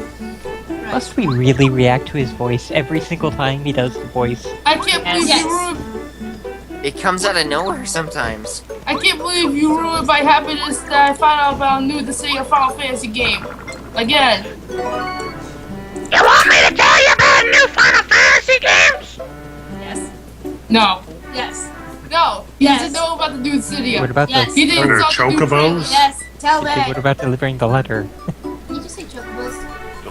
Must we really react to his voice every single time he does the voice? I can't believe Yes. you ruined. It comes out of nowhere sometimes. I can't believe you ruined my happiness that I found out about new Dissidia Final Fantasy game. Again. You want me to tell you about new Final Fantasy games? Yes. No. Yes. No. He Yes. doesn't know about the new Dissidia. What about Yes. He the? didn't Are there talk to new chocobos? Yes. Tell Okay, what me. about delivering the letter? Did you say chocobos?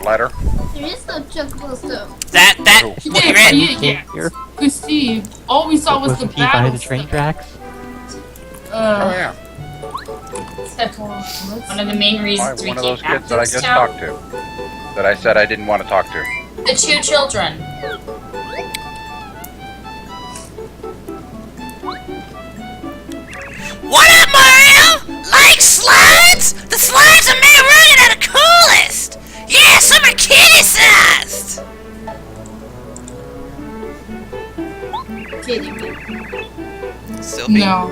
letter? There is no chocobo stove. That what you read? Yeah. Cause Steve, all we saw was the Wasn't he by battle. the train tracks? Oh yeah. That's one of the main Why, reasons we one of came those back kids to that I this just town. talked to. That I said I didn't want to talk to. The 2 children. What up, Mario? Like slides? The slides are made rugged and the coolest. Yeah, some are kitty-sized. Kidding me. Sylvie? No.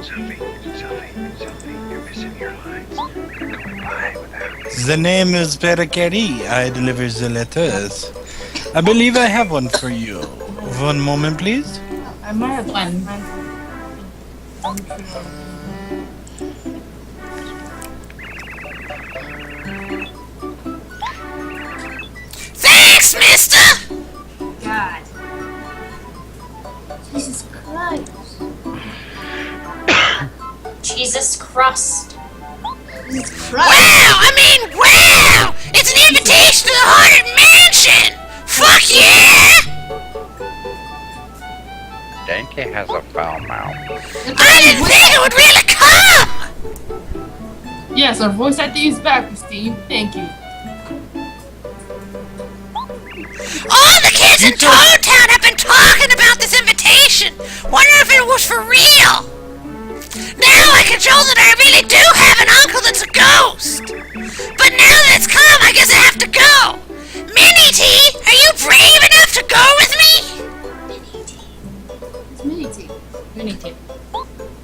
The name is Pericari. I deliver the letters. I believe I have one for you. One moment, please. I might have One. Thanks, mister. God. Jesus Christ. Jesus crust. Jesus Wow, Christ. wow! It's an invitation to the Haunted Mansion. Fuck yeah! Danke has a foul mouth. I didn't think it would really come. Yes, our voice acting is back, Steve. Thank you. All the kids in Toad Town have been talking about this invitation. Wonder if it was for real. Now I can show that I really do have an uncle that's a ghost. But now that it's come, I guess I have to go. Minnie T, are you brave enough to go with me? It's mini tea. Mini tip.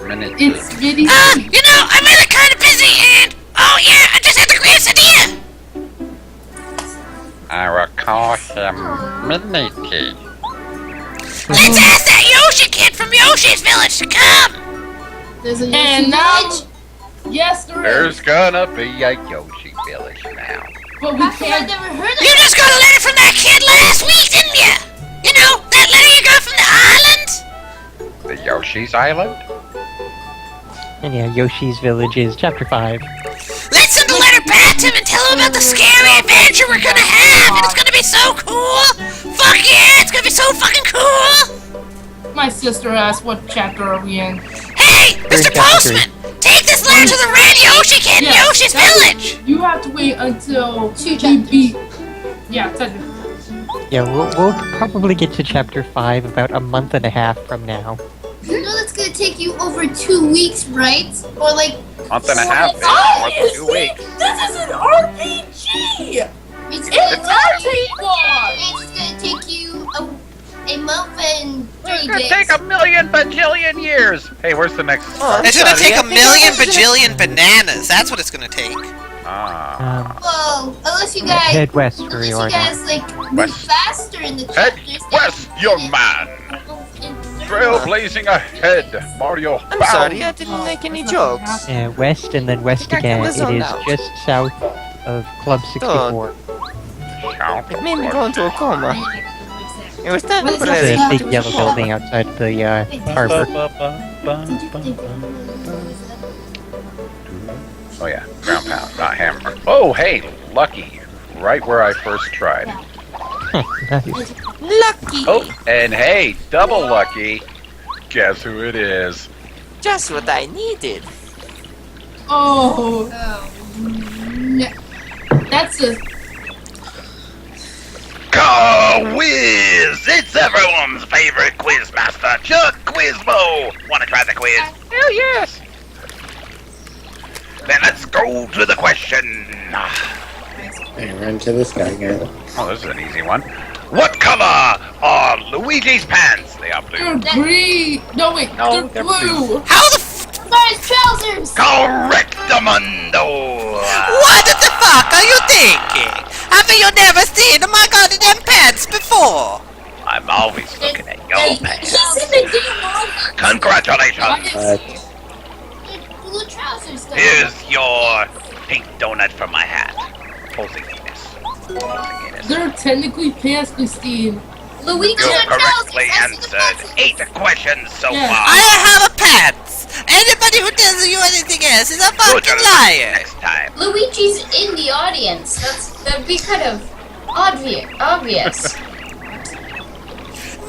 It's really You know, I'm really kind of busy and... Oh yeah, I just had the greatest idea. I will call him Minity. Let's ask that Yoshi kid from Yoshi's Village to come. There's a And Yoshi now, village. yes, there There's is. gonna be a Yoshi village now. But we How come I can't. never heard of You it? just got a letter from that kid last week, didn't you? You know, that letter you got from the island? The Yoshi's Island? And yeah, Yoshi's Village is chapter 5. Let's send a letter back to him and tell him about the scary adventure we're gonna have, and it's gonna be so cool! Fuck yeah, it's gonna be so fucking cool! My sister asked, "What chapter are we in?" Hey, Mr. Postman! Take this letter to the Red Yoshi Kid in Yeah, Yoshi's that- Village! You have to wait until 2 we chapters. beat. Yeah, technically. Yeah, we'll probably get to chapter 5 about a month and a half from now. You know that's gonna take you over 2 weeks, right? Or like Month and a half, maybe more than 2 weeks. This is an RPG. it's It's gonna take RPG. it's gonna take you a month and 3 It's gonna days. take a million bajillion years. Hey, where's the next? It's gonna take a million bajillion bananas, that's what it's gonna take. Ah. Well, unless you guys Head west for unless you your guys like move West. faster in the Head chapters. west, young man. Trailblazing ahead, Mario. I'm Bound. sorry, I didn't make any jokes. west and then west I again. was It zoned is out. just south of Club 64. It made me go into a coma. It was that What is temporary. The big yellow building outside the harbor. Oh yeah, ground pound, not hammer. Oh hey, Lucky, right where I first tried. Nice. Lucky! Oh, and hey, double lucky. Guess who it is? Just what I needed. Oh, No. that's a. Quiz! It's everyone's favorite quiz master, Chuck Quizmo. Wanna try the quiz? Hell yes. Then let's go to the question. I ran to this guy again. Oh, this is an easy one. What color are Luigi's pants? They are They're blue. green. No wait, No, they're they're blue. How the Sorry, trousers! Correctamundo! What the fuck are you thinking? Have you never seen my goddamn pants before? I'm always looking at your pants. He's in the damn Congratulations! blue trousers. Though. Here's your pink donut from my hat. Posing penis. They're technically pants, Christine. Luigi You on trousers. correctly answered 8 questions so Yeah. far. I have a pants. Anybody who tells you anything else is a fucking Good luck liar. next time. Luigi's in the audience. That'd be kind of Obvious.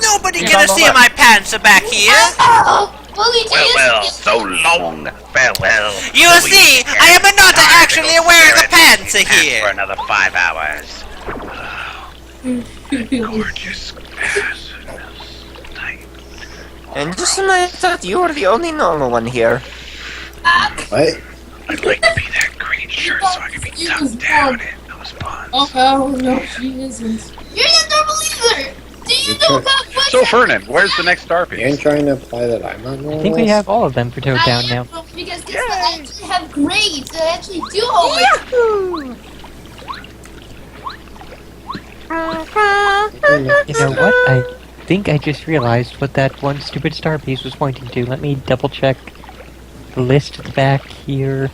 Nobody gonna see my pants are back here. Oh, Luigi Well, is so long. Farewell. You will see, I am not actually aware the pants are For here. another 5 hours. Gorgeous ass. And just when I thought you were the only normal one here. What? I'd like to be that green shirt so I can be tucked down in those ponds. Oh hell no, she isn't. You're not normal either. Do you know about what? So, Fernan, where's the next star You ain't piece? trying to imply that I'm not normal? I think we have all of them for Toad Town now. Because this one I actually have grades that actually do homework. You know what? I think I just realized what that one stupid star piece was pointing to. Let me double check the list at the back here.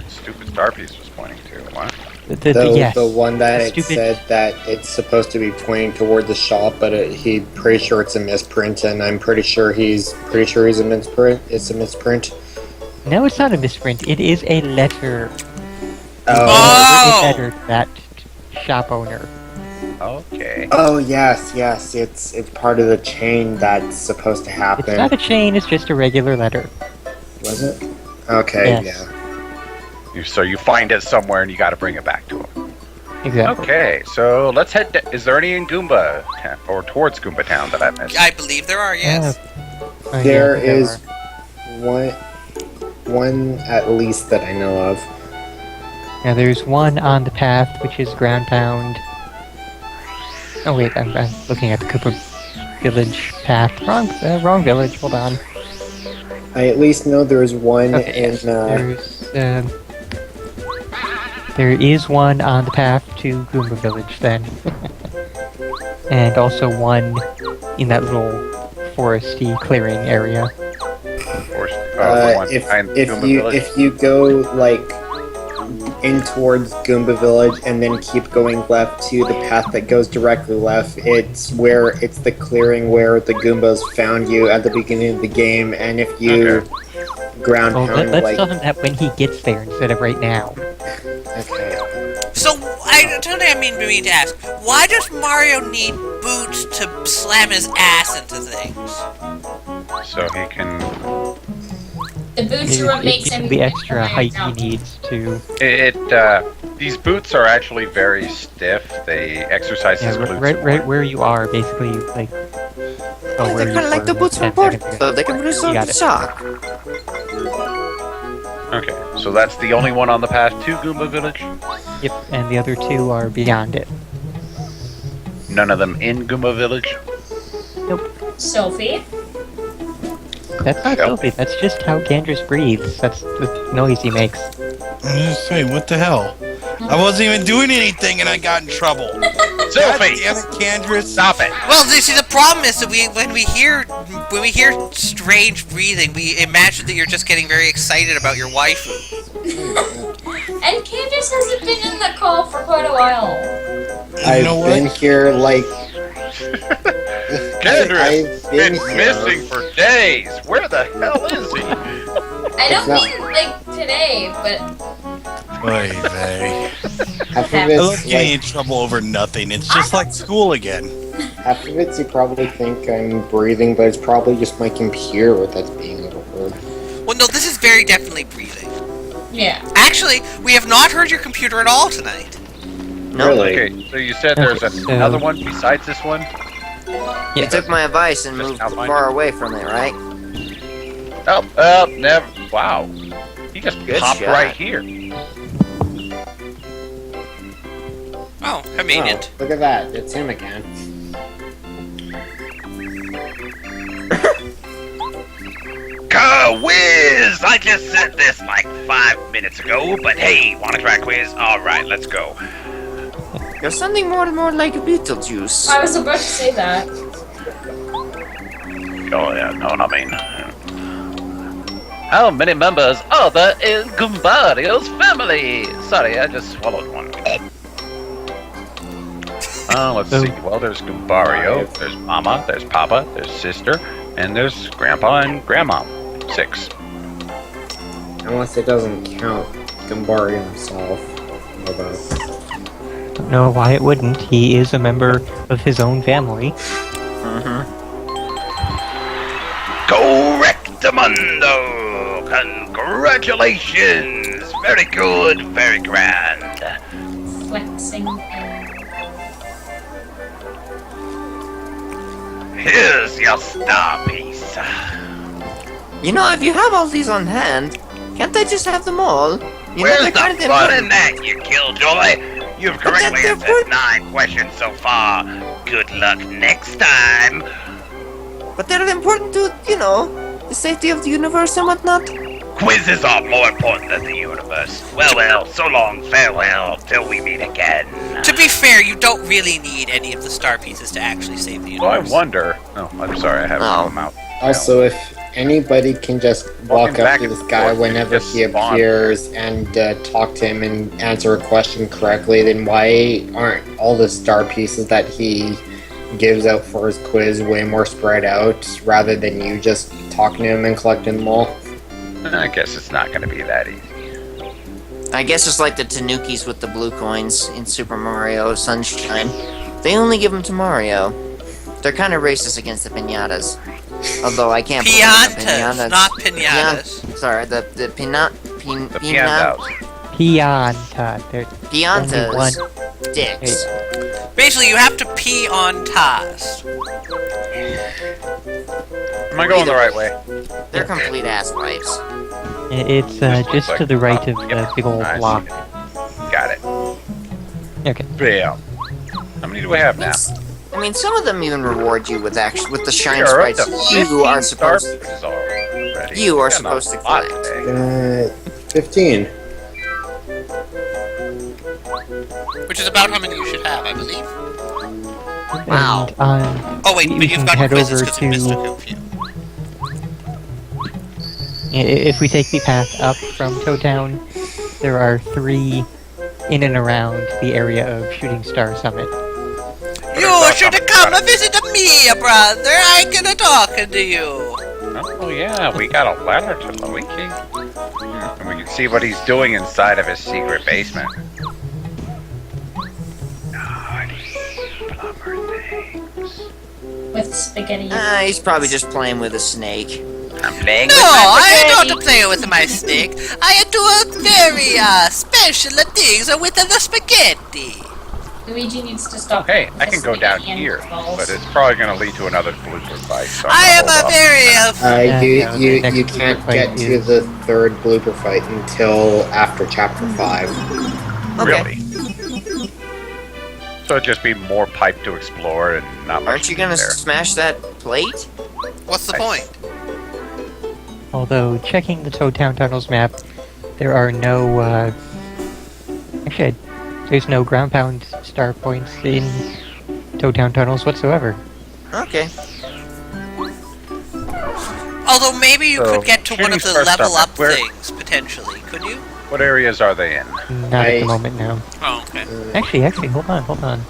Stupid star piece was pointing to. What? Yes. The one that The it stupid- said that it's supposed to be pointing toward the shop, but he pretty sure it's a misprint, and I'm pretty sure he's a misprint. It's a misprint. No, it's not a misprint. It is a letter. Oh. A letter to that shop owner. Okay. Oh yes, it's part of the chain that's supposed to happen. It's not a chain, it's just a regular letter. Was it? Okay, Yes. So you find it somewhere and you got to bring it back to him. Exactly. Okay, so let's head. Is there any in Goomba or towards Goomba Town that I missed? I believe there are, yes. Oh, There yeah, is one at least that I know of. Now there's one on the path, which is Ground Pound. Oh wait, I'm looking at the Koopa Village path. Wrong village. Hold on. I at least know there's one in. There is one on the path to Goomba Village then, and also one in that little foresty clearing area. If you go like in towards Goomba Village and then keep going left to the path that goes directly left, it's the clearing where the Goombas found you at the beginning of the game, and if you ground Well, pound let's like tell him that when he gets there instead of right now. okay. So, I totally mean to ask, why does Mario need boots to slam his ass into things? So he can. The boots are what makes him the extra height he needs to. These boots are actually very stiff. They exercise his glutes. Right where you are, basically, like. Oh, They're kind of like the boots from Port, so they can resist the shock. Okay, so that's the only one on the path to Goomba Village? Yep, and the other two are beyond it. None of them in Goomba Village? Sophie? That's not Sophie, that's just how Gandris breathes. That's the noise he makes. I'm just saying, what the hell? I wasn't even doing anything and I got in trouble. Sophie! Damn it, Candris. Stop it! Well, see, the problem is that when we hear strange breathing, we imagine that you're just getting very excited about your waifu. And Candace hasn't been in the call for quite a while. I've been here like. Kendrick, been missing for days. Where the hell is he? I don't mean like today, but Oy vey. Half of I love it's getting in like, trouble over nothing. It's just like school again. half of it's you probably think I'm breathing, but it's probably just my computer that's being overheard. Well, no, this is very definitely breathing. yeah. Actually, we have not heard your computer at all tonight. No. Really? Okay, so you said there's another one besides this one? You took my advice and moved far away from it, right? Oh, never. Wow. He just Good popped shot. right here. Oh, convenient. Oh, look at that. It's him again. Go whiz! I just said this like 5 minutes ago, but hey, wanna try a quiz? Alright, let's go. You're sounding more and more like Beetlejuice. I was about to say that. Oh yeah, no, I mean. How many members are there in Goombario's family? Sorry, I just swallowed one. Let's see. Well, there's Goombario, there's Mama, there's Papa, there's Sister, and there's Grandpa and Grandma. 6. Unless it doesn't count Gumbario himself. Don't know why it wouldn't. He is a member of his own family. Correctamundo! Congratulations! Very good, very grand. Flexing. Here's your star piece. You know, if you have all these on hand, can't I just have them all? You Where's know, the they're kind of fun in important. that, you killjoy? You've correctly answered 9 questions so far. Good luck next time. But they're important to, you know, the safety of the universe and whatnot. Quizzes are more important than the universe. Well, so long, farewell, till we meet again. To be fair, you don't really need any of the star pieces to actually save the Oh, I universe. wonder. Oh, I'm sorry, I haven't come out. Also, if anybody can just walk up back to and this guy forth, whenever just he spawn. appears and talk to him and answer a question correctly, then why aren't all the star pieces that he gives out for his quiz way more spread out rather than you just talking to him and collecting them all? I guess it's not going to be that easy. I guess it's like the Tanukis with the blue coins in Super Mario Sunshine. They only give them to Mario. They're kind of racist against the pinatas. Although I can't believe the Piantas, not pinatas. Sorry, the The piantas. Pianta. There's Piantas. only one. Dicks. Basically, you have to pee on Taz. Am I going the right way? They're complete ass wipes. It's just to the right of the big old I see block. Got it. Okay. Bam. How many do we have now? I mean, some of them even reward you with the shine We are up sprites to you are 15 supposed to. stars already. You are We got supposed to a lot collect. today. 15. Which is about how many you should have, I believe. Wow. And, Oh wait, you but you've can got head quizzes over because you missed a to. few. If we take the path up from Town, there are 3 in and around the area of Shooting Star Summit. You should have come and visited me, brother. I could have talked to you. Oh yeah, we got a ladder to Luigi. And we can see what he's doing inside of his secret basement. With spaghetti. He's probably just playing with a snake. I'm playing No, with my I spaghetti. don't play with my snake. I do a very special things with the spaghetti. Luigi needs to stop. Hey, I can go down spaghetti and here, balls. but it's probably going to lead to another blooper fight. So I am I'm a gonna very You next can't blooper get fight to is- the third blooper fight until after chapter 5. hold off. Really? So it'd just be more pipe to explore and not much Aren't you gonna there. smash that plate? What's the point? Although, checking the Town Tunnels map, there are no, actually, there's no ground pound star points in Town Tunnels whatsoever. Okay. Although maybe you So, could get to one of the Shooting Star level up Summit, where- things, potentially. Could you? What areas are they in? Not at the moment, no. Oh, okay. Actually, hold on.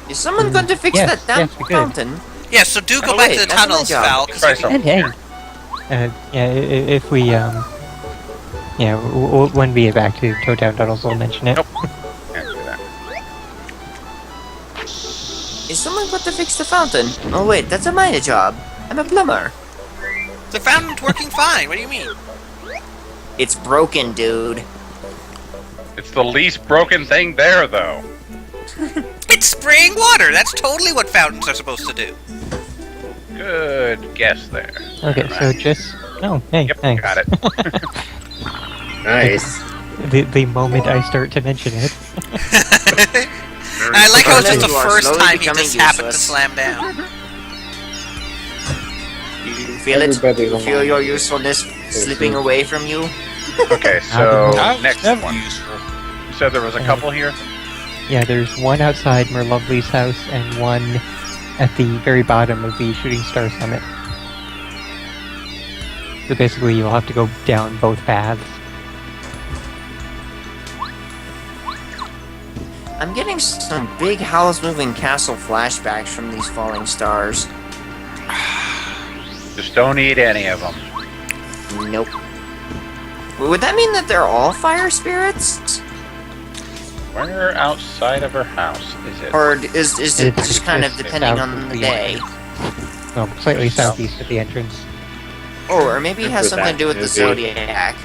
Is someone going to fix Yes, that damn yes, we could. fountain? Yeah, so do go Oh, back wait, to the that's my tunnels, job. Val. Try Because And hey, if we, when we get back to Town Tunnels, we'll mention it. Nope. Can't do that. Is someone going to fix the fountain? Oh wait, that's a my job. I'm a plumber. the fountain's working fine. What do you mean? It's broken, dude. It's the least broken thing there, though. It's spraying water. That's totally what fountains are supposed to do. Good guess there. Okay, so just... Oh, hey, Yep, thanks. got it. Nice. The moment I start to mention it. I like how it's just the You are first slowly time he becoming just happened to useless. slam down. You feel it? Everybody You feel your usefulness slipping away from you? Okay, so That next never one. useful. You said there was a couple here? Yeah, there's one outside Merlovely's house and one at the very bottom of the Shooting Star Summit. So basically you'll have to go down both paths. I'm getting some big house moving castle flashbacks from these falling stars. Just don't eat any of them. Nope. Would that mean that they're all fire spirits? Where outside of her house is it? Or is it It's just kind of just depending south on of the the day? Well, slightly southeast of the entrance. Or maybe it has For something to that do with the movie. zodiac,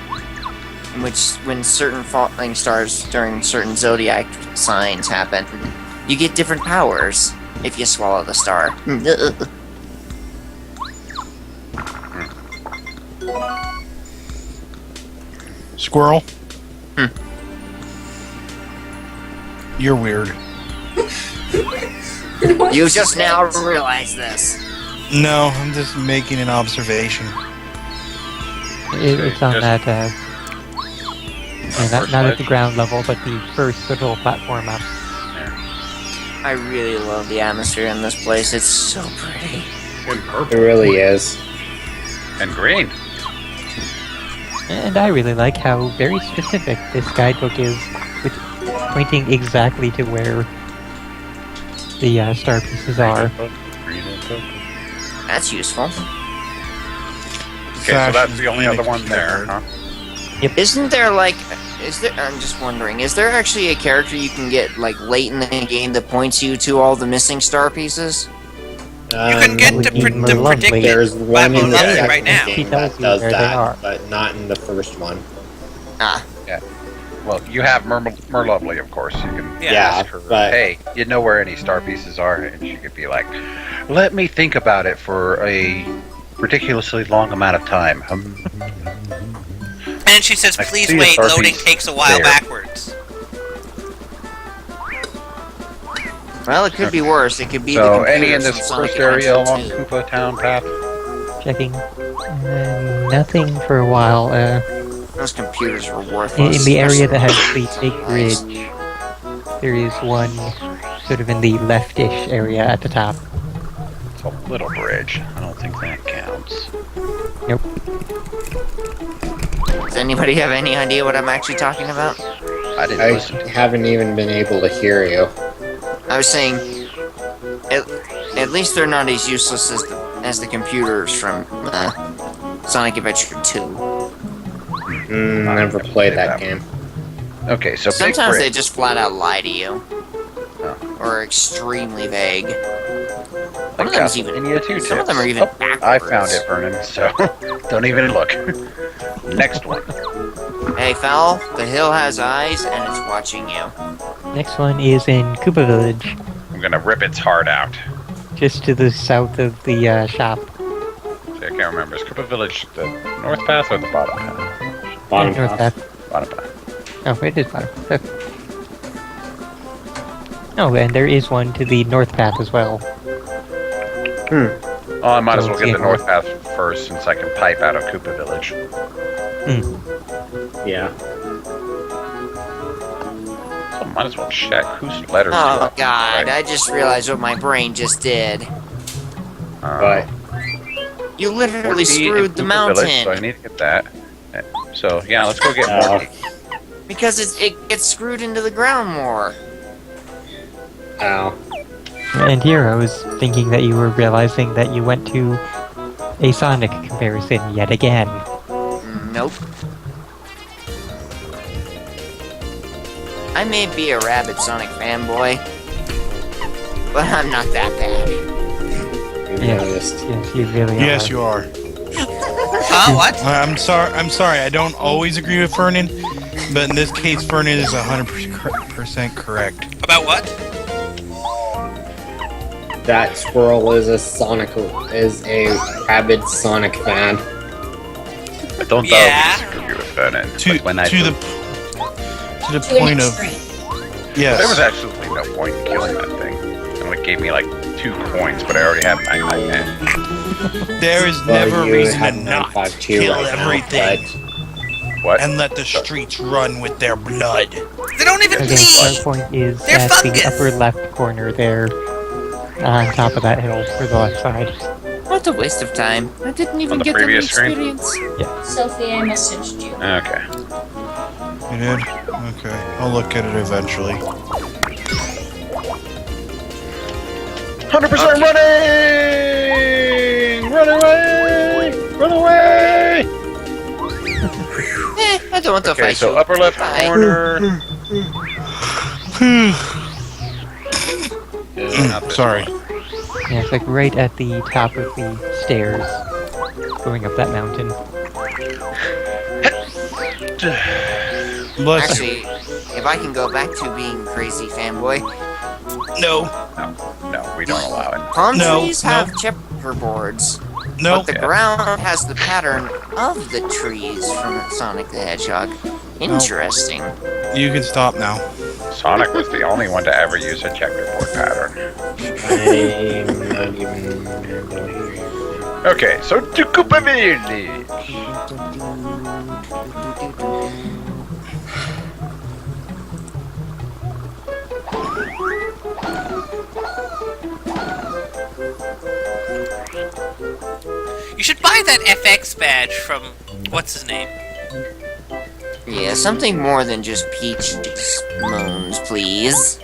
in which when certain falling stars during certain zodiac signs happen, you get different powers if you swallow the star. Squirrel? Hmm. You're weird. You just now realized this. No, I'm just making an observation. It's on Just- that, yeah, not at the ground level, but the first little platform up. I really love the atmosphere in this place. It's so pretty. It really is. And green. And I really like how very specific this guidebook is, with pointing exactly to where the star pieces are. Green and purple. That's useful. Okay, so that's the only other one there, huh? Isn't there like, I'm just wondering, is there actually a character you can get like late in the game that points you to all the missing star pieces? You can get the predicted There's one in the Lovely second right now. game He tells that you does where they are. that, but not in the first one. Ah. Yeah. Well, you have Merlovely, of course. You can Yeah, ask her, but- hey, you know where any star pieces are? And she could be like, let me think about it for a ridiculously long amount of time. And she says, I can please see a wait, star loading piece takes a while there. backwards. Well, it could be worse. It could be So, the any in computers this from Sonic first area Adventure along 2. Koopa Town path? Checking. Nothing for a while. Those computers were In worthless. the area that has especially the big bridge, there is one sort of in the leftish area at the top. It's a little bridge. I don't think that counts. Nope. Does anybody have any idea what I'm actually talking about? I didn't I listen. haven't even been able to hear you. I was saying, at least they're not as useless as the computers from Sonic Adventure 2. Never played that game. Okay, so big Sometimes they bridge. just flat out lie to you. Or are extremely vague. One of them's even, some of them are even backwards. I found it, Vernon, so don't even look. Next one. Hey, Fowl, the hill has eyes and it's watching you. Next one is in Koopa Village, I'm gonna rip its heart out. just to the south of the shop. See, I can't remember. Is Koopa Village the north path or the bottom path? Bottom North path. path. Bottom path. Oh, it is bottom. Oh, and there is one to the north path as well. Oh, I might as well get the Yeah. north path first since I can pipe out of Koopa Village. Yeah. So might as well check whose letters. do Oh I god, write. I just realized what my brain just did. But You literally 40 in screwed the Koopa mountain. Village, so I need to get that. So yeah, let's go get more. Because it gets screwed into the ground more. ow. And here I was thinking that you were realizing that you went to a Sonic comparison yet again. Nope. I may be a rabid Sonic fanboy, but I'm not that bad. Yes, yes, you really Yes, are. you are. Huh? What? I'm sorry. I don't always agree with Vernon, but in this case, Vernon is 100% correct. About what? That squirrel is a rabid Sonic fan. I don't Yeah. always agree with Vernon. To but when I to do, the To an point of extreme. yes. there was absolutely no point in killing that thing. It only gave me like 2 coins, but I already have 999. There is Well, never a you reason to have not 952 kill right now, everything What? and let the streets run with their blood. They don't even Okay, bleed! our point is They're at fungus. the upper left corner there, on top of that hill, for the left side. What a waste of time. I didn't even On the get the previous screen? experience. Sophie, I messaged you. Okay. You did? Okay. I'll look at it eventually. 100% running! Run away! Run away! I don't want to Okay, fight so you. upper left Bye. corner. Sorry. Yeah, it's like right at the top of the stairs, going up that mountain. Bless Actually, if I can go back to being crazy fanboy, No. No, we don't allow it. palm No, trees no. have checkerboards, No. but the ground has the pattern of the trees from Sonic the Hedgehog. Interesting. You can stop now. Sonic was the only one to ever use a checkerboard pattern. I'm not even. Okay, so to Koopa Village. You should buy that FX badge from what's his name? Yeah, something more than just Peach moans, please.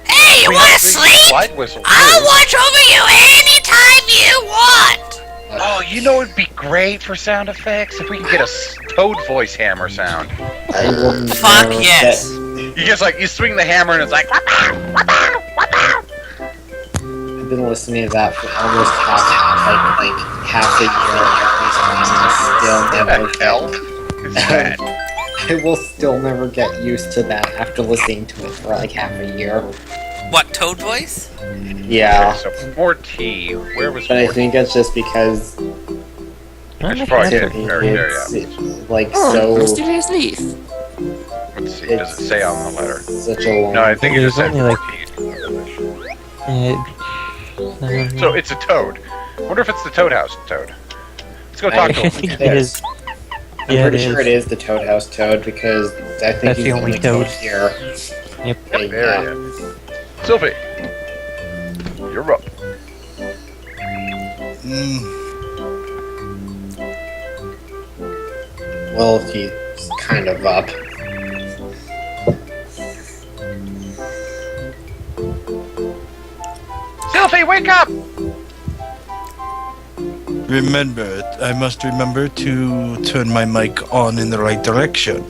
Hey, you wanna sleep? Slide whistle. I'll watch over you anytime you want! Oh, you know it'd be great for sound effects if we could get a Toad voice hammer sound. I will Fuck never yes. You just like, you swing the hammer and it's like, I've been listening to that for almost half a year, and what the hell is that? I will still never get used to that after listening to it for like half a year. What, Toad voice? Yeah, Okay, so Morty, where was but I Morty? think it's just because I should probably get it it's very, very up. like Oh, Mr. so Leaf. Let's see, does it say on the letter? such a long. No, I think it just said There's only, Morty. So it's a toad. I wonder if it's the Toad House toad. Let's go talk to I him. think it is. I'm Yeah, pretty sure it is the Toad House Toad because I think That's he's the only toad toad. here. Yep. Yep, there he is. Sylvie, you're up. Well, he's kind of up. Sylvie, wake up! Remember, I must remember to turn my mic on in the right direction.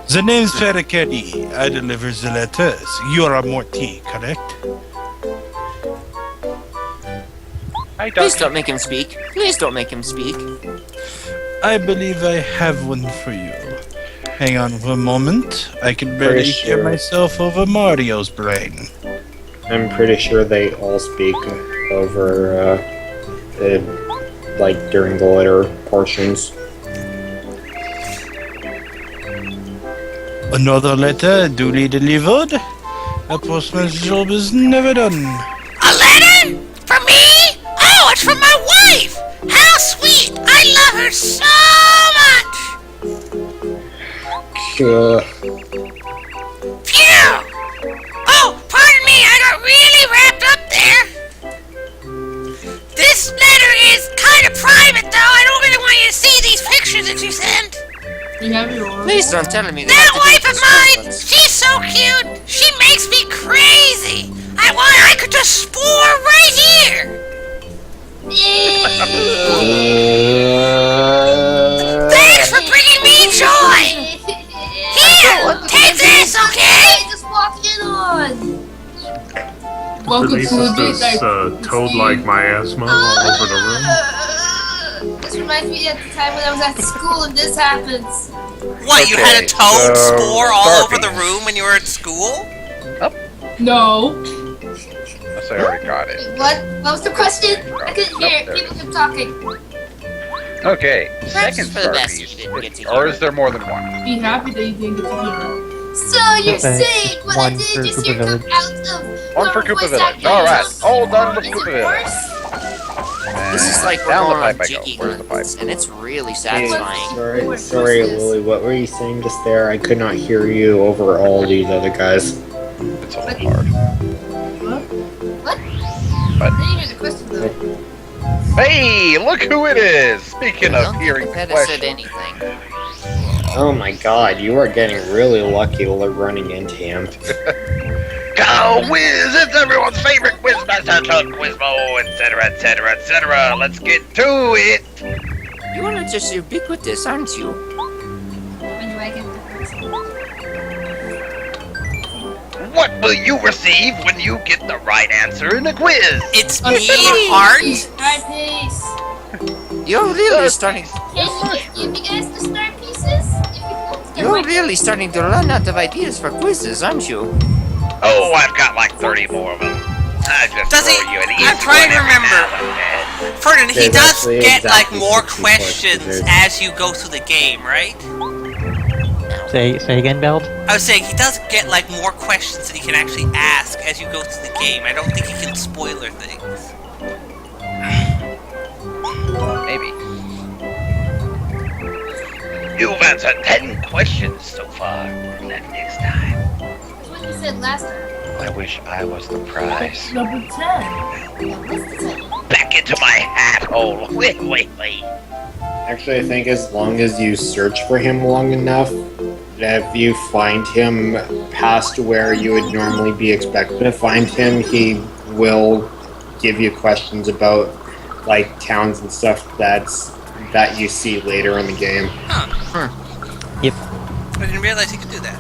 The name's Ferricetti. I deliver the letters. You are a Morty, correct? Please don't make him speak. Please don't make him speak. I believe I have one for you. Hang on for a moment. I can barely Pretty hear sure. myself over Mario's brain. I'm pretty sure they all speak over, like during the later portions. Another letter duly delivered. A postman's job is never done. A letter? For me? Oh, it's from my wife! How sweet! I love her so much! Phew! Oh, pardon me, I got really wrapped up there. This letter is kind of private, though. I don't really want you to see these pictures that you sent. You have your Please don't tell me That wife of mine, she's so cute. She makes me crazy. I could just spore right here. Thanks for bringing me joy. Here, take this, okay? Just walk in on. Welcome to Releases the this toad-like miasma all over the room. This reminds me of the time when I was at school and this happens. What, you had a Okay, toad so, spore all over the Starfish. room when you were at school? No. Unless I already got it. What was the question? I couldn't hear. Nope, People kept talking. Okay, second for the best Starpiece. you didn't get to hear Or is there more than one? Be happy that you didn't get to hear. So you're Okay. saying what I One did for just hear Koopa come Village. out of One for normal Koopa voice Village. acting? Alright, all done with Is Koopa it Village. worse? This is like we're Down the going on pipe I go. jiggy Where's the pipe? guns, and it's really Hey, satisfying. sorry, Lily. What were you saying just there? I could not hear you over all these other guys. It's a little hard. What? What? I didn't hear the question though. Hey, look who it is! Speaking I of don't hearing think the Peta said question. anything. Oh my god, you are getting really lucky running into him. Go Wiz! It's everyone's favorite Quizmaster, Toad Quizmo, etc., etc., etc. Let's get to it! You wanna just ubiquitous, aren't you? When do I get the question? What will you receive when you get the right answer in a quiz? It's me, Art. Star piece. You're really starting. Can you give you guys the star pieces? You're really starting to run out of ideas for quizzes, aren't you? Oh, I've got like 30 more of them. I just Does he? throw you an easy I'm trying to one every remember. now and then. Ferdinand, he There's does actually get like exactly more 60 questions questions. as you go through the game, right? Say again, Beld. I was saying he does get like more questions that he can actually ask as you go through the game. I don't think he can spoiler things. Maybe. You've answered 10 questions so far. Next time. That's what you said last time. I wish I was the prize. Number 10. Back into my hat hole. Wait. Actually, I think as long as you search for him long enough, if you find him past where you would normally be expected to find him, he will give you questions about like towns and stuff that you see later in the game. Yep. I didn't realize he could do that.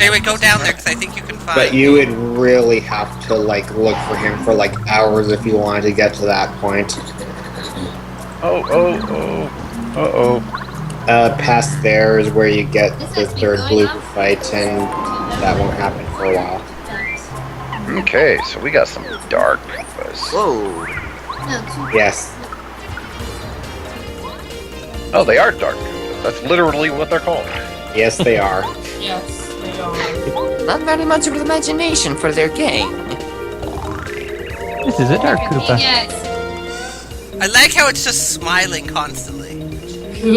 Anyway, go down there because I think you can find. But you would really have to like look for him for like hours if you wanted to get to that point. Past there is where you get the third blooper fight, and that won't happen for a while. Okay, so we got some dark Koopas. Whoa. Yes. Oh, they are dark Koopas. That's literally what they're called. Yes, they are. Yes, they are. Not very much of an imagination for their game. This is a Dark Koopa. Yes. I like how it's just smiling constantly. And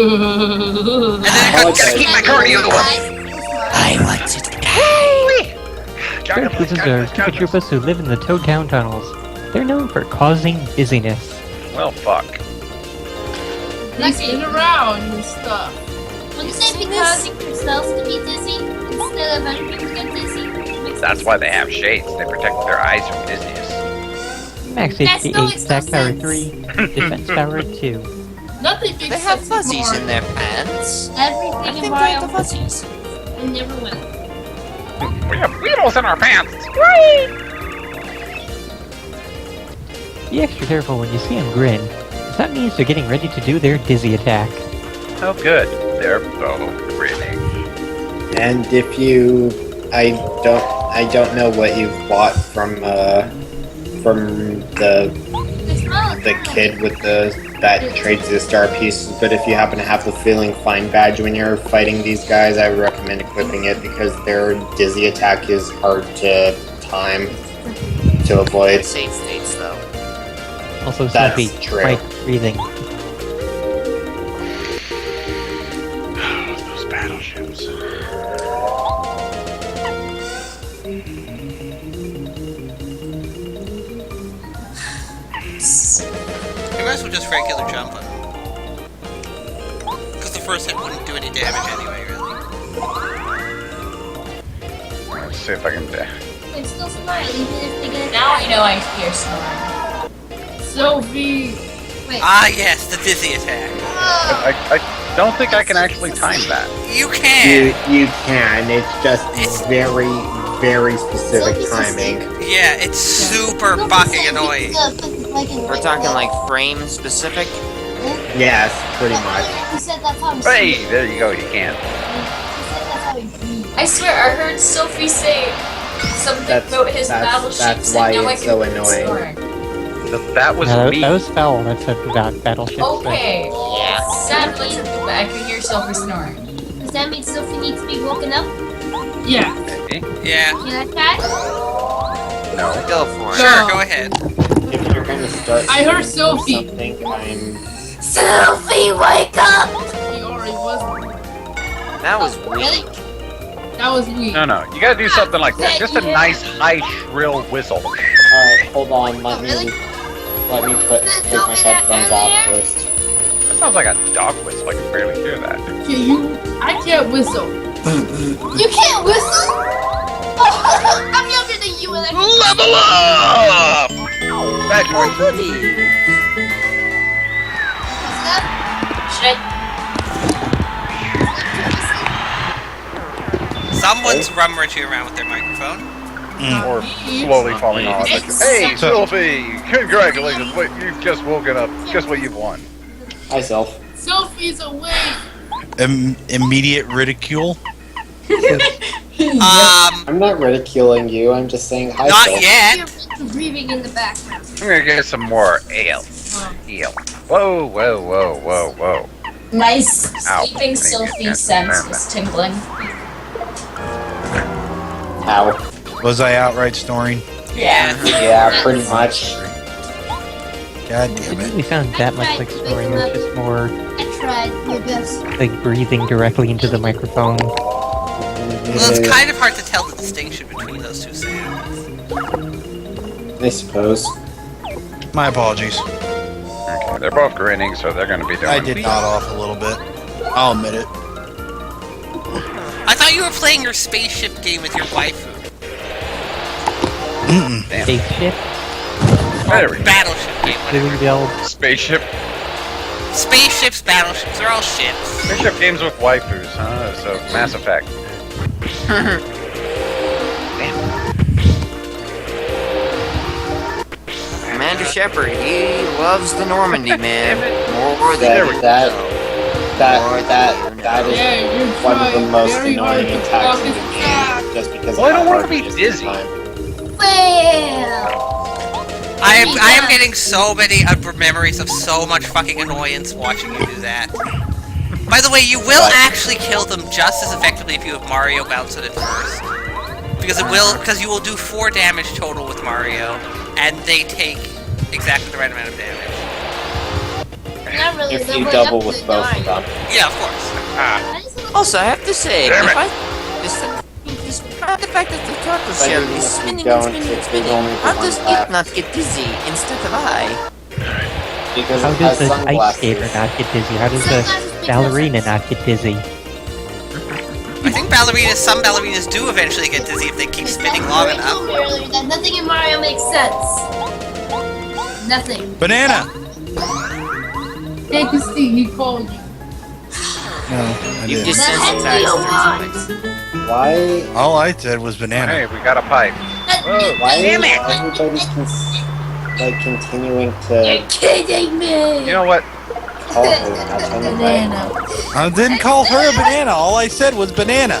then it goes, Gotta keep my cardio up. I want to Dark Koopas are Koopa Troopas who live in the Toad Town tunnels. They're known for causing dizziness. Well, fuck. They spin around and stuff. Wouldn't they be causing themselves to be dizzy instead of other people to get dizzy? That's why they have shades. They protect their eyes from dizziness. Max That HP still 8, makes no attack power sense. 3, defense power 2. Nothing makes They have sense fuzzies anymore. in their pants. Everything I in think they Mario have the fuzzies. and never will. We have Weedles in our pants. Be extra careful when you see them grin, because that means they're getting ready to do their dizzy attack. Oh, good. They're both grinning. And if you, I don't know what you've bought from the kid with that trades the star pieces, but if you happen to have the Feeling Fine badge when you're fighting these guys, I would recommend equipping it because their dizzy attack is hard to time to avoid. Safe states, though. Also, That's Sophie, true. Mike breathing. Those battleships. You might as well just regular jump on him. Because the first hit wouldn't do any damage anyway, really. Let's see if I can. They still smile even if they get Now I know I hear snoring. Sophie! Wait. Ah, yes, the dizzy attack. I don't think I can actually time that. You can! You can. It's just very, very specific timing. Yeah, it's super fucking annoying. We're talking like frame specific. Yes, pretty much. He said that's how he Hey, there you go. You can. He said that's how he breathes. I swear I heard Sophie say something about his battleships, That's why and now I it's can so hear annoying. snoring. That was No, me. that was foul. That's about battleships. Okay. Yeah. Sadly, but I can hear Sophie snoring. Does that mean Sophie needs to be woken up? Yeah. Yeah. You like that? No. Go for it. Sure, go ahead. If you're gonna start I heard Sophie. something, I'm Sophie, wake up! He already was. That was weak. That was weak. No. You gotta do something like that. Just a nice, high, shrill whistle. Alright, hold on, let me take my headphones off first. That sounds like a dog whistle. I can barely hear that. I can't whistle. You can't whistle? I'm younger than you and I can Level up! Back more. Should I? Someone's rummaging around with their microphone. Or slowly falling off. Like, hey, Sylphie! Congratulations! Wait, you've just woken up. Guess what you've won? Hi, Self. Sophie's awake. Immediate ridicule. I'm not ridiculing you. I'm just saying hi. Not Self. yet. You're breathing in the background. I'm gonna get some more ale. Ale. Whoa, whoa, whoa, whoa, whoa. My Ow. sleeping Sylphie sense was tingling. Ow. Was I outright snoring? Yeah. Yeah, pretty much. God damn it. We sound that much like snoring. It's just more I tried my best. like breathing directly into the microphone. Well, it's kind of hard to tell the distinction between those two sounds. I suppose. My apologies. Okay, they're both grinning, so they're gonna be doing. I did nod off a little bit. I'll admit it. I thought you were playing your spaceship game with your waifu. Damn. Spaceship? There we go. Battleship game. Lily Bell. Spaceship. Spaceships, battleships, they're all ships. Spaceship games with waifus, huh? So Mass Effect. Commander Shepard, he loves the Normandy, man. More than That is Yeah, you're one of the trying most very hard annoying to attacks talk in us the back. game, just because Well, I of don't how want to hard be it is dizzy. sometimes. Well, I am getting so many memories of so much fucking annoyance watching you do that. By the way, you will actually kill them just as effectively if you have Mario bounce at it first. Because you will do 4 damage total with Mario, and they take exactly the right amount of damage. not really. If they're you way double up with to both of 9. them. Yeah, of course. Also, I have to say, Damn if it. I describe the fact that the turtle But shell even is if you spinning don't, and spinning and it's spinning, only how the does one it left. not get dizzy instead of I? Because How it does has the ice sunglasses. skater not get dizzy? How does the ballerina not get dizzy? I think some ballerinas do eventually get dizzy if they keep spinning long You enough. told me earlier that nothing in Mario makes sense. Nothing. Banana! Hey, Christine, he called you. No, I You didn't. just sensitized their toys. Why? All I said was banana. Hey, we got a pipe. Whoa. Why is Damn it. everybody continuing You're to kidding me. You know what? call her that kind of way? Banana. I didn't call her a banana. All I said was banana.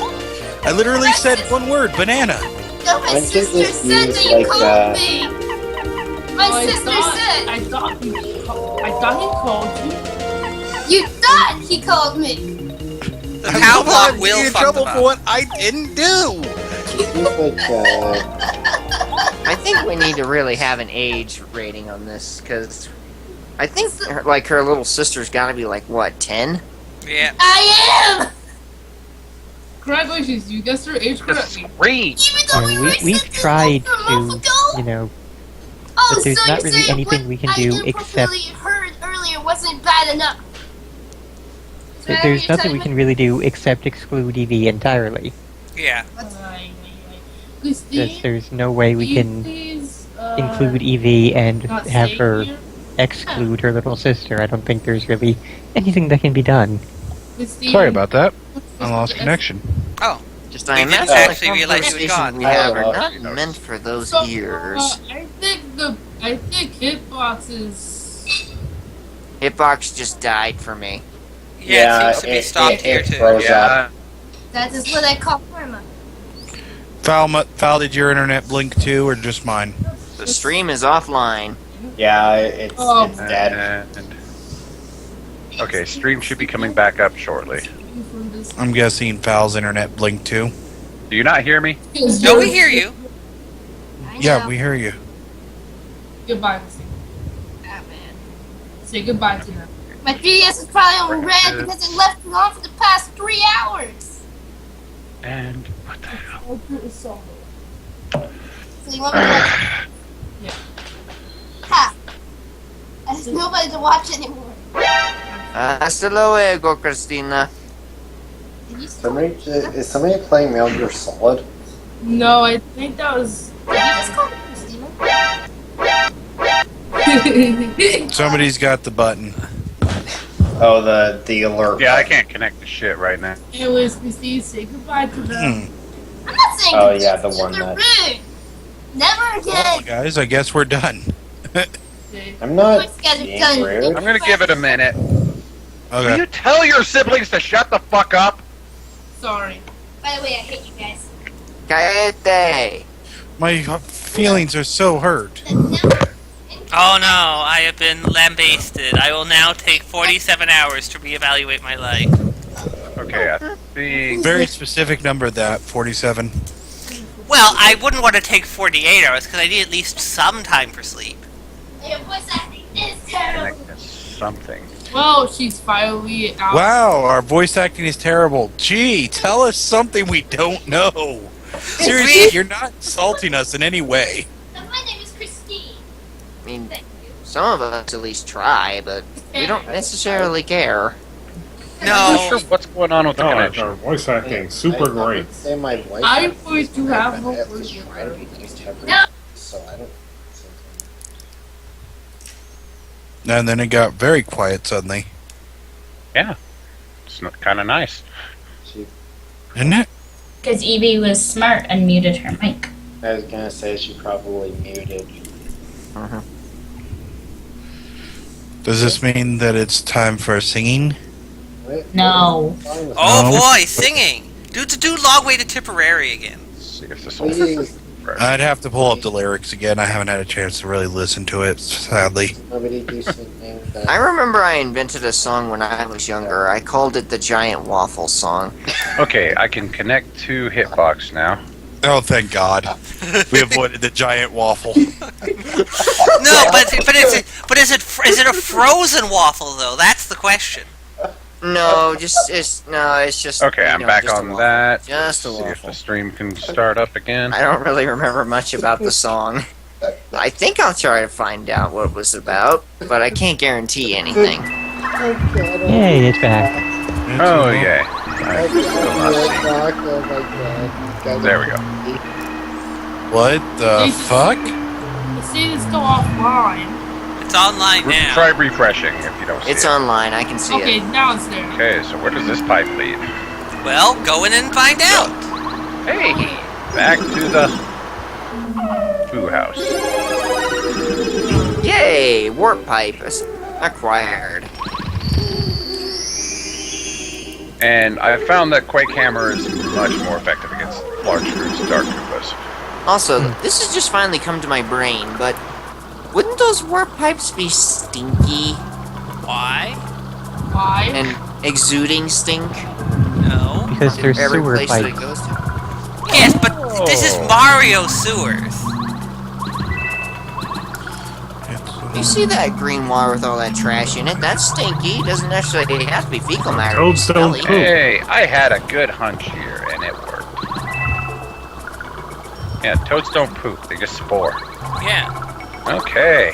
I literally said one word, banana. No, my Why don't you sister just said use, that you like, called me. My I sister said. thought he called you. You thought he called me. The cow block will in fuck trouble them for up. what I didn't do. Use like I think we need to really have an age rating on this, because I think her little sister's got to be like, what, 10? Yeah. I am. Congratulations, you guessed her age correctly. Great. Even though we were We've sisters tried like a month to, ago. you know, Oh, but there's so not you're really saying anything what we can I do except improperly heard earlier wasn't bad enough. there's nothing we can really do except exclude EV entirely. Yeah. Because there's no way we can please, include EV and not have stay her here? exclude her little sister. I don't think there's really anything that can be done. Christine, Sorry about that. I lost connection. Oh. Just We I didn't imagine actually the realize you had conversations gone. we have are Oh, not meant for those So, ears. I think Hitbox is. Hitbox just died for me. Yeah, it seems to be stopped here too. froze up. That is what I call karma. Foul, did your internet blink too, or just mine? The stream is offline. Yeah, it's Oh. dead. And, okay, stream should be coming back up shortly. I'm guessing Foul's internet blinked too. Do you not hear me? No, we hear you. I Yeah, know. we hear you. Goodbye, Christine. Ah, man. Say goodbye to them. My 3DS is probably on red because it left it on for the past 3 hours. And what the hell? So you want me to watch? Yeah. Ha! There's nobody to watch anymore. Hasta luego, Christina. Is somebody playing Metal Gear Solid? No, I think that was. Did you just call me Christina? Somebody's got the button. Oh, the alert. Yeah, I can't connect to shit right now. Anyways, Christine, say goodbye to them. I'm not saying Oh, you're yeah, the just one they're that- rude. Never Well, again. guys, I guess we're done. I'm not Those guys are being done. rude. I'm gonna give it a minute. Will Okay. you tell your siblings to shut the fuck up? Sorry. By the way, I hate you guys. Kaete. My feelings are so hurt. Oh no, I have been lambasted. I will now take 47 hours to reevaluate my life. Okay, I think. Very specific number, that 47. Well, I wouldn't want to take 48 hours because I need at least some time for sleep. Your voice acting is terrible. Connect to something. Well, she's finally out. Wow, our voice acting is terrible. Gee, tell us something we don't know. Seriously, you're not insulting us in any way. My name is Christine. I mean, some of us at least try, but we don't necessarily care. I'm not No. sure what's going on with the No, connection. our voice acting super I great. would say my voice I'm acting going is to great, have but no I have to voice try to read every No. so I don't. And then it got very quiet suddenly. Yeah. It's kind of nice. Isn't it? Because Evie was smart and muted her mic. I was gonna say she probably muted. Does this mean that it's time for singing? No. Oh No. boy, singing! Do Long Way to Tipperary again. See if this Please, I'd have to pull up the lyrics again. I haven't had a chance to really listen to it, sadly. nobody do something that. I remember I invented a song when I was younger. I called it the Giant Waffle Song. Okay, I can connect to Hitbox now. Oh, thank God. We avoided the giant waffle. No, but is it a frozen waffle though? That's the question. No, it's just. Okay, you I'm know, back just a on waffle. that. Just a See if waffle. the stream can start up again. I don't really remember much about the song. I think I'll try to find out what it was about, but I can't guarantee anything. Yay, it's back. Oh, yay. I'm still not seeing. Oh my god. There we go. What the fuck? The scene is still offline. It's online now. Try refreshing if you don't see It's it. online, I can see Okay, it. now it's there. Okay, so where does this pipe lead? Well, go in and find out. Hey! Back to the Foo House. Yay! Warp pipe acquired. And I found that Quake Hammer is much more effective against large groups of Dark Koopas. Also, this has just finally come to my brain, but wouldn't those warp pipes be stinky Why? Why? and exuding stink? No. Because they're Every sewer place that it pipes. goes to. Yes, but this is Mario sewers. You see that green water with all that trash in it? That's stinky. It doesn't necessarily have to be fecal matter. Toads don't Smelly. poop. Hey, I had a good hunch here, and it worked. Yeah, toads don't poop, they just spore. Yeah. Okay,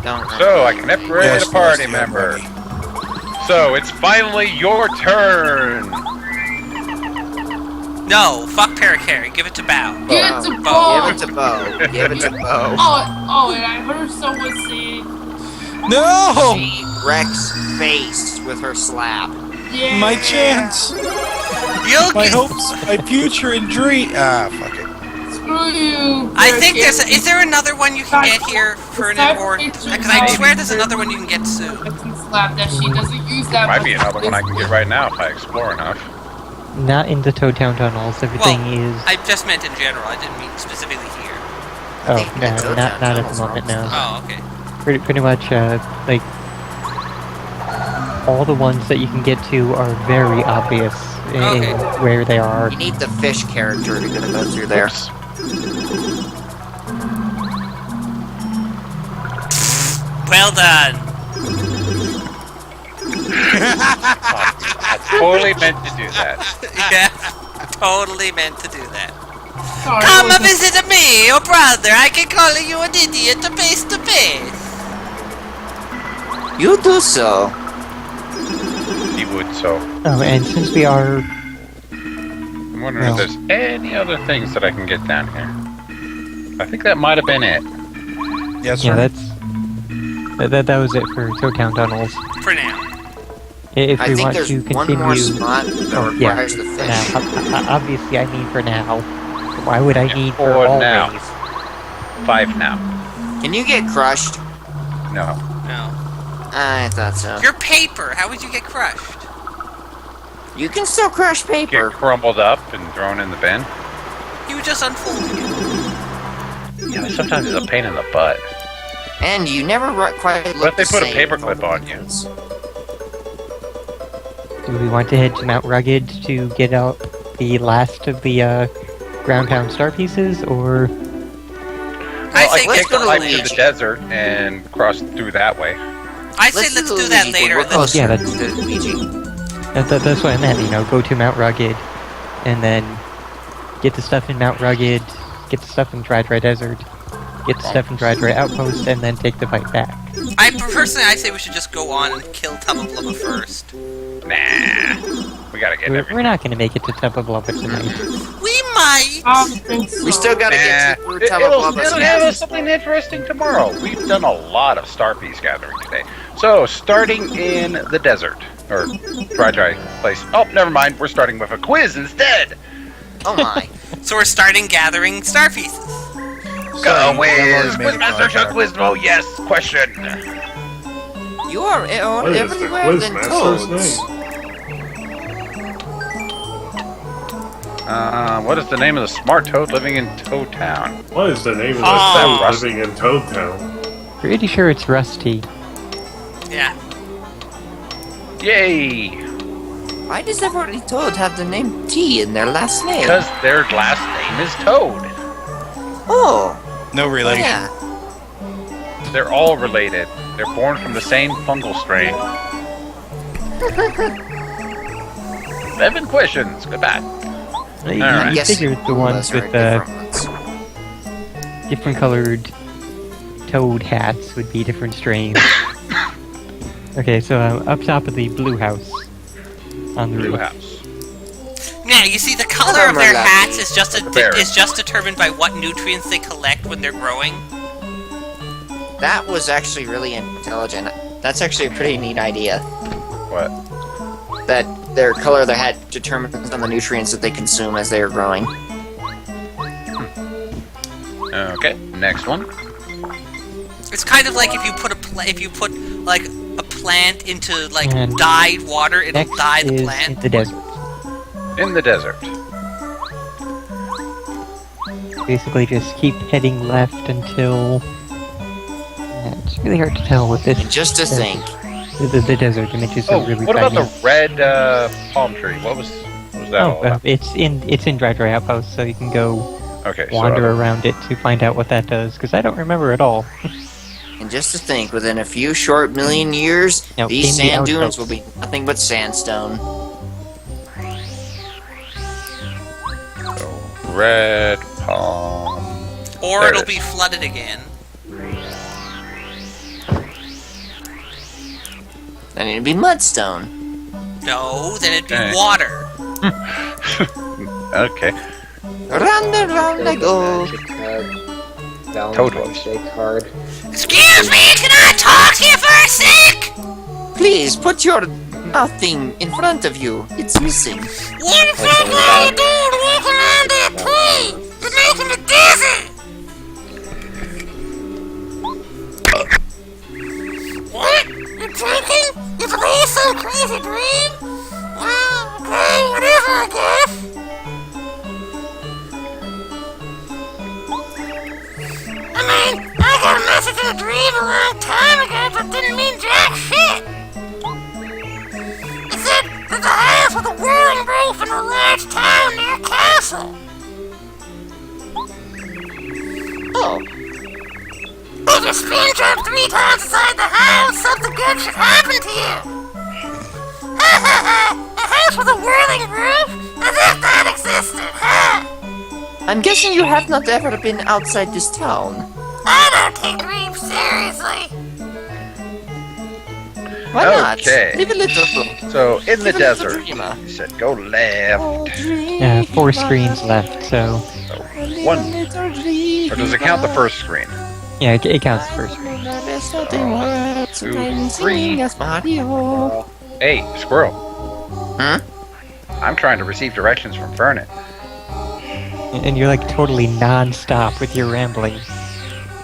Don't so I can upgrade Yes, a party yes, member. yeah, So it's finally your turn! No, fuck Parakarry. Give it to Bao. Give it to Give Bo! it to Bo. Give it to Bo. Oh, and I heard someone say, No! She wrecks face with her slap. yeah. My chance! You'll My get. hopes, my future and dream. Ah, fuck it. Screw you. I think there's. Is there another one you can get here for an or? Because I swear there's another one you can get soon. Slap that she doesn't use that. Might be another one I can get right now if I explore enough. Not in the Toad Town tunnels. Everything is. I just meant in general. I didn't mean specifically here. Oh, think the no, Toad not Town at the tunnels moment, are no. Oh, okay. Pretty much, like, all the ones that you can get to are very obvious in Okay. where they are. You need the fish character to go through there. Oops. Well done. I totally meant to do that. Yeah, totally meant to do that. Sorry, Come it and was visit me, your brother. I can call you an idiot to face to face. You do so. He would, so. Oh, and since we are. I'm wondering Well. if there's any other things that I can get down here. I think that might have been it. Yes, Yeah, sir. that was it for Toad Town tunnels. For now. If I we think want there's to one continue, more spot that oh, yeah, requires the for fish. now. Obviously, I mean for now. Why would I need for For always? now. 5 now. Can you get crushed? No. No. I thought so. You're paper. How would you get crushed? You can still crush Get paper. crumbled up and thrown in the bin. You would just unfold it. Yeah, sometimes it's a pain in the butt. And you never quite look What if they the put a same. paperclip on you? Do we want to head to Mount Rugged to get out the last of the ground-pound star pieces, or? I Well, say let's get go the to the Luigi. desert and cross through that way. I say let's do that Luigi later. thing. We're And then closer Yeah, to that's- Luigi. That's what I meant, you know, go to Mount Rugged, and then get the stuff in Mount Rugged, get the stuff in Dry Desert, get the stuff in Dry Outpost, and then take the fight back. personally, I say we should just go on and kill Tubba Blubba first. Nah. We gotta get everything. We're not going to make it to Tubba Blubba tonight. We might. We still gotta get through Tubba It'll Blubba's give nest. us something interesting tomorrow. We've done a lot of star piece gathering today. So, starting in the desert. Or dry place. Oh, never mind. We're starting with a quiz instead. Oh my. So we're starting gathering star pieces. Go whiz! Quizmaster show quiz mode, yes! Question! You are What is the everywhere than Quizmaster's toads. What is the name of the smart toad living in Toad Town? What is the name of the Oh. toad living in Toad Town? Pretty sure it's Rusty. Yeah. Yay! Why does every toad have the name T in their last name? Because their last name is Toad. Oh. No relation. Yeah. They're all related. They're born from the same fungal strain. 11 questions. Goodbye. You Alright. Yes, figured the ones those are with different ones. different colored toad hats would be different strains. Okay, so up top of the blue house. On the Blue roof. house. Yeah, you see, the color of remember their that. hats is just Bear. is just determined by what nutrients they collect when they're growing. That was actually really intelligent. That's actually a pretty neat idea. What? That their color of their hat determines on the nutrients that they consume as they are growing. Okay, next one. It's kind of like if you put like a plant into like And dyed water, it'll Next dye the is plant. in the desert. In the desert. Basically, just keep heading left until. Yeah, it's really hard to tell with this. And just to think, The desert images Oh, are really what about tiny. the red palm tree? What was that all about? It's in Dry Outpost, so you can go Okay, wander so around it to find out what that does. Because I don't remember at all. and just to think, within a few short million years, Now, these in the sand dunes outpost. will be nothing but sandstone. red palm. Or There it it'll is. be flooded again. Then it'd be mudstone. No, then it'd be Okay. water. Okay. Round and round I go. Valentine's Day card. Excuse me, can I talk to you for a sec? Please put your thing in front of you. It's missing. What the fuck are you doing walking around that pool? You're making the desert! What? You're drinking? It's all so crazy, Green? Well, okay, whatever, I guess. I mean, I got a message in a dream a long time ago that didn't mean jack shit. It said that the house with a whirling roof in a large town near a castle. Oh. If you spin jump 3 times inside the house, something good should happen to you. Ha ha ha! A house with a whirling roof? As if that existed, huh? I'm guessing you have not ever been outside this town. I don't take dreams seriously. Why not? Okay. Live a little. So, in the Live a little desert, dreamer. you said go left. Yeah, 4 screens left, so One. Or does it count the first screen? yeah, it counts the first screen. 2, 3. Hey, Squirrel. Huh? I'm trying to receive directions from Vernon. And you're like totally non-stop with your rambling.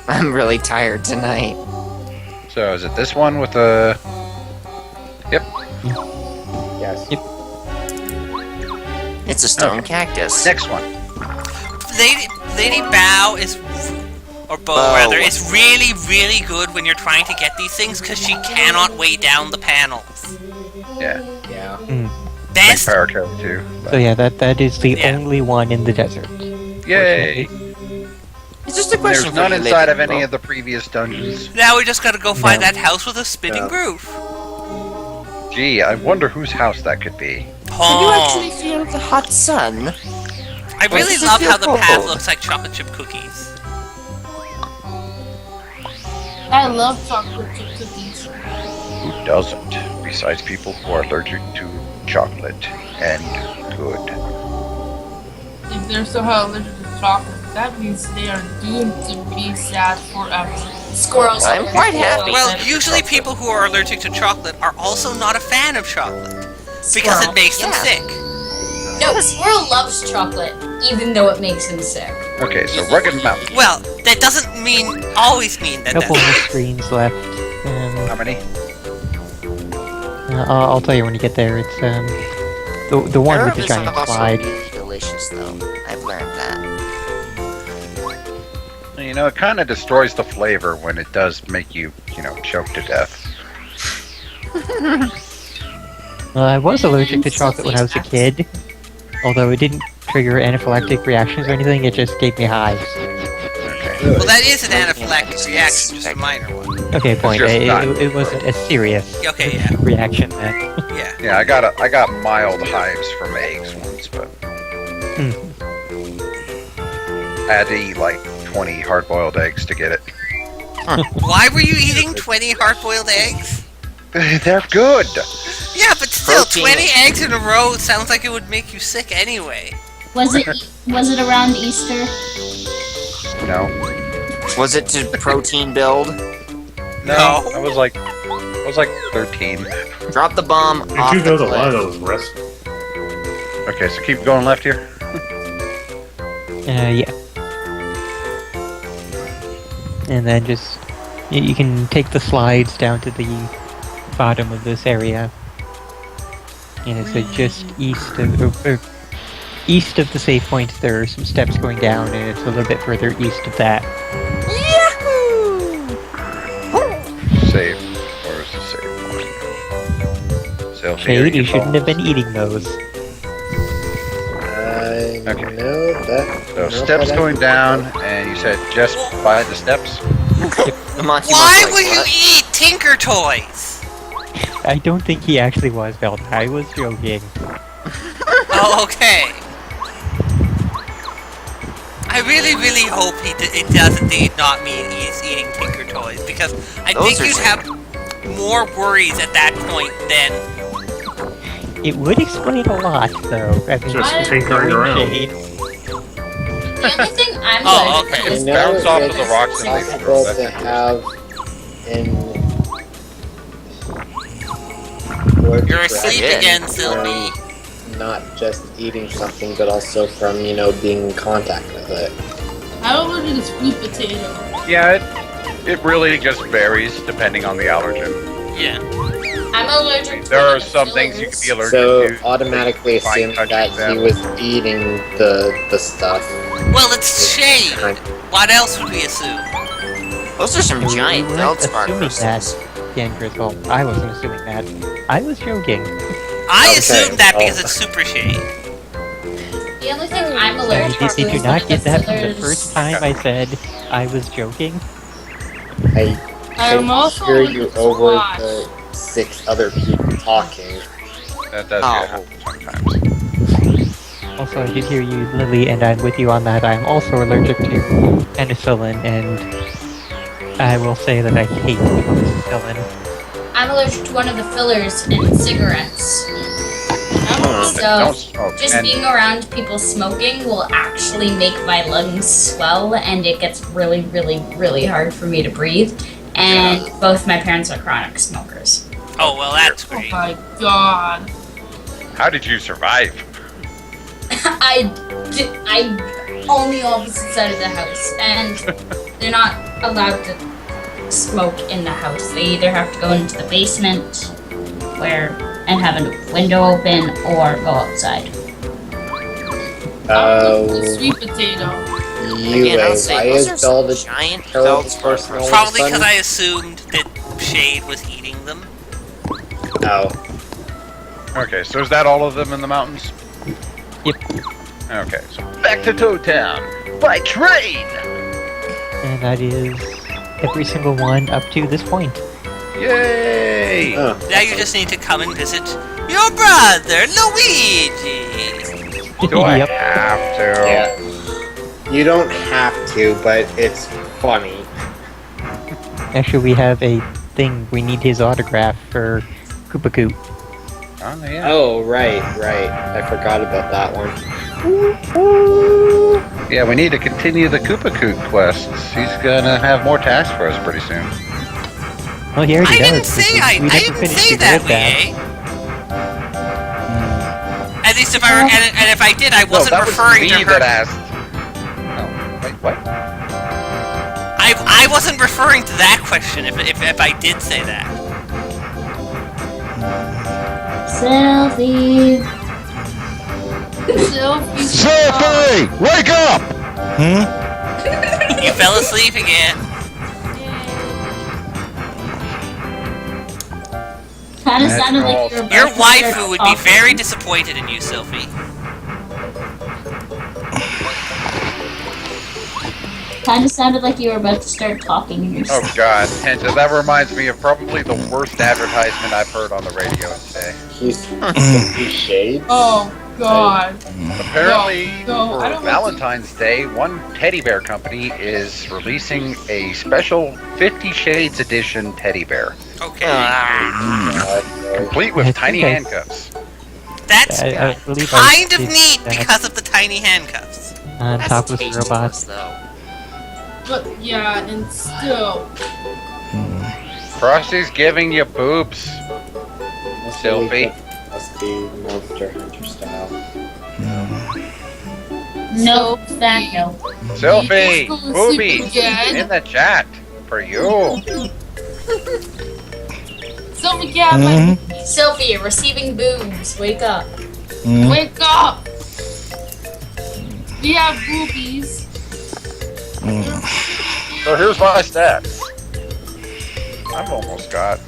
I'm really tired tonight. So is it this one with the... Yep. Yes. It's a stone cactus. Next one. Lady Bow is, or Bow rather, is really, really good when you're trying to get these things because she cannot weigh down the panels. Yeah. Yeah. Best. Power carry too. So yeah, that is the only one in the desert. Yay! It's just a question. There's none inside of any of the previous dungeons. Now we just gotta go find that house with a spinning roof. Gee, I wonder whose house that could be. Can you actually feel the hot sun? I really love how the path looks like chocolate chip cookies. I love chocolate chip cookies. Who doesn't? Besides people who are allergic to chocolate and good. If they're somehow allergic to chocolate, that means they are doomed to be sad forever. Squirrels. I'm quite happy. Well, usually people who are allergic to chocolate are also not a fan of chocolate because it makes them sick. No, Squirrel loves chocolate, even though it makes him sick. Okay, so Rugged Mountain. Well, that doesn't always mean that. Couple more screens left. How many? I'll tell you when you get there. It's the one with the Herbs giant are also slide. really delicious, though. I've learned that. You know, it kind of destroys the flavor when it does make you, choke to death. Well, I was allergic to chocolate when I was a kid, although it didn't trigger anaphylactic reactions or anything. It just gave me hives. Well, that is an anaphylactic reaction, just a minor one. Okay, point. It wasn't a serious reaction then. Yeah, I got mild hives from eggs once, but I had to eat like 20 hard-boiled eggs to get it. Why were you eating 20 hard-boiled eggs? They're good. Yeah, but still, 20 eggs in a row sounds like it would make you sick anyway. Was it around Easter? No. Was it to protein build? No. I was like 13. Drop the bomb. Did you go to one of those rest? Okay, so keep going left here. Yeah. And then just you can take the slides down to the bottom of this area, and it's just east of the save point. There are some steps going down, and it's a little bit further east of that. Save. Where's the save point? Shade, you shouldn't have been eating those. Okay. No, that. So steps going down, and you said just by the steps. Why would you eat Tinker Toys? I don't think he actually was, Belt. I was joking. Oh, okay. I really, really hope it does indeed not mean he's eating Tinker Toys, because I think you'd have more worries at that point than... It would explain a lot, though. I mean, Just tinkering around. The only thing I'm okay. It's bounce off of the rocks and they throw possible to that. have in You're asleep again, Sylvie. Not just eating something, but also from being in contact with it. I'm allergic to sweet potato. Yeah, it really just varies depending on the allergen. Yeah. I'm allergic to There are some things you could be allergic So to. automatically assume that he was eating the stuff. Well, it's shade. What else would we assume? Those are some giant We weren't feldspar assuming crystals. that, Dan Griswold. I wasn't assuming that. I was joking. I assumed that because it's super shade. The only thing I'm allergic to is Did you not get that from the fillers. first time I said I was joking? I I'm couldn't also hear allergic you to over squash. the 6 other people talking. That does happen sometimes. Also, I did hear you, Lily, and I'm with you on that. I'm also allergic to penicillin, and I will say that I hate penicillin. I'm allergic to one of the fillers in cigarettes. So, Don't smoke. just And being around people smoking will actually make my lungs swell, and it gets really, really, really hard for me to breathe. And both my parents are chronic smokers. Oh, well, that's Oh great. my god. How did you survive? I'm on the opposite side of the house, and they're not allowed to smoke in the house. They either have to go into the basement, and have a window open, or go outside. Sweet potato. Again, I'll say, why those is are Belle some the giant terrible feldspar person all of a Probably because sudden? I assumed that Shade was eating them. Oh. Okay, so is that all of them in the mountains? Yep. Okay, so back to Toad Town by train! And that is every single one up to this point. Yay! Now you just need to come and visit your brother, Luigi! Do I Yep. have to? Yeah. You don't have to, but it's funny. Actually, we have a thing. We need his autograph for Koopa Koop. Oh, yeah. Oh, right. I forgot about that one. Yeah, we need to continue the Koopa Koop quests. He's gonna have more tasks for us pretty soon. Well, he already I does. didn't say We I never didn't finished say the that, Red Bath. Lee. At least if I were, and if I did, I No, wasn't that was referring me to her. that asked. Oh, wait, what? I wasn't referring to that question. If I did say that. Selfie. Selfie. Wake up! Hmm? You fell asleep again. Kind of That's sounded like all. you were about Your to start waifu would be talking. very disappointed in you, Sylphie. Kind of sounded like you were about to start talking in your Oh god, Henta, that reminds me of probably the worst advertisement I've heard on the radio today. He's shades. Oh god. Apparently, No, I for don't want Valentine's Day, one teddy bear company is releasing a special 50 Shades edition teddy bear, Okay. complete with I tiny think I- handcuffs. That's I believe I kind of did neat that. because of the tiny handcuffs. On That's topless tasteless, robots. though. But yeah, and still. Frosty's giving you boobs. Sylphie. Must be Monster Hunter style. No, that no. Sylphie, He's gonna sleep boobies again. in the chat for you. Selfie cat, my Sophie, you're receiving boobs. Wake up. wake up. We have boobies. So here's my stats. I've almost got.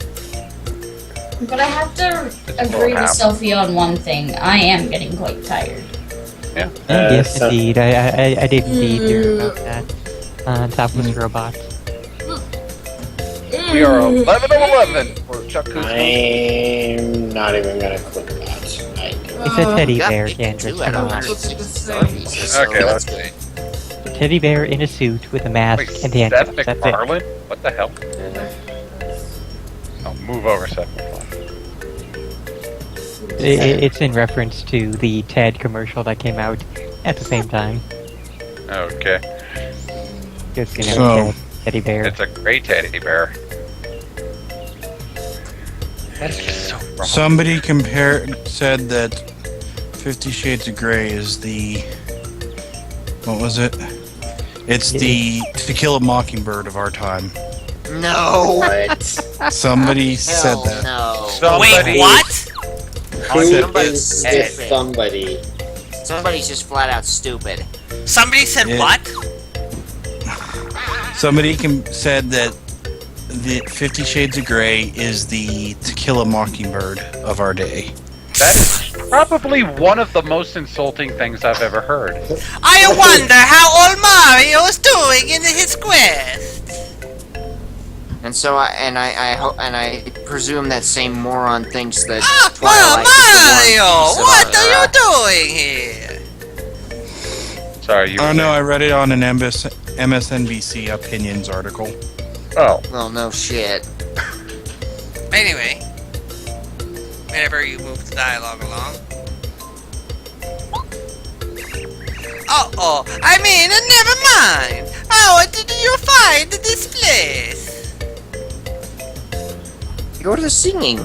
But I have to agree with Sophie on one thing. I am getting quite tired. Yeah. Yes, so- indeed. I did indeed hear about that. On topless robots. We are 11 of 11 for Chuck Kuzma. I'm not even gonna click that. It's a teddy Got bear, me Candris. 2 Come out of on. 160 starfies, so Okay, let's that's see. A teddy bear in a suit with a mask Wait, and Seth handcuffs. That's it. MacFarlane? What the hell? Oh, move over, Seth MacFarlane. It's in reference to the TED commercial that came out at the same time. Okay. Just, you know, So- teddy bear. It's a great teddy bear. That's just so wrong. Somebody said that 50 Shades of Grey is the. What was it? It's the To Kill a Mockingbird of our time. No. What? Somebody said Hell that. no. Somebody- Wait, what? Who Somebody's is this stupid. somebody? Somebody's just flat out stupid. Somebody said Yeah. what? Somebody said that the 50 Shades of Grey is the To Kill a Mockingbird of our day. That is probably one of the most insulting things I've ever heard. I wonder how old Mario is doing in his quest. And so I presume that same moron thinks that Ah, Twilight Mario, is the one what piece are you of, doing here? Sorry, you. Oh no, I read it on an MSNBC opinions article. Oh. Well, no shit. Anyway, whenever you move the dialogue along. Oh, I mean, never mind. How did you find this place? You're singing,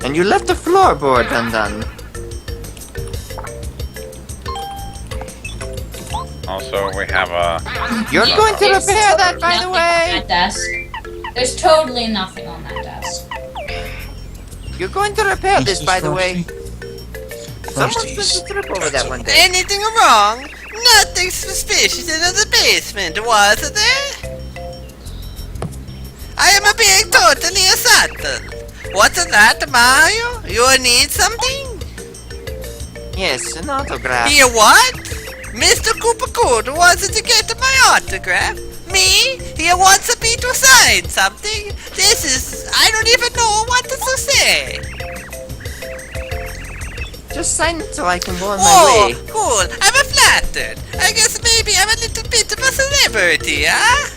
and you left the floorboard undone. Also, we have a. You're going to repair that, by the way. That desk. There's totally nothing on that desk. You're going to repair this, by the way. Someone's Frosties. supposed to trip over that one day. Anything wrong? Nothing suspicious in the basement, was there? I am being totally certain. What's that, Mario? You need something? Yes, an autograph. You what? Mr. Koopa wants to get my autograph. Me? He wants me to sign something. This is... I don't even know what to say. Just sign it so I can go on my Oh, way. cool. I'm flattered. I guess maybe I'm a little bit of a celebrity, huh?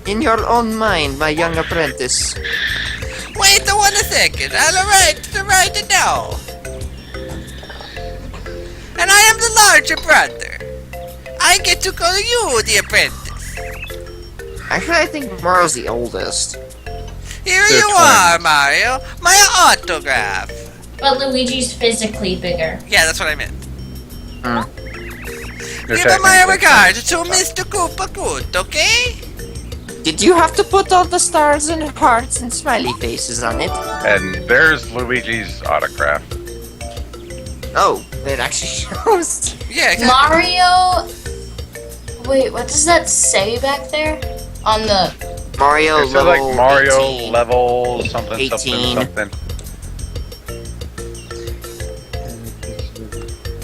In your own mind, my young apprentice. Wait 1 second. I'll write it now. And I am the larger brother. I get to call you the apprentice. Actually, I think Mario's the oldest. Here They're you are, Mario. My autograph. But Luigi's physically bigger. Yeah, that's what I meant. They're Give my technically- regards to Mr. Koopa, okay? Did you have to put all the stars and hearts and smiley faces on it? And there's Luigi's autograph. Oh, it actually shows. Yeah, Mario. Wait, what does that say back there? On the. Mario It says like level Mario 18. level something 18. something.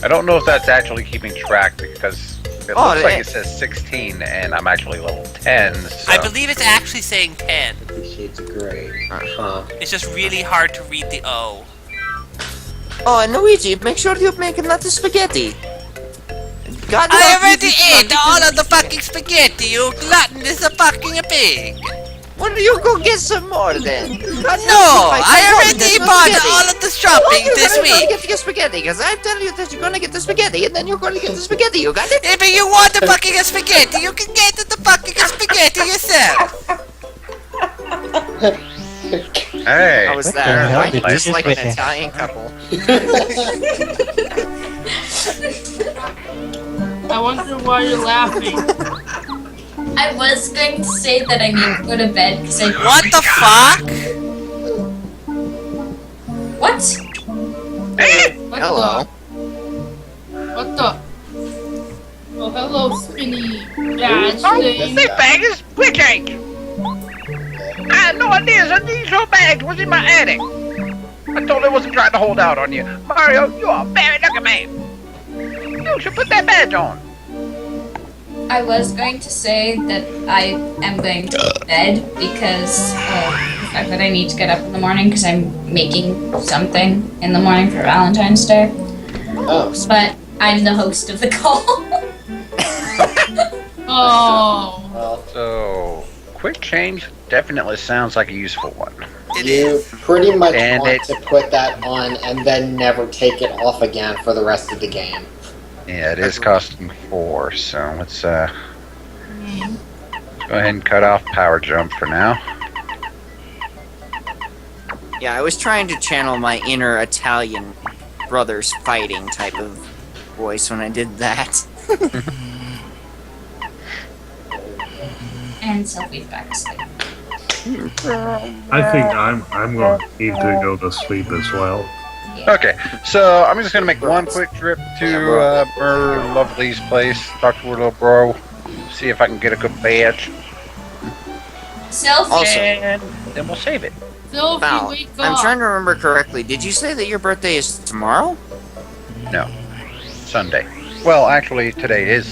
I don't know if that's actually keeping track because it Oh, looks like it- it says 16 and I'm actually level 10. So. I believe it's actually saying 10. Shades of gray. Huh. It's just really hard to read the O. Oh, and Luigi, make sure you make another spaghetti. God I help you already this month, ate all because- of the fucking spaghetti, you gluttonous fucking pig! Why don't you go get some more then? God No, help you, I come already get the bought spaghetti. all of the Well, shopping you're this gonna week. get your spaghetti, because I'm telling you that you're gonna get the spaghetti, and then you're gonna get the spaghetti. You got it? If you want the fucking spaghetti, you can get the fucking spaghetti yourself. Hey, How was What that? the hell Right? did you Just just like an witness? Italian couple. I wonder why you're laughing. I was going to say that I need to go to bed because I. What the fuck? What? What Hello. What the? Oh, hello, Spinny Badge Oh, thing. this bag is quick ink. I had no idea that these whole bag was in my attic. I totally wasn't trying to hold out on you. Mario, you are a very lucky man. You should put that badge on. I was going to say that I am going to bed because of the fact that I need to get up in the morning because I'm making something in the morning for Valentine's Day. Oh, But I'm the host of the call. Oh. well, so quick change definitely sounds like a useful one. It you is. pretty much And want it- to put that on and then never take it off again for the rest of the game. Yeah, it is costing 4, so let's go ahead and cut off power jump for now. Yeah, I was trying to channel my inner Italian brothers fighting type of voice when I did that. And Sophie's back asleep. I think I'm going to need to go to sleep as well. Okay, so I'm just gonna make one quick trip to Mer Lovely's place, talk to her little bro, see if I can get a good badge, Sophie! Also, and then we'll save it. Sophie, Val, wake I'm up. trying to remember correctly. Did you say that your birthday is tomorrow? No, Sunday. Well, actually, today is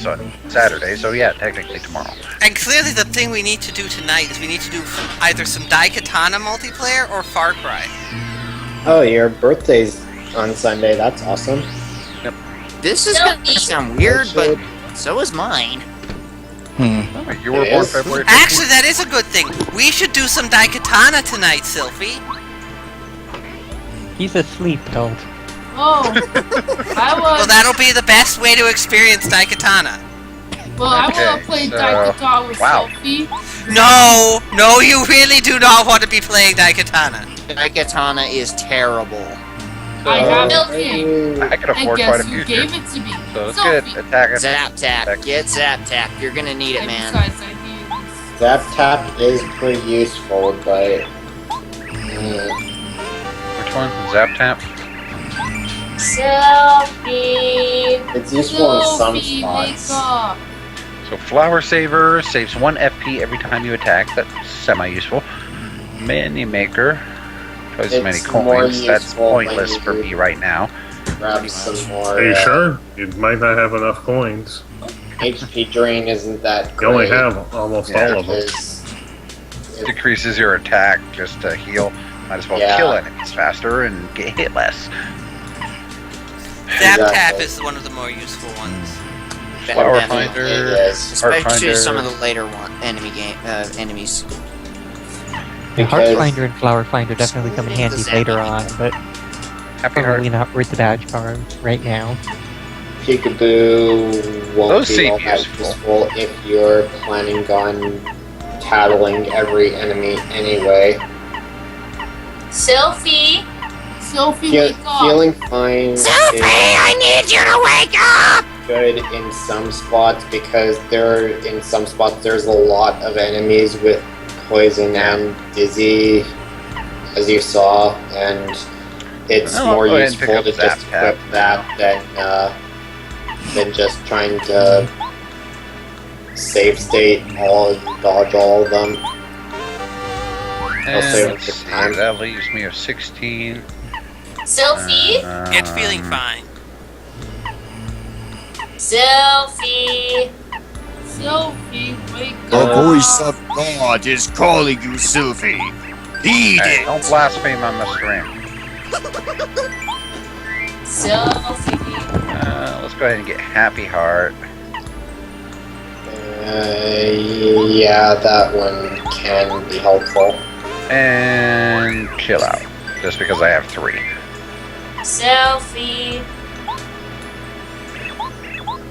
Saturday, so yeah, technically tomorrow. And clearly the thing we need to do tonight is we need to do either some Daikatana multiplayer or Far Cry. Oh, your birthday's on Sunday. That's awesome. This is gonna sound weird, but so is mine. You were It born is? February 15th? Actually, that is a good thing. We should do some Daikatana tonight, Sylphie. He's asleep, Told. Oh. I Well, was. that'll be the best way to experience Daikatana. Well, I Okay, want to play so- Daikatana with wow. Sophie. No, no, you really do not want to be playing Daikatana. Daikatana is terrible. I have it. I can And afford guess quite a who few gave here. it to me? So let's Sophie. get attack. Zap Tap. Get Zap Tap. You're gonna need it, And man. besides, I Zap Tap is pretty useful, but Which one? Zap Tap? Selfie. it's useful in some Sophie, wake spots. up. So Flower Saver saves 1 FP every time you attack. That's semi-useful. Mini Maker. Twice as many It's more coins. That's useful when pointless you for me right now. Grab some more. Are you sure? You might not have enough coins. HP drain isn't that You great. only have almost all of them. because Decreases your attack just to heal. Might as well Yeah. kill enemies faster and get hit less. Zap Tap Exactly. is one of the more useful ones. Flower Definitely Finder. it is. Especially Heartfinder. some of the later enemies. The Because- Heartfinder and Flower Finder definitely come in handy later on, but Happy Heart. probably not worth the badge card right now. Peekaboo won't Those be seem all that useful. useful if you're planning on tattling every enemy anyway. Selfie. Sophie, Feel- wake up. feeling fine. Sophie, I need you to wake up! Good in some spots because in some spots there's a lot of enemies with poison and dizzy, as you saw, and it's I'll more go ahead and pick useful up to Zap just Tap. equip that than just trying to save state dodge all of them. I'll And save let's the see, time. that leaves me with 16. Selfie. Get feeling fine. Selfie. Sophie, wake The up. voice of God is calling you, Sylvie. Heed Hey, it. don't blaspheme on the stream. Selfie. Let's go ahead and get Happy Heart. Yeah, that one can be helpful. And Chill Out. Just because I have 3. Selfie.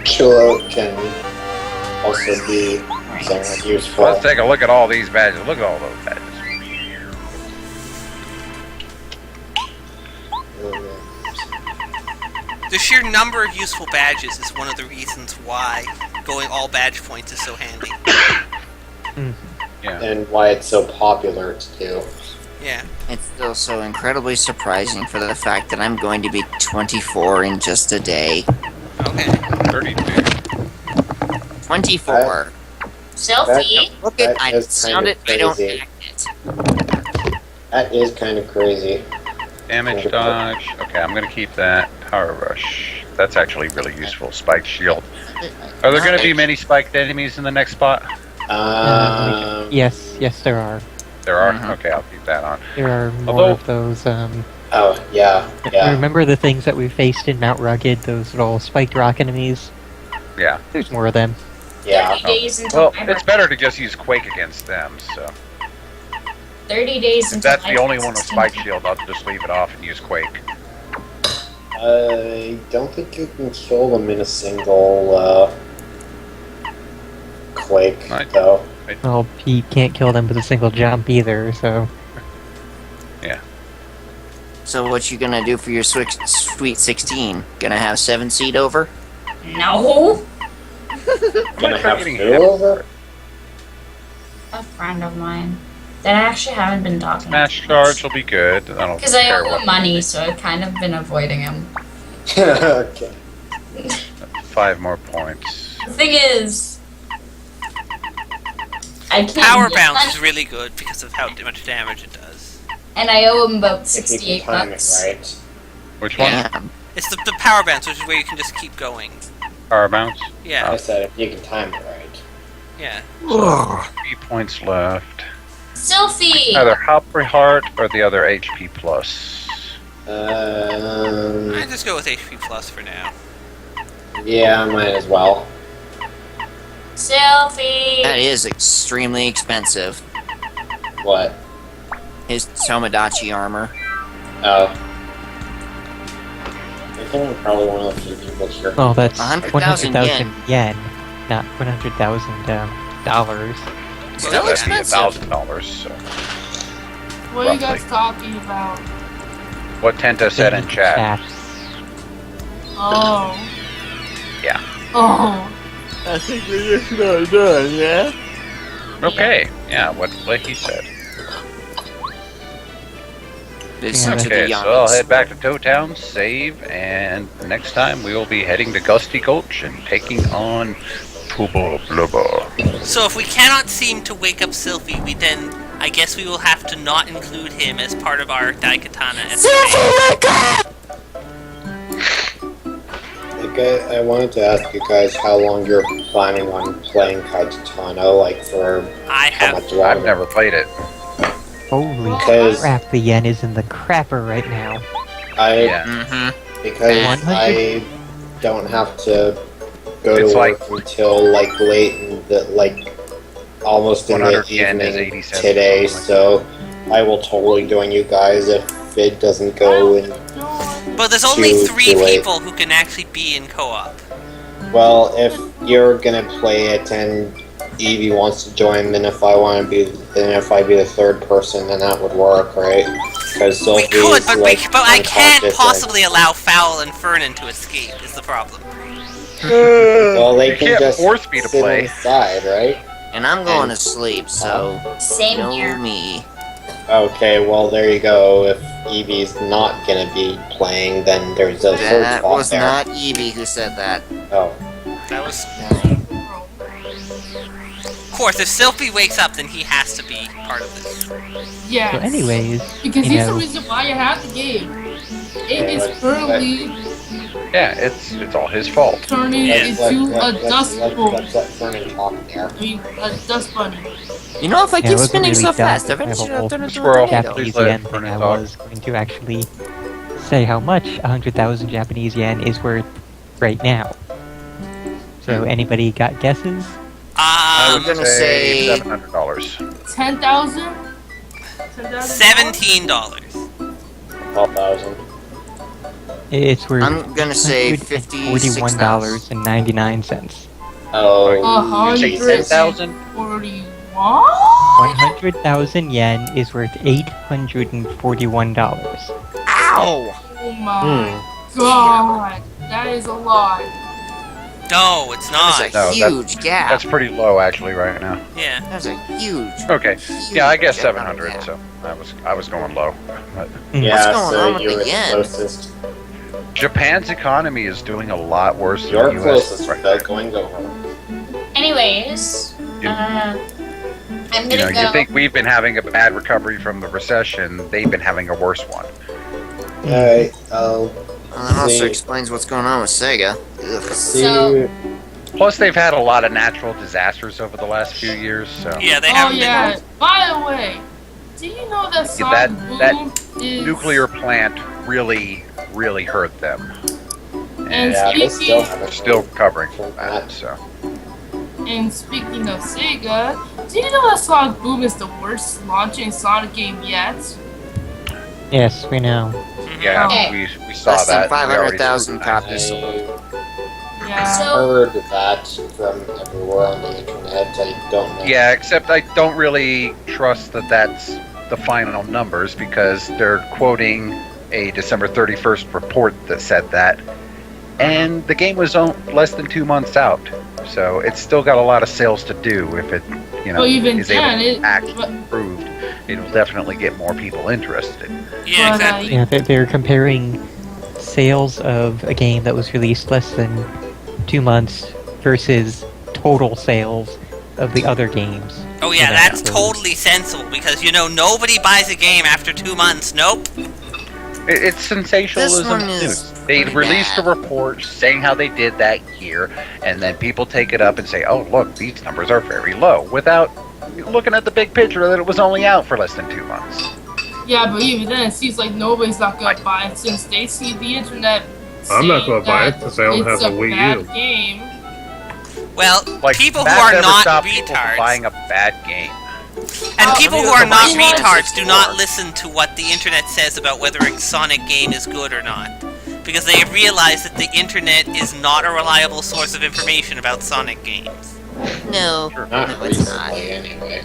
Chill Out can also be somewhat useful. Let's take a look at all these badges. Look at all those badges. The sheer number of useful badges is one of the reasons why going all badge points is so handy. Yeah. And why it's so popular to do. Yeah. It's still so incredibly surprising for the fact that I'm going to be 24 in just a day. Okay. 32. 24. Selfie. Look at that I is sound kind it, of I don't crazy. act it. That is kind of crazy. Damage dodge. Okay, I'm gonna keep that. Power rush. That's actually really useful. Spike shield. Are there gonna be many spiked enemies in the next spot? Yes, there are. There are? Okay, I'll keep that on. There are more Although- of those, Oh, yeah, yeah. Remember the things that we faced in Mount Rugged, those little spiked rock enemies? Yeah. There's more of them. Yeah. 30 days until Well, my it's better to just use Quake against them, so. 30 days If until that's my the only one with 16th. Spike Shield, I'll just leave it off and use Quake. I don't think you can kill them in a single, Quake, though. Well, he can't kill them with a single jump either, so... Yeah. So what you gonna do for your Sweet 16? Gonna have 7 seed over? No. Gonna have two over? A friend of mine that I actually haven't been talking to. Smash charge will be good. I don't Because I care owe what. him money, so I've kind of been avoiding him. Okay. 5 more points. The thing is, I can't Power get bounce money, is really good because of how much damage it does. and I owe him about If you 68 can time bucks. it right. Which one? Damn. It's the power bounce, which is where you can just keep going. Power bounce? Yeah. I said if you can time it right. Yeah. 3 points left. Selfie. Either Happy Heart or the other HP plus. I just go with HP plus for now. Yeah, might as well. Selfie. That is extremely expensive. What? His Tomodachi armor. Oh. I think I'm probably one of the few people here. Oh, that's 100,000 100,000 yen, not $100,000 dollars. Still That'd be expensive. $1,000. So. What are you guys talking about? What Tenta said in chat. Oh. Yeah. Oh. I think we're just not done, yeah? Okay. Yeah, what he said. Listen to the Okay, so youngs. I'll head back to Toe Town, save, and next time we will be heading to Gusty Gulch and taking on Pubba Blubba. So if we cannot seem to wake up Sylvie, I guess we will have to not include him as part of our Daikatana. I wanted to ask you guys how long you're planning on playing Kaitano, like for how much longer? I've never played it. Holy Because- crap, the yen is in the crapper right now. Because 100? I don't have to go It's to like- work until like late in the almost in the 100 yen is evening 80 cents. today, so I will totally join you guys if it doesn't go in. But there's only Too 3 late. people who can actually be in co-op. Well, if you're gonna play it and Evie wants to join, then if I want to be, then if I be the third person, then that would work, right? Because We Sophie's could, but, like but I can't unconscious possibly allow Fowl and Fernan to escape, is the problem. Well, they You can can't just force me to sit play. inside, right? And I'm going to sleep, so Same know here. me. Okay, well there you go. If Evie's not gonna be playing, then there's a third That spot was there. not Evie who said that. Oh. That was... Of course, if Sylvie wakes up, then he has to be part of this. Yes. So anyways, Because you he's the know, reason why you have the game. It is currently Yeah, it's all his fault. turning into a dust bowl. Let's let Fernan talk there. I mean, a dust bunny. You know, if I yeah, it keep wasn't spinning really so done fast, with my eventually I'll whole turn into a Squirrel. tornado. Japanese Please let yen thing. Fernan I talk. was going to actually say how much 100,000 Japanese yen is worth right now. So anybody got guesses? I Um, would gonna say say- $700. 10,000? $17. 12,000. It's worth I'm gonna say 50, $41.99. Oh, You say 10,000? 41? 100,000 yen is worth $841. Ow! Oh my god. That is a lot. No, it's not. That's a No, huge gap. That's pretty low actually right now. Yeah. That's a huge. Okay. Yeah, I guess gap on 700. that. So I was going low. But Yeah, going so on with you're the the yen? closest. Japan's economy is doing a lot worse than You're the U.S. closest right without now. going over. Anyways, I'm You gonna know, go. you think we've been having a bad recovery from the recession? They've been having a worse one. Alright, Well, that also see. explains what's going on with Sega. Ugh. See, Plus, they've had a lot of natural disasters over the last few years. So Yeah, they Oh haven't yeah. By the way, do you know that Yeah, Sonic that Boom is nuclear plant really hurt them. And yeah, they still speaking have They're a still recovering from that. So and speaking of Sega, do you know that Sonic Boom is the worst launching Sonic game yet? Yes, we know. yeah, Okay. we saw Less that. than We already 500,000 proved that. copies sold. Yeah. So heard that from everywhere on the internet. I don't know. Yeah, except I don't really trust that that's the final numbers because they're quoting a December 31st report that said that, and the game was less than 2 months out, so it's still got a lot of sales to do. If it, Well, even is able then, to it- act but- improved, it'll definitely get more people interested. Yeah, But, exactly. Yeah, they're comparing sales of a game that was released less than 2 months versus total sales of the other games. Oh yeah, So that's totally sensible because nobody buys a game after 2 months. Nope. It's sensationalism This one news. is They pretty released a bad. report saying how they did that year, and then people take it up and say, "Oh, look, these numbers are very low," without looking at the big picture that it was only out for less than 2 months. Yeah, but even then, it seems like nobody's not gonna buy it since they see the internet. I'm not saying gonna buy it that 'cause I don't it's have a a Wii bad U. game. Well, Like people who that are never not stopped people from retards buying a bad game. and Oh, people I mean, who are not you know, it's retards just do not more. listen to what the internet says about whether a Sonic game is good or not. Because they realize that the internet is not a reliable source of information about Sonic games. No, Not no, it's not. recently, anyway.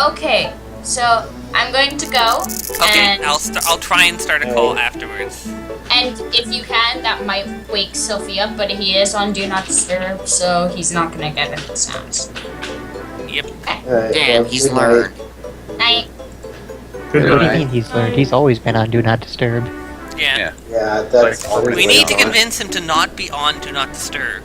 Okay, so I'm going to go. Okay, and, I'll try and start a call afterwards. And if you can, that might wake Sophie up, but he is on Do Not Disturb, so he's not gonna get any sounds. Yep. Alright, Damn, well, he's good night. learned. Night. Good What do you night. mean he's learned? He's always been on Do Not Disturb. Yeah. Yeah, that's Like, always We need to on. convince him to not be on Do Not Disturb.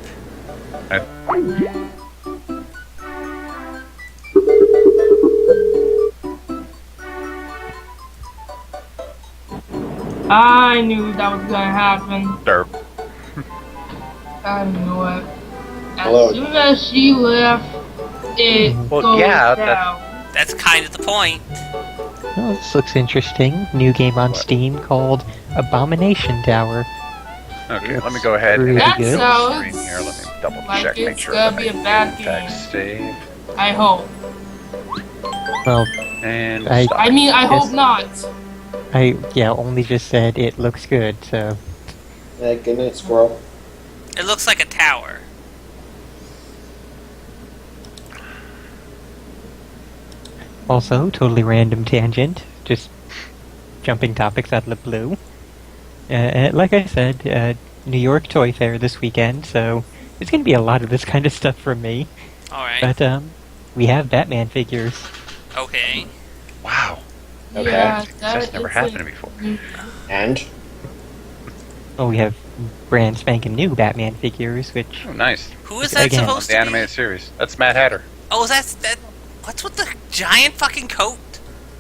I knew that was gonna happen. Derp. I knew it. Hello. As soon as she left, it Well, goes yeah, down. That's kind of the point. Oh, this looks interesting. New game on Steam called Abomination Tower. Okay, let me go ahead Really and That good. screen sounds here. Let me double like check, make it's sure gonna that be I a bad text save I hope. Well, and I- stop. I mean, I hope Yes. not. I only just said it looks good, so Yeah, good night, squirrel. It looks like a tower. also totally random tangent, just jumping topics out of the blue. Like I said, New York Toy Fair this weekend, so it's gonna be a lot of this kind of stuff from me. Alright. But we have Batman figures. Okay. Wow. Okay. Yeah, That's never is happened before. And? Oh, we have brand spanking new Batman figures, which Oh, nice. Who is that Again. supposed The to animated series. That's Mad Hatter. be? Oh, that's that. What's with the giant fucking coat?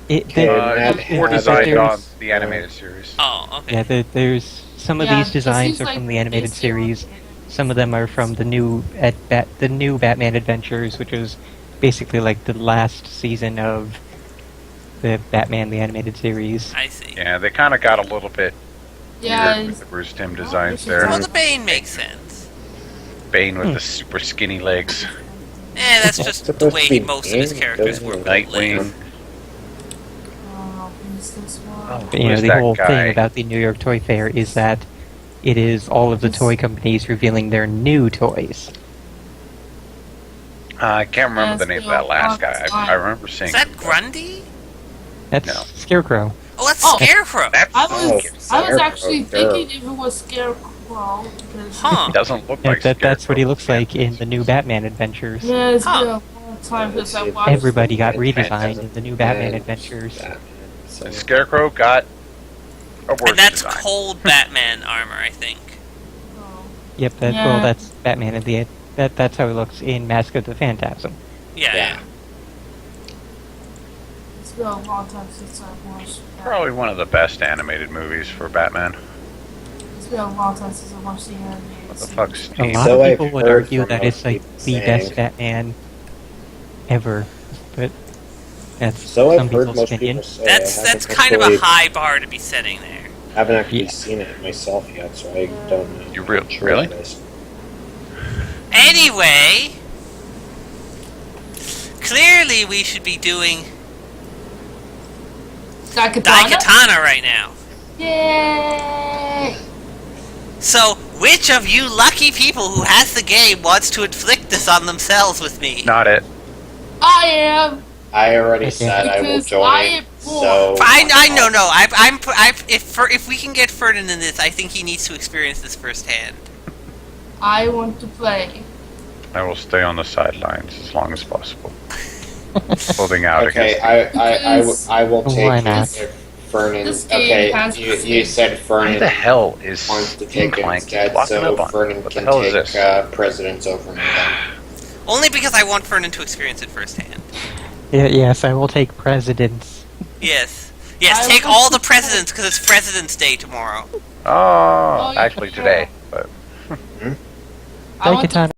Okay, Mad More Hatter. designed there's- on the animated series. Oh, okay. yeah, there's some of Yeah, these it designs seems are like from the animated this- series. Some of them are from the new Batman Adventures, which was basically like the last season of the Batman the animated series. I see. Yeah, they kind of got a little bit Yeah, weird with the Bruce Timm designs this is there. Well, the Bane makes sense. Bane with the super skinny legs. That's just the supposed way to be most of his Bane, characters doesn't were. it? Nightwing. is this one? Oh, But, who is the that whole guy? thing about the New York Toy Fair is that it is all of the toy companies revealing their new toys. I can't remember the Yes, name of that last the- guy. I remember seeing. Is that Grundy? That's No. Scarecrow. Oh, that's Oh. Scarecrow. That's I was Scarecrow, actually Scarecrow. thinking if it was Scarecrow. Because Huh. doesn't look Yeah, like that's what he Scarecrow. looks like in the new Batman Adventures. Yeah, it's Huh. been a long time since I watched Everybody got Batman redesigned in doesn't the new Batman have Adventures. Batman, so- Scarecrow got a worse And that's design. cold Batman armor, I think. Yep, Yeah. well, that's Batman in the that's how he looks in Mask of the Phantasm. Yeah. Yeah. It's been a long time since I watched that. Probably one of the best animated movies for Batman. It's been a long time since I watched the animated What the series. fuck's A Steve? lot So of I've people would heard argue from that it's most like people the best saying- Batman ever, but that's So I've some heard people's most opinion. people say. That's I that's haven't kind of a actually- high bar to be setting there. I haven't actually Yeah. seen it myself yet, so I don't know. You I'm real- not sure really? what it is. Anyway, clearly we should be doing Daikatana right now. Yay! So, which of you lucky people who has the game wants to inflict this on themselves with me? Not it. I am! I already Okay. said I will Because join. I am So I know. If we can get Ferdinand in this, I think he needs to experience this firsthand. I want to play. I will stay on the sidelines as long as possible. Holding out Okay, against. I will Why take not? if Fernan. This game Okay, has you said What Fernan the hell is wants to Steam take it Clank instead, walking so up on? Fernan What the can hell is take this? precedence over me then. Only because I want Ferdinand to experience it firsthand. Yes, I will take precedence. Yes. I Yes, take want all to the presidents because it's President's Day tomorrow. Oh, yeah. actually today. But I want to Daikatana